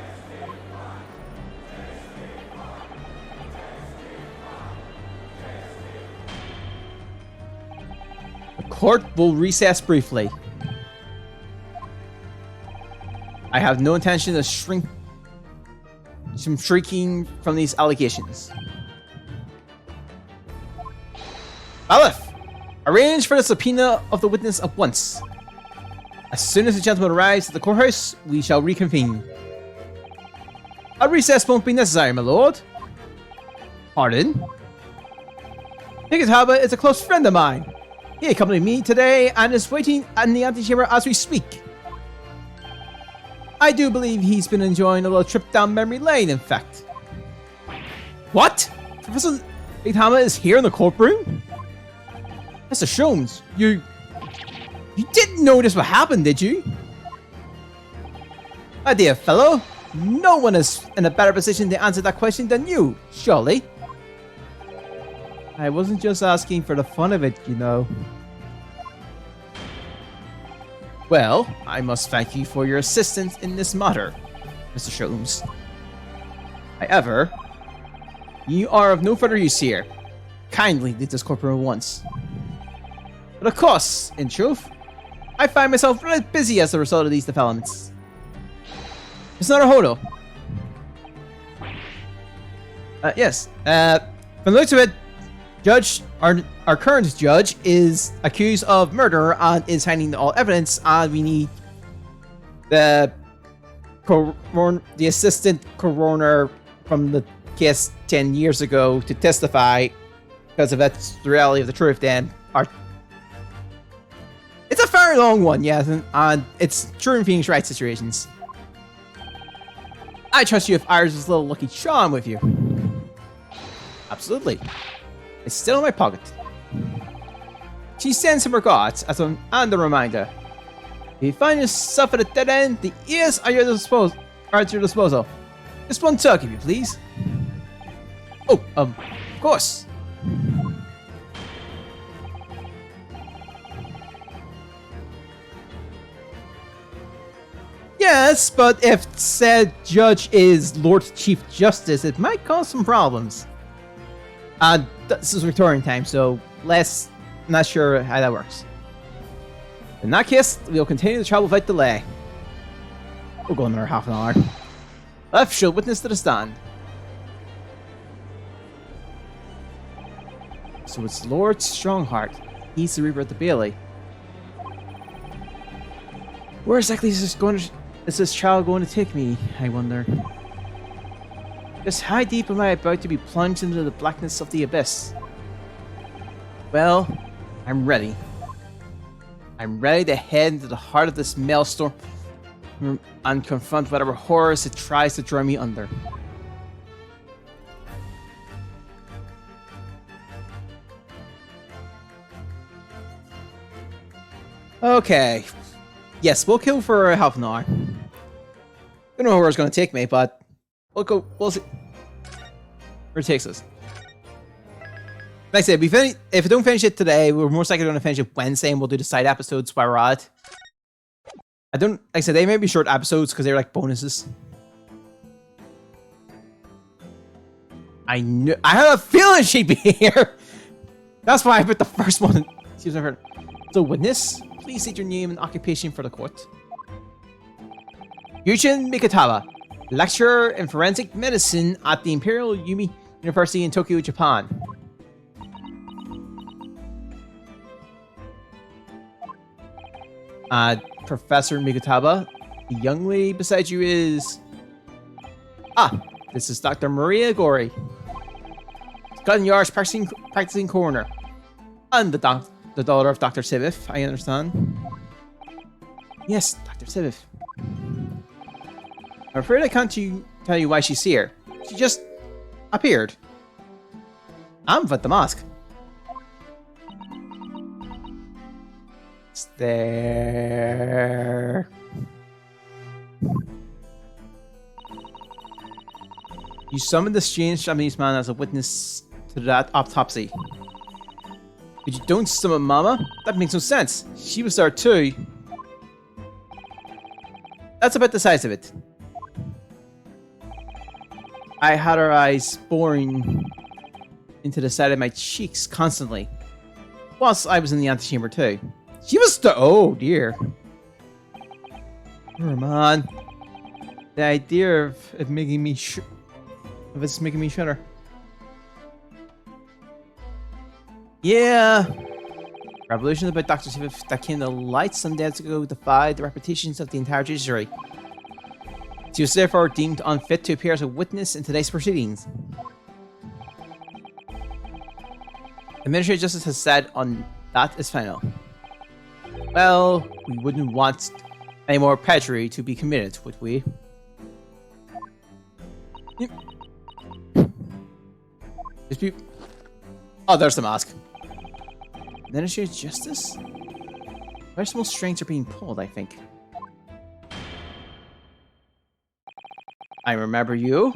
The court will recess briefly. I have no intention of shrieking from these allegations. Aleph, arrange for the subpoena of the witness at once. As soon as the gentleman arrives at the courthouse, we shall reconvene. A recess won't be necessary, my lord. Pardon? Higginhaba is a close friend of mine. He accompanied me today and is waiting in the antechamber as we speak. I do believe he's been enjoying a little trip down memory lane, in fact. What? Professor Higginhaba is here in the courtroom? Mr. Sholmes, you didn't know this would happen, did you? My dear fellow, no one is in a better position to answer that question than you, surely. I wasn't just asking for the fun of it, you know. Well, I must thank you for your assistance in this matter, Mr. Sholmes. However, you are of no further use here. Kindly leave this courtroom at once. But of course, in truth, I find myself really busy as a result of these developments. It's not a hodo. Yes. From the looks of it, our current judge is accused of murder and is hiding all evidence, and we need the assistant coroner from the case 10 years ago to testify, because if that's the reality of the truth, then it's a very long one, yes, and it's true in Phoenix Wright situations. I trust you if Iris' little Lucky Charm with you. Absolutely. It's still in my pocket. She sends some regards and a reminder. If you find yourself at a dead end, the ears are at your disposal. Just one turkey, if you please. Oh, of course. Yes, but if said judge is Lord Chief Justice, it might cause some problems. This is Victorian time, so not sure how that works. In that case, we'll continue the travel without delay. We'll go another half an hour. Left shall witness to the stand. So it's Lord Strongheart. He's the Reaper at the Bailey. Where exactly is this child going to take me, I wonder? Just how deep am I about to be plunged into the blackness of the abyss? Well, I'm ready. I'm ready to head into the heart of this maelstrom and confront whatever horrors it tries to draw me under. Okay. Yes, we'll kill for half an hour. Don't know where it's going to take me, but we'll see where it takes us. Like I said, if we don't finish it today, we're most likely going to finish it Wednesday, and we'll do the side episodes while we're at it. Like I said, they may be short episodes because they're like bonuses. I had a feeling she'd be here. That's why I put the first one. She was never. So, witness, please state your name and occupation for the court. Yujin Mikatawa, lecturer in forensic medicine at the Imperial Yumi University in Tokyo, Japan. Professor Mikatawa, the young lady beside you is... this is Dr. Maria Gori, Scotland Yard's practicing coroner. And the daughter of Dr. Sivif, I understand. Yes, Dr. Sivif. I'm afraid I can't tell you why she's here. She just appeared. I'm with the mask. It's there. You summoned the strange Japanese man as a witness to that autopsy. But you don't summon Mama? That makes no sense. She was there too. That's about the size of it. I had her eyes boring into the side of my cheeks constantly. Whilst I was in the antechamber too. She was oh dear. Oh man. The idea of it making me it's making me shudder. Yeah. Revolutions about Dr. Sivif that came to light some days ago defied the reputations of the entire judiciary. She was therefore deemed unfit to appear as a witness in today's proceedings. The Ministry of Justice has said on that is final. Well, we wouldn't want any more perjury to be committed, would we? Yep. Oh, there's the mask. Ministry of Justice? Very small strings are being pulled, I think. I remember you,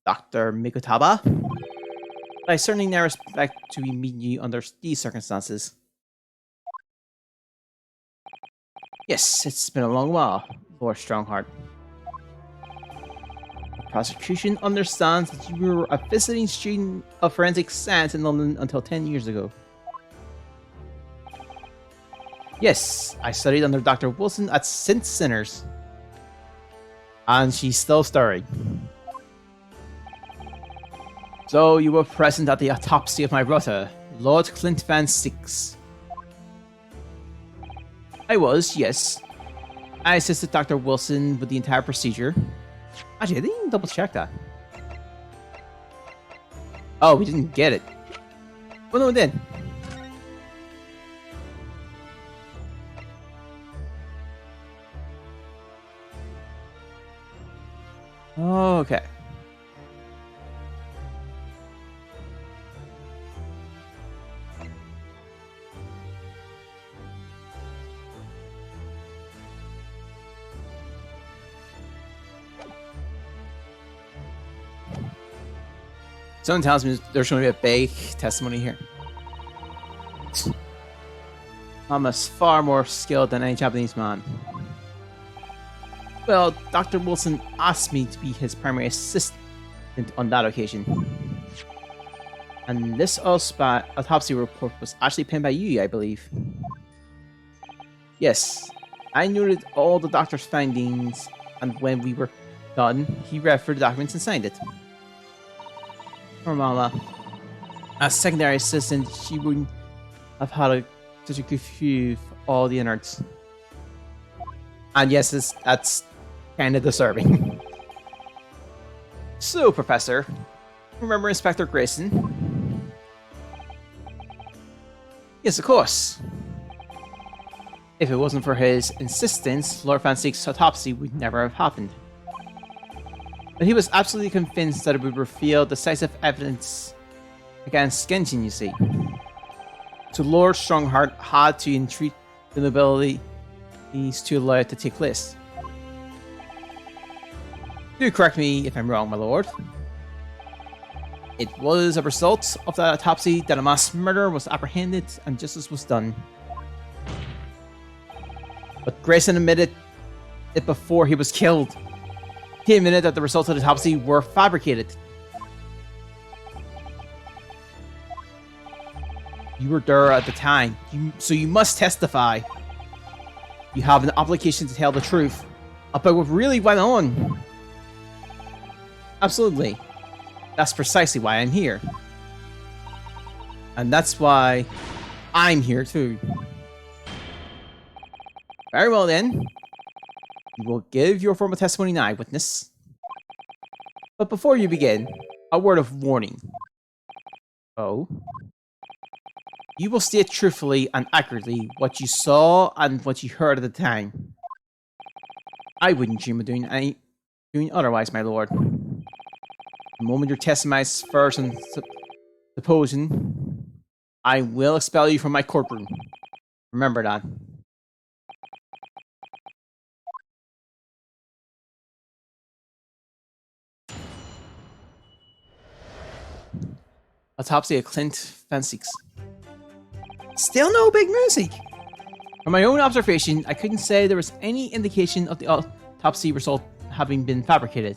Dr. Mikotaba. But I certainly never expect to be meeting you under these circumstances. Yes, it's been a long while, Lord Strongheart. The prosecution understands that you were a visiting student of forensic science in London until 10 years ago. Yes, I studied under Dr. Wilson at St. Sinners. And she's still stirring. So you were present at the autopsy of my brother, Lord Clint Van Six. I was, yes. I assisted Dr. Wilson with the entire procedure. Actually, I didn't even double check that. Oh, we didn't get it. Well, no, we did. Okay. Someone tells me there's going to be a big testimony here. I'm far more skilled than any Japanese man. Well, Dr. Wilson asked me to be his primary assistant on that occasion. And this autopsy report was actually penned by you, I believe. Yes, I noted all the doctor's findings, and when we were done, he read through the documents and signed it. Poor Mama. As secondary assistant, she wouldn't have had such a good view of all the innards. And yes, that's kind of disturbing. So, Professor, remember Inspector Grayson? Yes, of course. If it wasn't for his insistence, Lord Van Sick's autopsy would never have happened. But he was absolutely convinced that it would reveal decisive evidence against Genjin, you see. So Lord Strongheart had to entreat the nobility to allow it to take place. Do correct me if I'm wrong, my lord. It was a result of that autopsy that a mass murder was apprehended and justice was done. But Grayson admitted it before he was killed. He admitted that the results of the autopsy were fabricated. You were there at the time, so you must testify. You have an obligation to tell the truth about what really went on. Absolutely. That's precisely why I'm here. And that's why I'm here too. Very well then. You will give your formal testimony now, witness. But before you begin, a word of warning. Oh? You will state truthfully and accurately what you saw and what you heard at the time. I wouldn't dream of doing otherwise, my lord. The moment your testimony is first and supposing, I will expel you from my courtroom. Remember that. Autopsy of Clint Van Six. Still no big music. From my own observation, I couldn't say there was any indication of the autopsy result having been fabricated.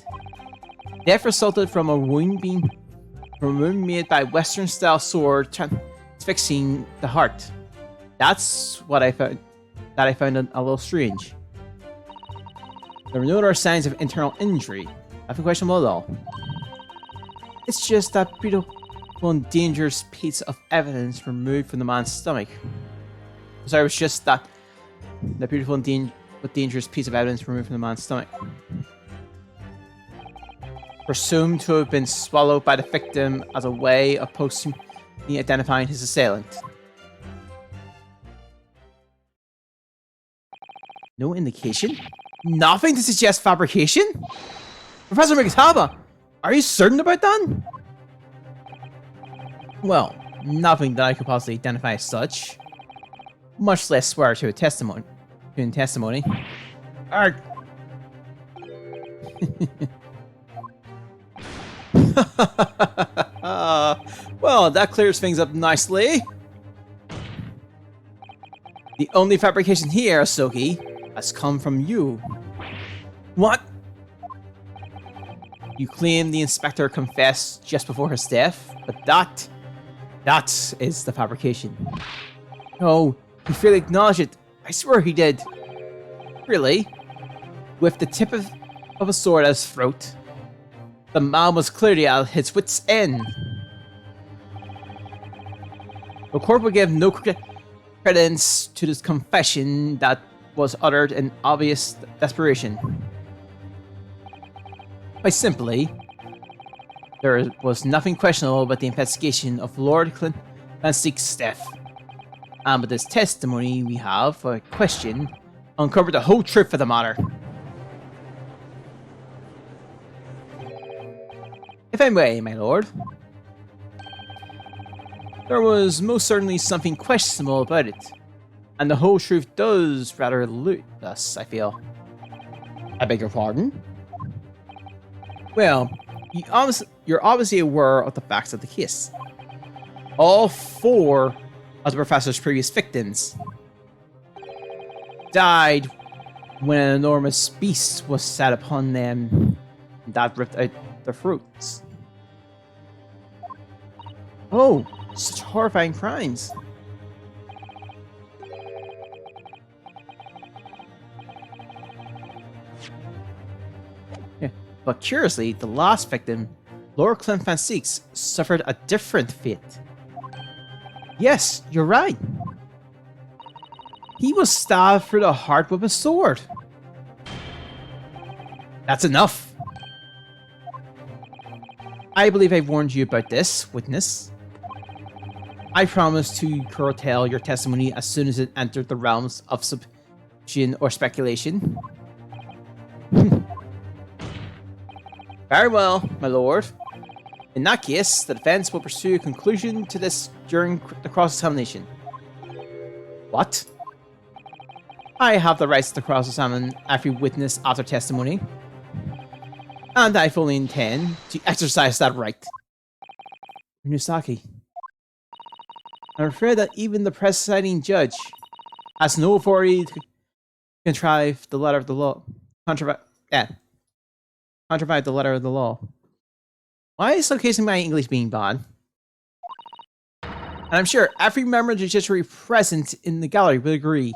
Death resulted from a wound made by Western-style sword transfixing the heart. That's what I found. That I found a little strange. There were no other signs of internal injury. Nothing questionable at all. It's just that beautiful and dangerous piece of evidence removed from the man's stomach. Sorry, it was just that the beautiful and dangerous piece of evidence removed from the man's stomach. Presumed to have been swallowed by the victim as a way of posthumously identifying his assailant. No indication? Nothing to suggest fabrication? Professor Mikitaba, are you certain about that? Well, nothing that I could possibly identify as such. Much less swear to a testimony. Arg. Well, that clears things up nicely. The only fabrication here, Asoki, has come from you. What? You claim the inspector confessed just before his death, but that is the fabrication. No, he freely acknowledged it. I swear he did. Really? With the tip of a sword at his throat? The man was clearly at his wit's end. The court would give no credence to this confession that was uttered in obvious desperation. Quite simply, there was nothing questionable about the investigation of Lord Clint Van Steek's death. And with this testimony we have, a question, uncovered the whole truth of the matter. If I may, my lord, there was most certainly something questionable about it, and the whole truth does rather elude us, I feel. I beg your pardon? Well, you're obviously aware of the facts of the case. All 4 of the professor's previous victims died when an enormous beast was set upon them that ripped out their throats. Oh, such horrifying crimes. Yeah, but curiously, the last victim, Lord Clint Van Steeks, suffered a different fate. Yes, you're right. He was stabbed through the heart with a sword. That's enough. I believe I've warned you about this, witness. I promise to curtail your testimony as soon as it entered the realms of supposition or speculation. Very well, my lord. In that case, the defense will pursue a conclusion to this during the cross-examination. What? I have the rights to cross-examine every witness after testimony, and I fully intend to exercise that right. Nusaki, I'm afraid that even the presiding judge has no authority to contrive the letter of the law. Contrive the letter of the law. Why is showcasing my English being bad? And I'm sure every member of the judiciary present in the gallery would agree.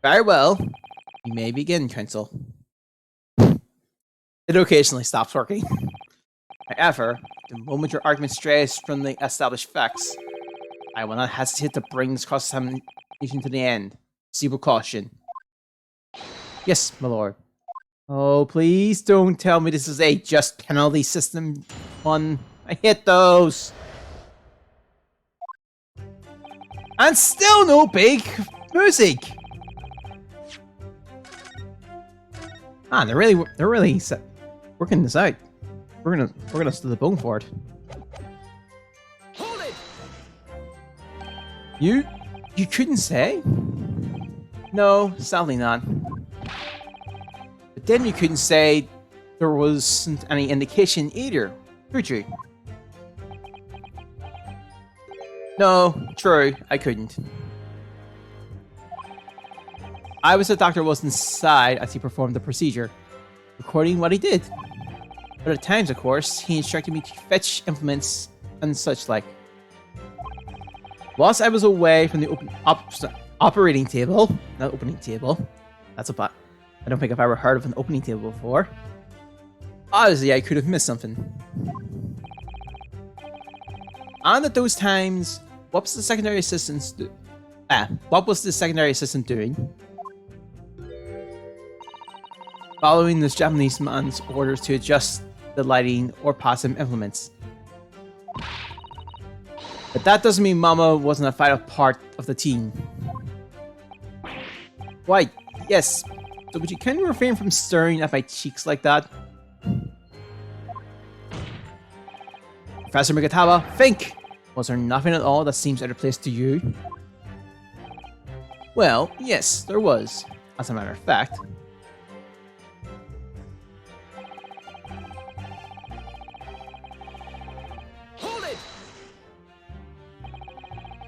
Very well. You may begin, counsel. It occasionally stops working. However, the moment your argument strays from the established facts, I will not hesitate to bring this cross-examination to the end. See with caution. Yes, my lord. Oh, please don't tell me this is a just penalty system one. I hate those. And still no big music. Ah, they're really working this out. We're gonna to the bone for it. Hold it! You couldn't say? No, sadly not. But then you couldn't say there wasn't any indication either, could you? No, true, I couldn't. I was the doctor was inside as he performed the procedure, recording what he did. But at times, of course, he instructed me to fetch implements and such like. Whilst I was away from the operating table, not opening table, that's a bot. I don't think I've ever heard of an opening table before. Obviously, I could have missed something. And at those times, what was the secondary assistant doing? Following this Japanese man's orders to adjust the lighting or pass him implements. But that doesn't mean Mama wasn't a vital part of the team. Why, yes. So would you kindly refrain from staring at my cheeks like that? Professor Migatawa, think! Was there nothing at all that seems out of place to you? Well, yes, there was, as a matter of fact. Hold it!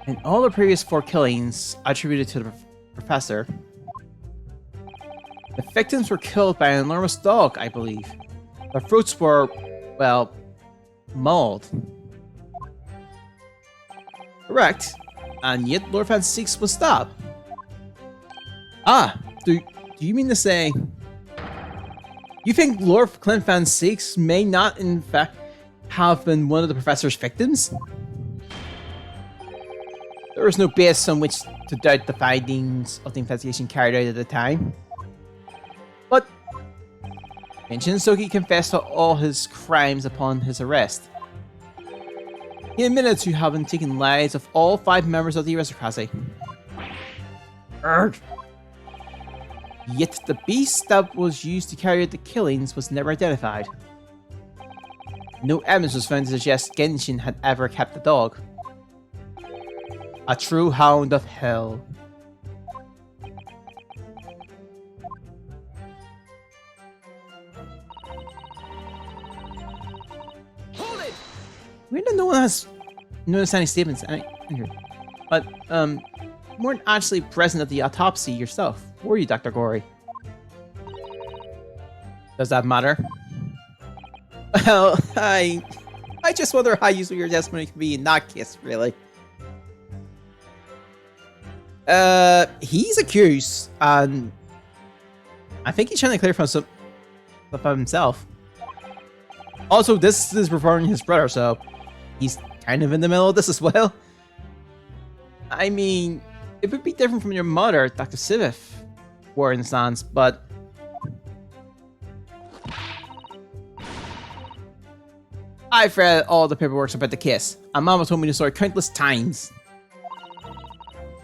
In all the previous 4 killings attributed to the professor, the victims were killed by an enormous dog, I believe. Their throats were, well, mauled. Correct. And yet Lord Van Steeks was stabbed. Ah, do you mean to say you think Lord Clint Van Sakes may not, in fact, have been one of the professor's victims? There was no basis on which to doubt the findings of the investigation carried out at the time. But Genshin Soki confessed to all his crimes upon his arrest. He admitted to having taken lives of all 5 members of the aristocracy. Urgh. Yet the beast that was used to carry out the killings was never identified. No evidence was found to suggest Genshin had ever kept the dog. A true hound of hell. Hold it! We don't know one has no understanding statements, but you weren't actually present at the autopsy yourself, were you, Dr. Gory? Does that matter? Well, I just wonder how useful your testimony can be in that case, really. He's accused, and I think he's trying to clarify some stuff about himself. Also, this is referring to his brother, so he's kind of in the middle of this as well. I mean, it would be different from your mother, Dr. Sivif, for instance, but I've read all the paperwork about the case, and Mama told me the story countless times.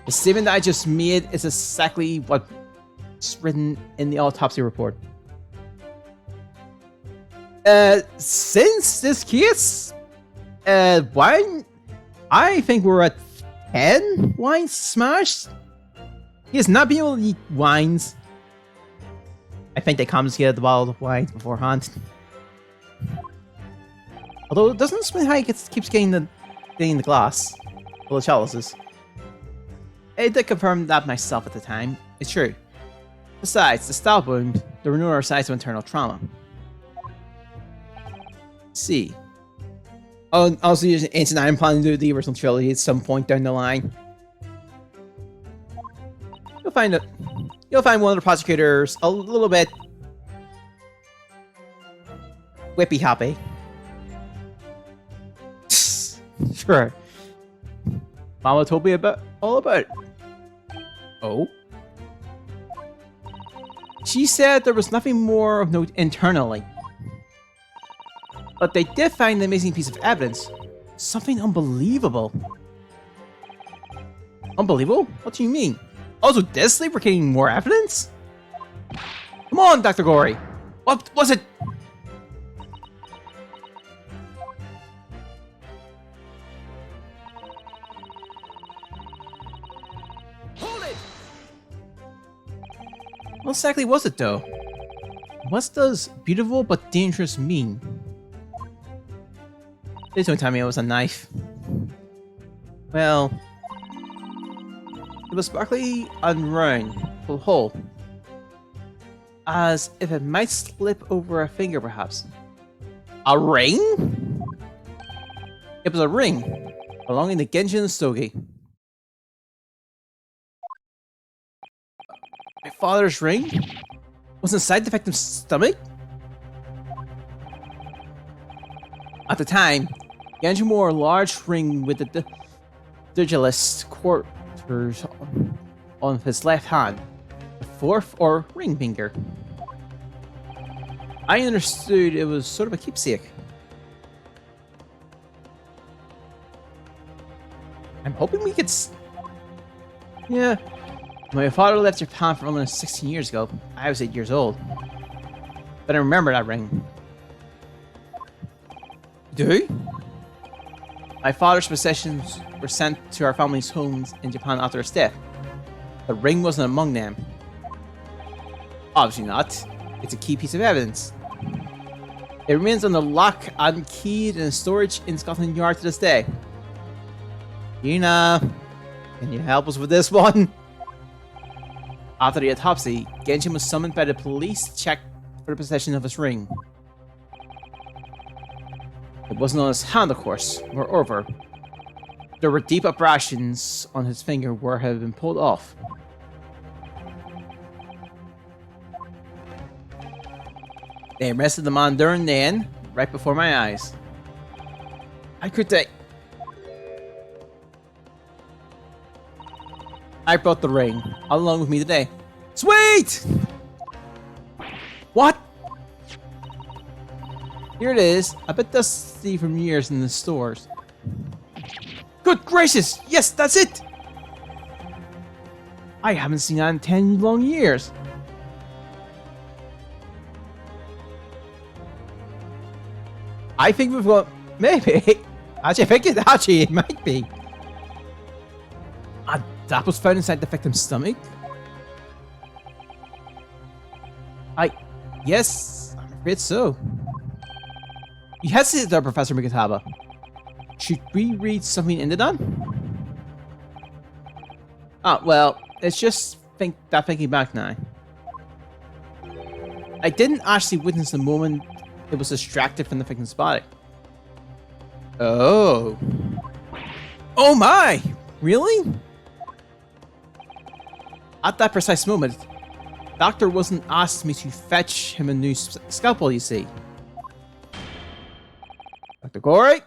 The statement that I just made is exactly what's written in the autopsy report. Since this case, wine, I think we're at 10 wines smashed. He has not been able to eat wines. I think they confiscated the bottle of wines beforehand. Although it doesn't explain how he keeps getting the glass full of chalices. I did confirm that myself at the time. It's true. Besides, the stab wound, there were no signs of internal trauma. See. Oh, also using Ancient Iron planning to do the original trilogy at some point down the line. You'll find one of the prosecutors a little bit whippy happy. Sure. Mama told me all about it. Oh? She said there was nothing more of note internally. But they did find an amazing piece of evidence. Something unbelievable. Unbelievable? What do you mean? Also, this we're getting more evidence? Come on, Dr. Gory. What was it? Hold it! What exactly was it, though? What does beautiful but dangerous mean? Please don't tell me it was a knife. Well, it was sparkly and round, full hole. As if it might slip over a finger, perhaps. A ring? It was a ring belonging to Genshin Sogi. My father's ring was inside the victim's stomach? At the time, Genshin wore a large ring with the digilist quarters on his left hand, the fourth or ring finger. I understood it was sort of a keepsake. I'm hoping we could yeah. My father left Japan for almost 16 years ago. I was 8 years old. But I remember that ring. Do? My father's possessions were sent to our family's homes in Japan after his death. The ring wasn't among them. Obviously not. It's a key piece of evidence. It remains on the lock and keyed in storage in Scotland Yard to this day. Gina, can you help us with this one? After the autopsy, Genshin was summoned by the police to check for the possession of his ring. It wasn't on his hand, of course. Moreover, there were deep abrasions on his finger where it had been pulled off. They arrested the man during then, right before my eyes. I could take. I brought the ring all along with me today. Sweet! What? Here it is, a bit dusty from years in the stores. Good gracious! Yes, that's it! I haven't seen that in 10 long years. I think we've got... Maybe. Actually, I think it might be. And that was found inside the victim's stomach? Yes, I'm afraid so. You hesitated there, Professor Mikitaba. Should we read something into that? Ah, well, it's just thinking back now. I didn't actually witness the moment it was distracted from the victim's body. Oh. Oh my! Really? At that precise moment, the doctor wasn't asked me to fetch him a new scalpel, you see. Dr. Corey?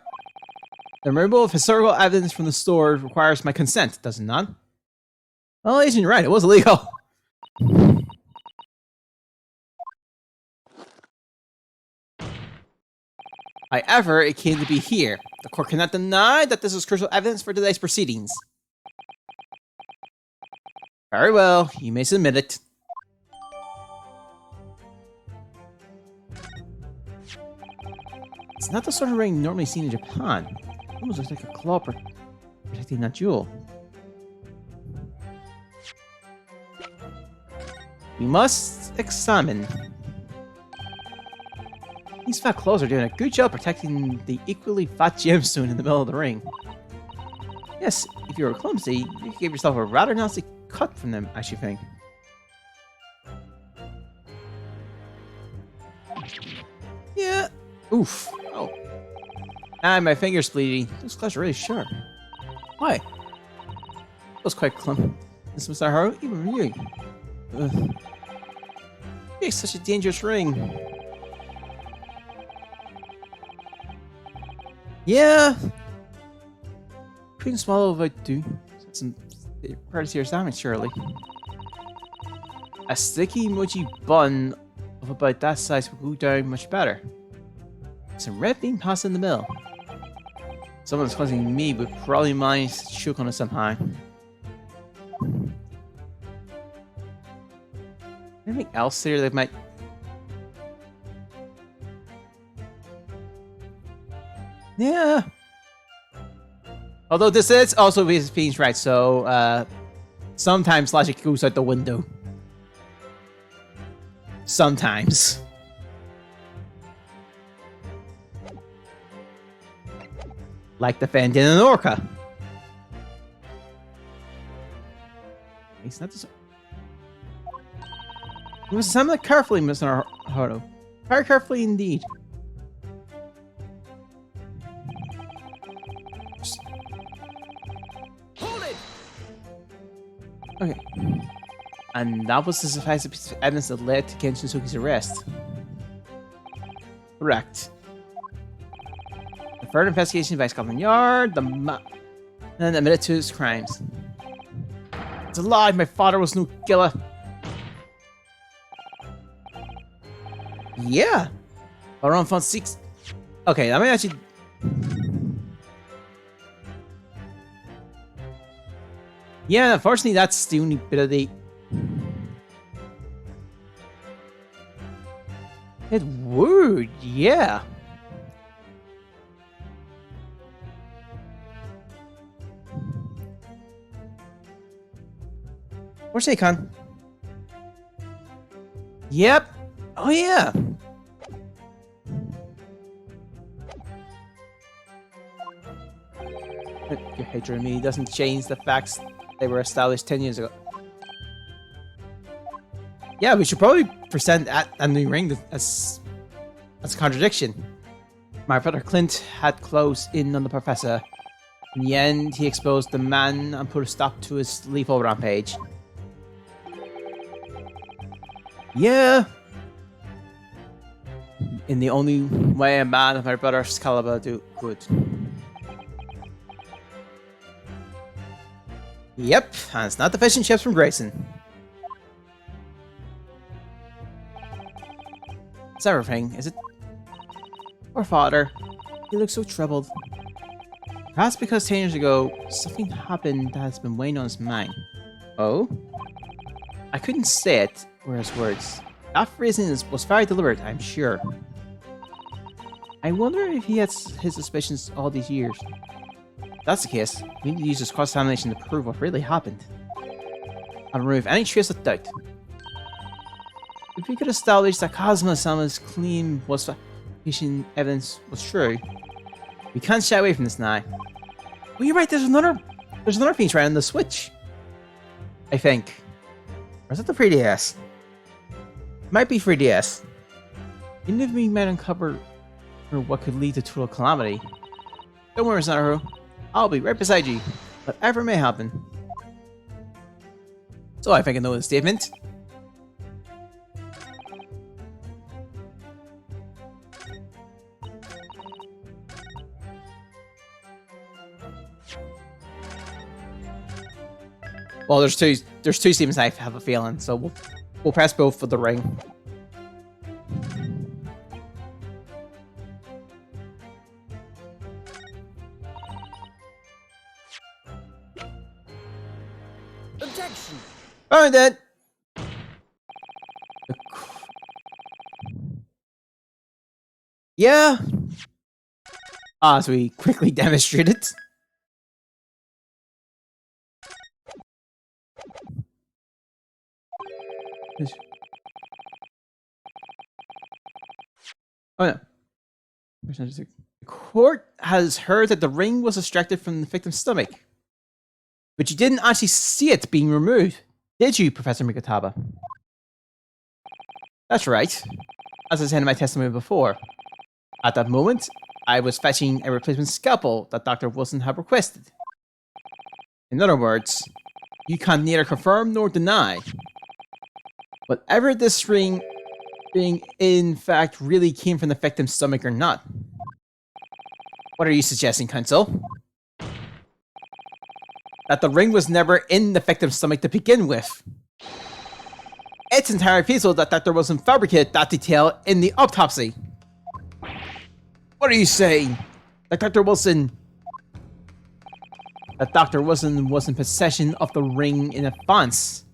The removal of historical evidence from the store requires my consent, does it not? Well, Agent, you're right, it was illegal. However, it came to be here. The court cannot deny that this is crucial evidence for today's proceedings. Very well, you may submit it. It's not the sort of ring normally seen in Japan. It almost looks like a claw protecting that jewel. We must examine. These fat claws are doing a good job protecting the equally fat gemstone in the middle of the ring. Yes, if you were clumsy, you gave yourself a rather nasty cut from them, I should think. Yeah. Oof. Oh. Ah, my finger's bleeding. Those claws are really sharp. Why? That was quite clumsy. This was our heart, even for you. Ugh. It's such a dangerous ring. Yeah. Couldn't swallow if I do. Some pretty serious damage, surely. A sticky, mochi bun of about that size would go down much better. Some red bean pasta in the middle. Someone that's causing me would probably manage to choke on it somehow. Anything else here that might... Yeah. Although this is also Fiend's right, so sometimes logic goes out the window. Sometimes. Like defending an orca. It's not the... We must examine it carefully, Mr. Haruo. Very carefully indeed. Hold it! Okay. And that was the sufficient piece of evidence that led to Kenshin Suki's arrest. Correct. The further investigation by Scotland Yard, and admitted to his crimes. It's a lie, my father was no killer. Yeah. Around font 6. Okay, I mean actually. Yeah, unfortunately, that's the only bit of the. It would, yeah. Where's Akon? Yep. Oh yeah. Your hatred of me doesn't change the facts they were established 10 years ago. Yeah, we should probably present a new ring as a contradiction. My brother Clint had closed in on the professor. In the end, he exposed the man and put a stop to his lethal rampage. Yeah. In the only way a man of my brother's caliber could. Yep, and it's not the fish and chips from Grayson. It's everything, is it? Poor father. He looks so troubled. Perhaps because 10 years ago, something happened that has been weighing on his mind. Oh? I couldn't say it were his words. That phrasing was very deliberate, I'm sure. I wonder if he had his suspicions all these years. If that's the case, we need to use this cross-examination to prove what really happened. And remove any trace of doubt. If we could establish that Cosmo-sama's claim was patient evidence was true, we can't shy away from this now. Well, you're right, there's another piece right on the Switch. I think. Or is it the 3DS? Might be 3DS. Even if we might uncover what could lead to total calamity. Don't worry, Naruto. I'll be right beside you, whatever may happen. So I think I know the statement. Well, there's two statements I have a feeling, so we'll press both for the ring. Objection! Found it! Yeah! As we quickly demonstrated. Oh no. The court has heard that the ring was extracted from the victim's stomach. But you didn't actually see it being removed, did you, Professor Mikotaba? That's right. As I said in my testimony before. At that moment, I was fetching a replacement scalpel that Dr. Wilson had requested. In other words, you can neither confirm nor deny whatever this ring being in fact really came from the victim's stomach or not. What are you suggesting, Counsel? That the ring was never in the victim's stomach to begin with. It's entirely feasible that Dr. Wilson fabricated that detail in the autopsy. What are you saying? That Dr. Wilson was in possession of the ring in advance,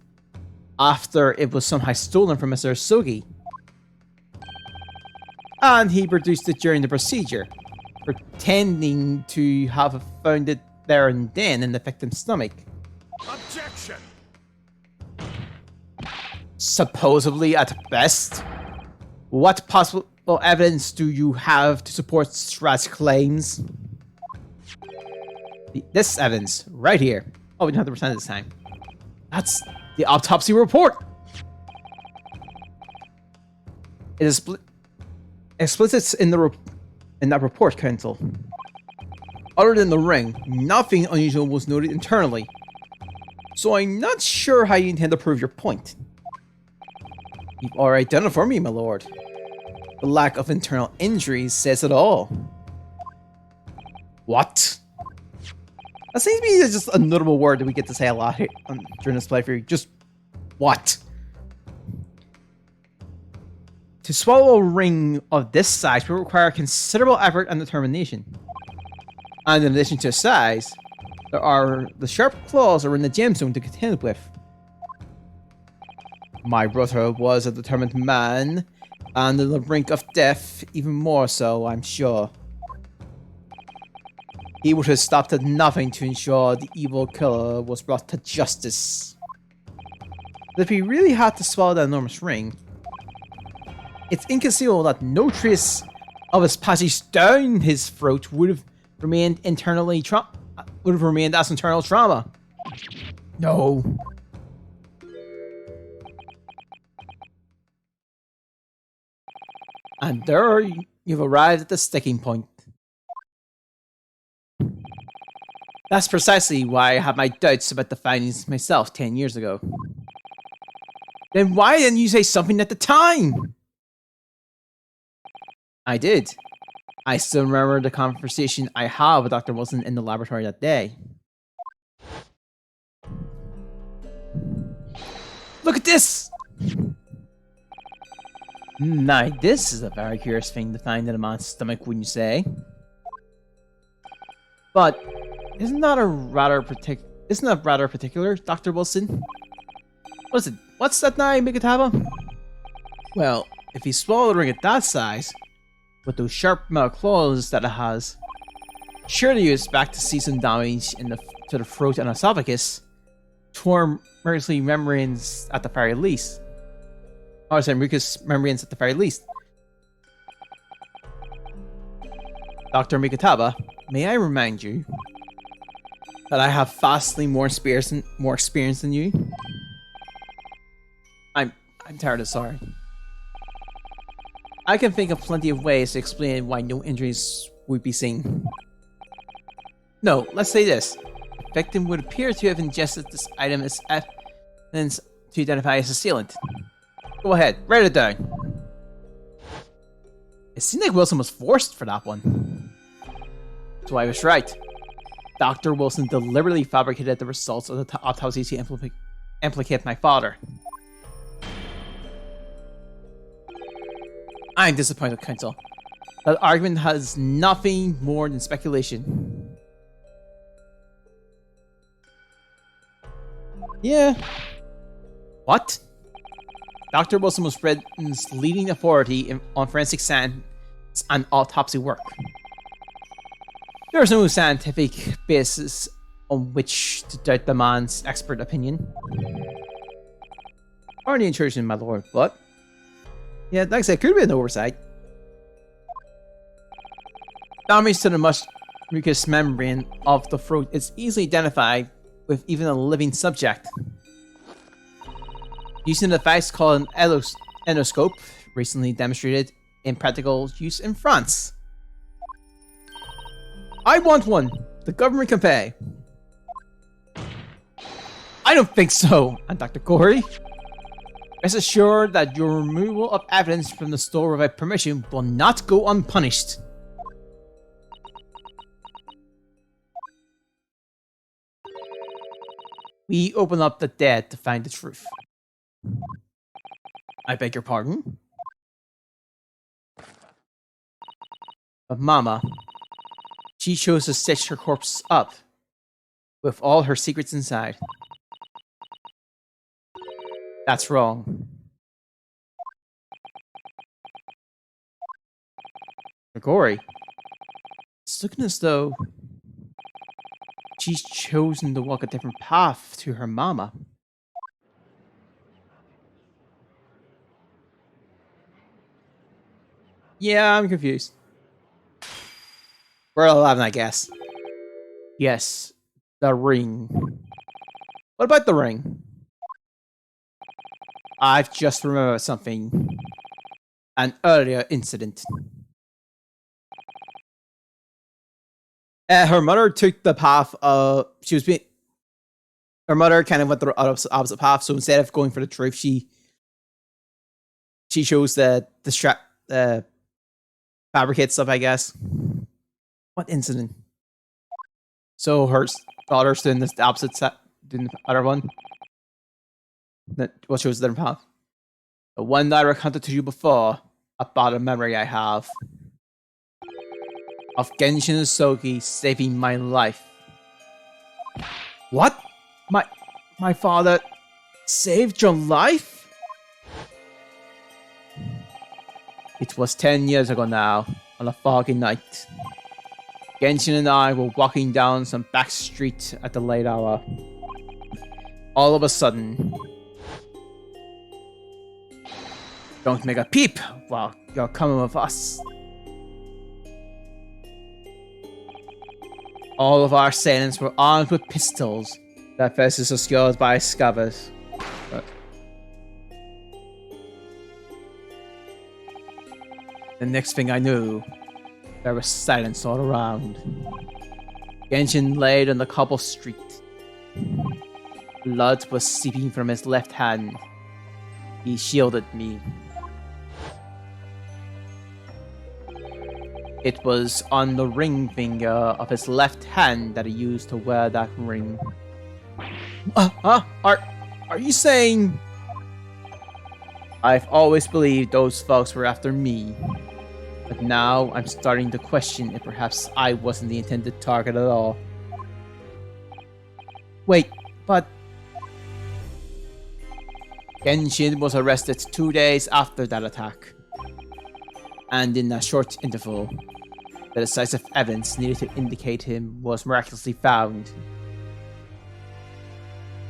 after it was somehow stolen from Mr. Sogi. And he produced it during the procedure, pretending to have found it there and then in the victim's stomach. Objection! Supposedly at best. What possible evidence do you have to support Strat's claims? This evidence, right here. Oh, we don't have to present it this time. That's the autopsy report. It is explicit in that report, Counsel. Other than the ring, nothing unusual was noted internally. So I'm not sure how you intend to prove your point. You've already done it for me, my lord. The lack of internal injuries says it all. What? That seems to be just a notable word that we get to say a lot here during this playthrough. Just what? To swallow a ring of this size will require considerable effort and determination. And in addition to size, there are the sharp claws are in the gemstone to contend with. My brother was a determined man, and on the brink of death, even more so, I'm sure. He would have stopped at nothing to ensure the evil killer was brought to justice. But if he really had to swallow that enormous ring, it's inconceivable that no trace of his passage down his throat would have remained as internal trauma. No. And there you've arrived at the sticking point. That's precisely why I had my doubts about the findings myself 10 years ago. Then why didn't you say something at the time? I did. I still remember the conversation I had with Dr. Wilson in the laboratory that day. Look at this! Now, this is a very curious thing to find in a man's stomach, wouldn't you say? But isn't that rather particular, Dr. Wilson? What is it? What's that now, Mikitaba? Well, if he swallowed a ring at that size, with those sharp metal claws that it has, surely you expect to see some damage to the throat and esophagus, torn mucous membranes at the very least. Oh, sorry, mucous membranes at the very least. Dr. Mikitaba, may I remind you that I have vastly more experience than you? I'm terribly sorry. I can think of plenty of ways to explain why no injuries would be seen. No, let's say this. The victim would appear to have ingested this item as evidence to identify his assailant. Go ahead, write it down. It seemed like Wilson was forced for that one. So I was right. Dr. Wilson deliberately fabricated the results of the autopsy to implicate my father. I'm disappointed, Counsel. That argument has nothing more than speculation. Yeah. What? Dr. Wilson was Britain's leading authority on forensic science and autopsy work. There is no scientific basis on which to doubt the man's expert opinion. Or the intrusion, my lord, but... yeah, like I said, it could be an oversight. Damage to the mucous membrane of the throat is easily identified with even a living subject. Using a device called an endoscope, recently demonstrated in practical use in France. I want one! The government can pay. I don't think so, and Dr. Corey. Rest assured that your removal of evidence from the store without permission will not go unpunished. We open up the dead to find the truth. I beg your pardon? But Mama, she chose to stitch her corpse up with all her secrets inside. That's wrong. Grigori, it's looking as though she's chosen to walk a different path to her mama. Yeah, I'm confused. We're 11, I guess. Yes, the ring. What about the ring? I've just remembered something. An earlier incident. Her mother took the path of... her mother kind of went the opposite path, so instead of going for the truth, she chose the fabricate stuff, I guess. What incident? So her daughter's doing this the opposite set, doing the other one. What shows the different path? The one that I recounted to you before about a memory I have of Genshin Sogi saving my life. What? My father saved your life? It was 10 years ago now, on a foggy night. Genshin and I were walking down some back street at the late hour. All of a sudden, don't make a peep while you're coming with us. All of our assailants were armed with pistols that faces are secured by scabbards. The next thing I knew, there was silence all around. Genshin laid on the cobble street. Blood was seeping from his left hand. He shielded me. It was on the ring finger of his left hand that he used to wear that ring. Are you saying... I've always believed those folks were after me. But now I'm starting to question if perhaps I wasn't the intended target at all. Wait, but... Genshin was arrested 2 days after that attack. And in a short interval, the decisive evidence needed to indicate him was miraculously found.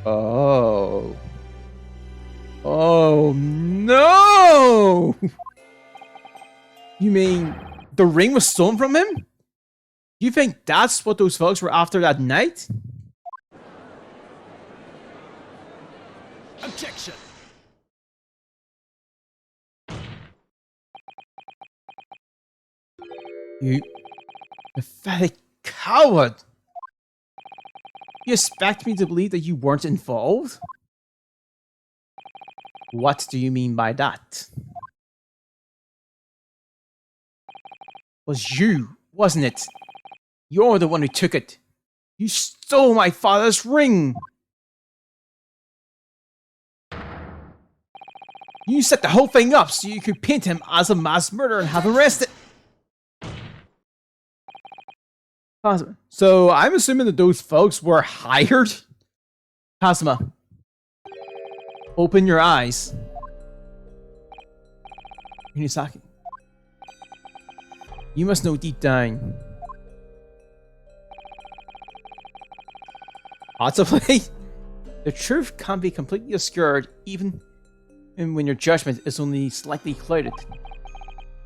Oh. Oh no! You mean the ring was stolen from him? You think that's what those folks were after that night? Objection! You pathetic coward! You expect me to believe that you weren't involved? What do you mean by that? It was you, wasn't it? You're the one who took it. You stole my father's ring! You set the whole thing up so you could paint him as a mass murderer and have him arrested. Kazuma. So I'm assuming that those folks were hired? Kazuma, open your eyes. Hinasaki, you must know deep down. Possibly. The truth can't be completely obscured even when your judgment is only slightly clouded.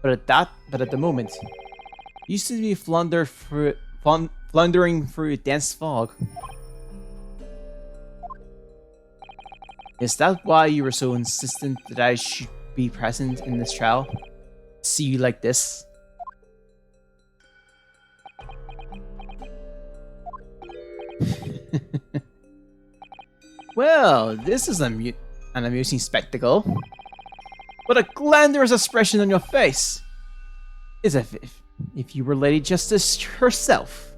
But at the moment, you seem to be floundering through a dense fog. Is that why you were so insistent that I should be present in this trial? See you like this? Well, this is an amusing spectacle. What a glamorous expression on your face! As if you were Lady Justice herself.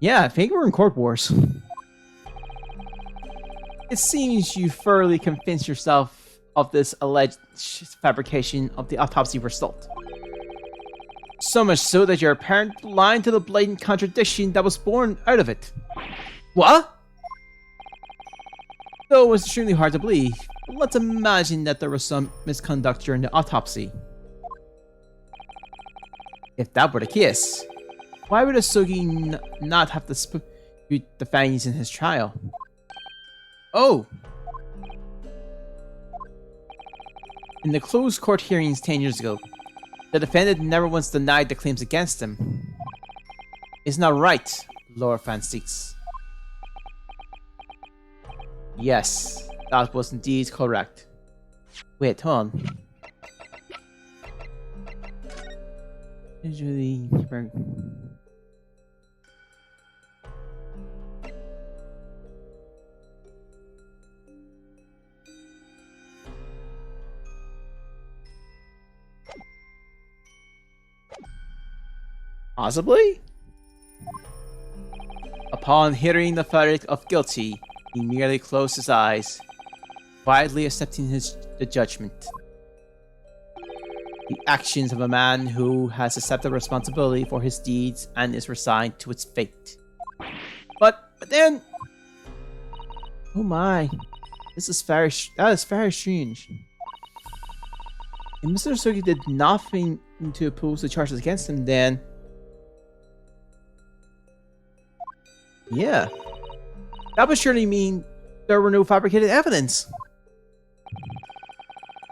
Yeah, I think we're in Court Wars. It seems you thoroughly convinced yourself of this alleged fabrication of the autopsy result. So much so that you're apparently lying to the blatant contradiction that was born out of it. What? Though it was extremely hard to believe, but let's imagine that there was some misconduct during the autopsy. If that were the case, why would Asugi not have to dispute the findings in his trial? Oh! In the closed court hearings 10 years ago, the defendant never once denied the claims against him. Isn't that right, Lord Francis? Yes, that was indeed correct. Wait, hold on. Usually, possibly? Upon hearing the verdict of guilty, he merely closed his eyes, quietly accepting the judgment. The actions of a man who has accepted responsibility for his deeds and is resigned to its fate. But then... Oh my. That is very strange. If Mr. Asugi did nothing to oppose the charges against him, then... Yeah. That would surely mean there were no fabricated evidence.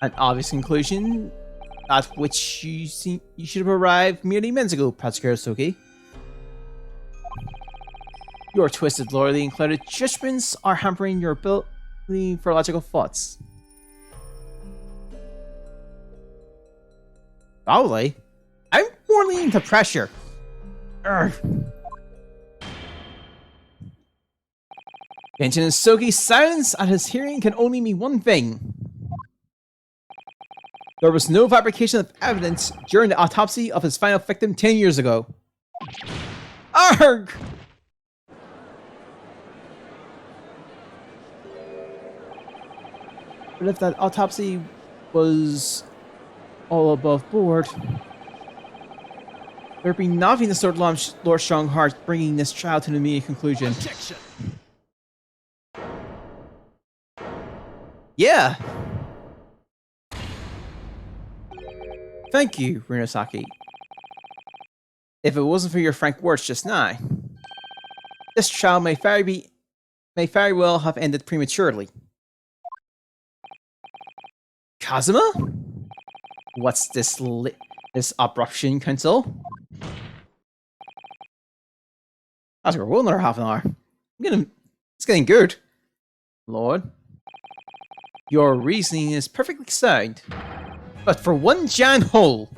An obvious conclusion at which you should have arrived merely minutes ago, Prosecutor Asugi. Your twisted, loyally included judgments are hampering your ability for logical thoughts. Probably. I'm more leaning to pressure. Urgh. Genshin Asugi's silence at his hearing can only mean one thing. There was no fabrication of evidence during the autopsy of his final victim 10 years ago. Arg! But if that autopsy was all above board, there'd be nothing to start Lord Strongheart bringing this trial to an immediate conclusion. Objection. Yeah. Thank you, Rinosaki. If it wasn't for your frank words just now, this trial may very well have ended prematurely. Kazuma? What's this this abruption, Council? That's we're another half an hour. It's getting good. Lord, your reasoning is perfectly sound, but for one giant hole.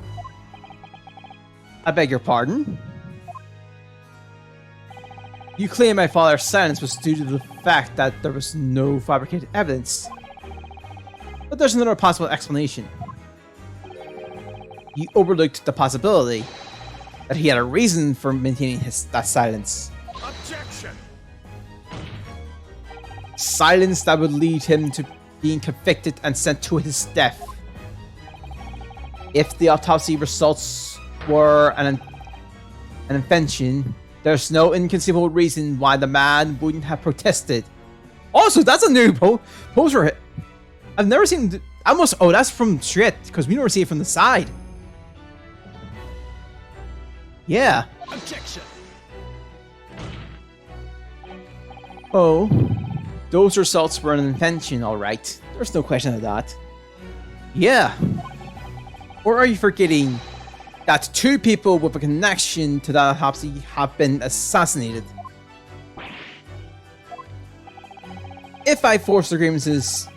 I beg your pardon? You claim my father's silence was due to the fact that there was no fabricated evidence. But there's another possible explanation. You overlooked the possibility that he had a reason for maintaining that silence. Objection. Silence that would lead him to being convicted and sent to his death. If the autopsy results were an invention, there's no inconceivable reason why the man wouldn't have protested. Also, that's a new poster. I've never seen almost. Oh, that's from straight because we never see it from the side. Yeah. Objection. Oh, those results were an invention, all right. There's no question of that. Yeah. Or are you forgetting that two people with a connection to that autopsy have been assassinated? If I force the grievances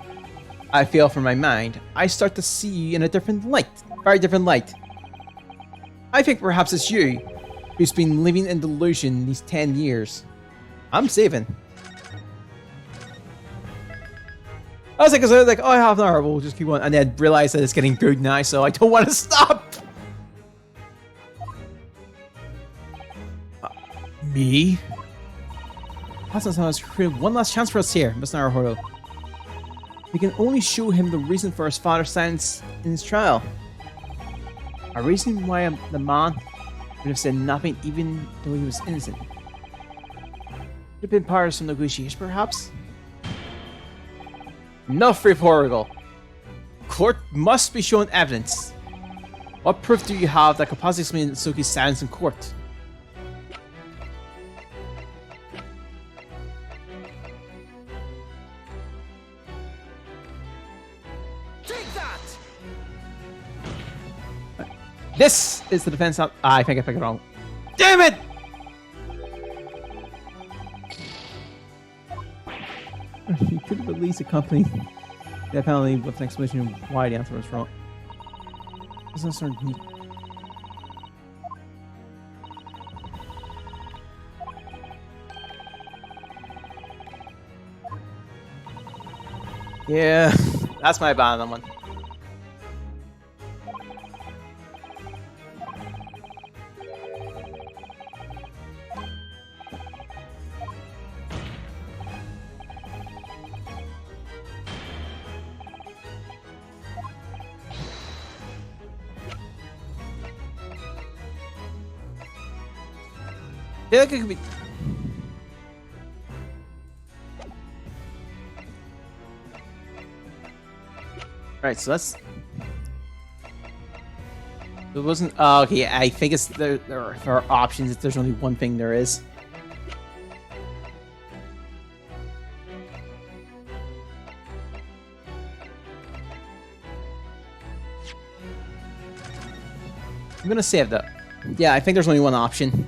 I feel from my mind, I start to see you in a different light. Very different light. I think perhaps it's you who's been living in delusion these 10 years. I'm saving. I was like, oh, half an hour, we'll just keep on. And then realize that it's getting good now, so I don't want to stop. Me? Hassan has created one last chance for us here, Mr. Naruhodo. We can only show him the reason for his father's silence in his trial. A reason why the man would have said nothing even though he was innocent. Could have been part of some negotiation, perhaps? Enough rhetorical. Court must be shown evidence. What proof do you have that could possibly explain Suki's silence in court? This is the defense of... I think I picked it wrong. Damn it! You could have at least accompanied that penalty with an explanation of why the answer was wrong. Doesn't start... Yeah, that's my bad on that one. I feel like it could be... Right, so that's... It wasn't... Oh, okay, I think it's... There are options if there's only one thing there is. I'm gonna save that. Yeah, I think there's only one option.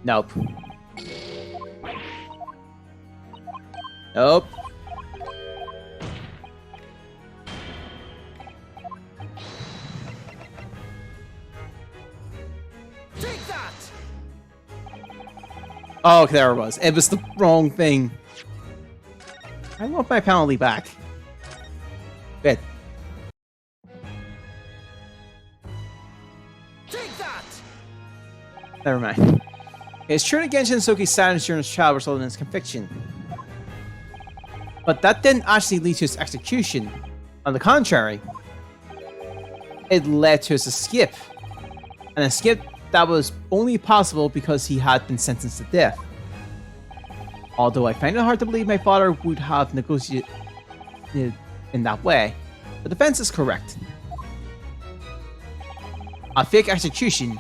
Nope. Nope. Take that. Oh, there it was. It was the wrong thing. I want my penalty back. Good. Take that! Never mind. It's true that Genshin Soki's silence during his trial resulted in his conviction. But that didn't actually lead to his execution. On the contrary, it led to his escape. An escape that was only possible because he had been sentenced to death. Although I find it hard to believe my father would have negotiated in that way, the defense is correct. A fake execution,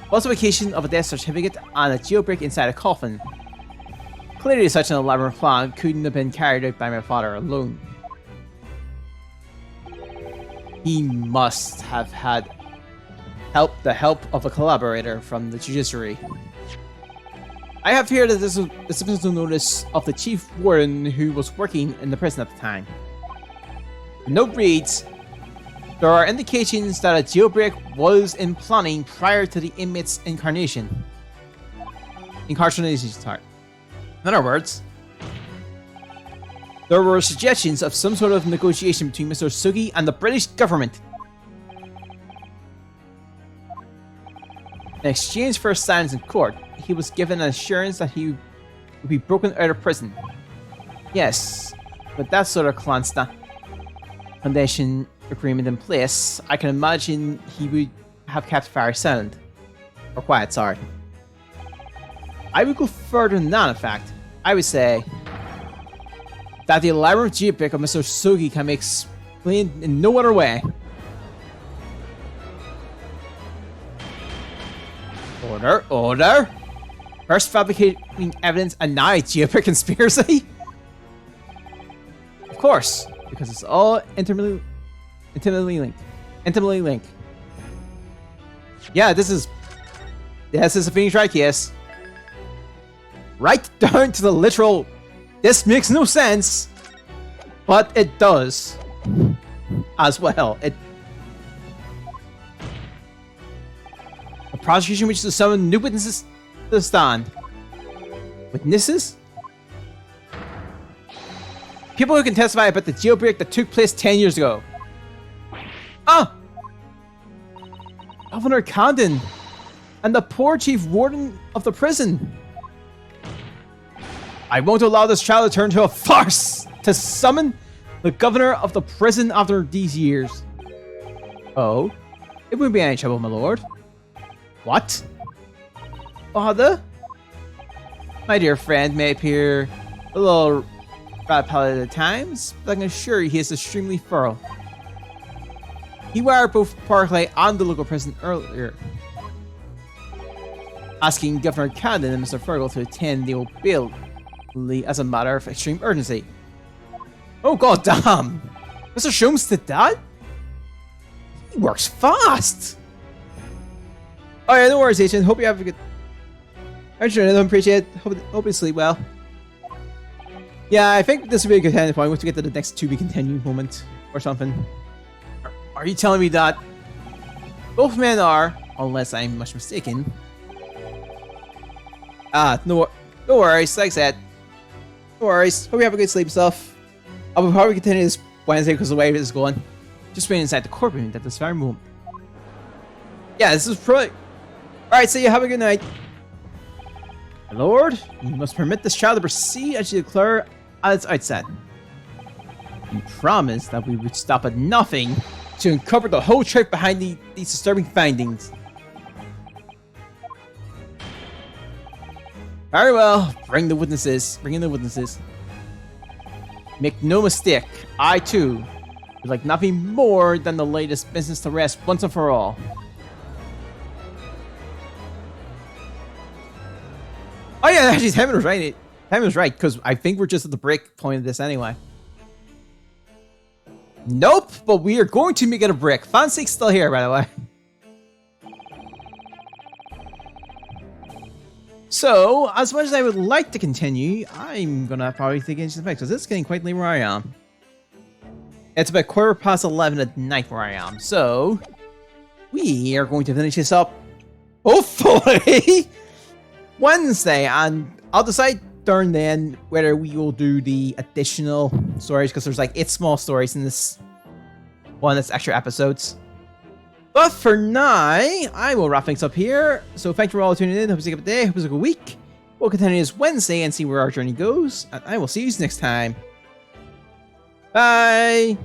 falsification of a death certificate, and a jailbreak inside a coffin. Clearly such an elaborate plan couldn't have been carried out by my father alone. He must have had the help of a collaborator from the judiciary. I have here that this is a notice of the chief warden who was working in the prison at the time. The note reads, there are indications that a jailbreak was in planning prior to the inmate's incarceration. In other words, there were suggestions of some sort of negotiation between Mr. Sugi and the British government. In exchange for his silence in court, he was given an assurance that he would be broken out of prison. Yes, with that sort of condition agreement in place, I can imagine he would have kept very silent. Or quiet, sorry. I would go further than that, in fact. I would say that the elaborate jailbreak of Mr. Sugi can be explained in no other way. Order! First fabricating evidence and now jailbreak conspiracy? Of course, because it's all intimately linked. Yeah, this is a Phoenix Wright case. Right down to the literal, this makes no sense, but it does as well. The prosecution wishes to summon new witnesses to the stand. Witnesses? People who can testify about the jailbreak that took place 10 years ago. Ah! Governor Condon and the poor chief warden of the prison. I won't allow this trial to turn to a farce to summon the governor of the prison after these years. Oh? It wouldn't be any trouble, my lord. What? Father? My dear friend may appear a little rat pallid at times, but I can assure you he is extremely thorough. He wired both Parkley and the local prison earlier, asking Governor Camden and Mr. Fergal to attend the old bill as a matter of extreme urgency. Oh god damn! Mr. Sholmes did that? He works fast! Oh yeah, no worries, Agent. Hope you have a good... I'm sure I don't appreciate it. Hope you sleep well. Yeah, I think this would be a good end point once we get to the next to be continued moment or something. Are you telling me that both men are, unless I'm much mistaken? No worries, like I said. No worries. Hope you have a good sleep stuff. I will probably continue this Wednesday because of the way this is going. Just waiting inside the courtroom at this very moment. Yeah, this is probably... Alright, so you have a good night. My lord, you must permit this child to proceed as you declare at its outset. You promised that we would stop at nothing to uncover the whole truth behind these disturbing findings. Very well, bring the witnesses. Bring in the witnesses. Make no mistake, I too would like nothing more than the latest business to rest once and for all. Oh yeah, actually, Timon was right. Timon was right, because I think we're just at the break point of this anyway. Nope, but we are going to make it a break. Fancy's still here, by the way. So, as much as I would like to continue, I'm gonna probably take into the mix, because it's getting quite late where I am. It's about 11:15 at night where I am, so... we are going to finish this up, hopefully, Wednesday, and I'll decide during then whether we will do the additional stories, because there's like 8 small stories in this one that's extra episodes. But for now, I will wrap things up here. So thank you for all tuning in. Hope you have a good day. Hope you have a good week. We'll continue this Wednesday and see where our journey goes. And I will see you next time. Bye.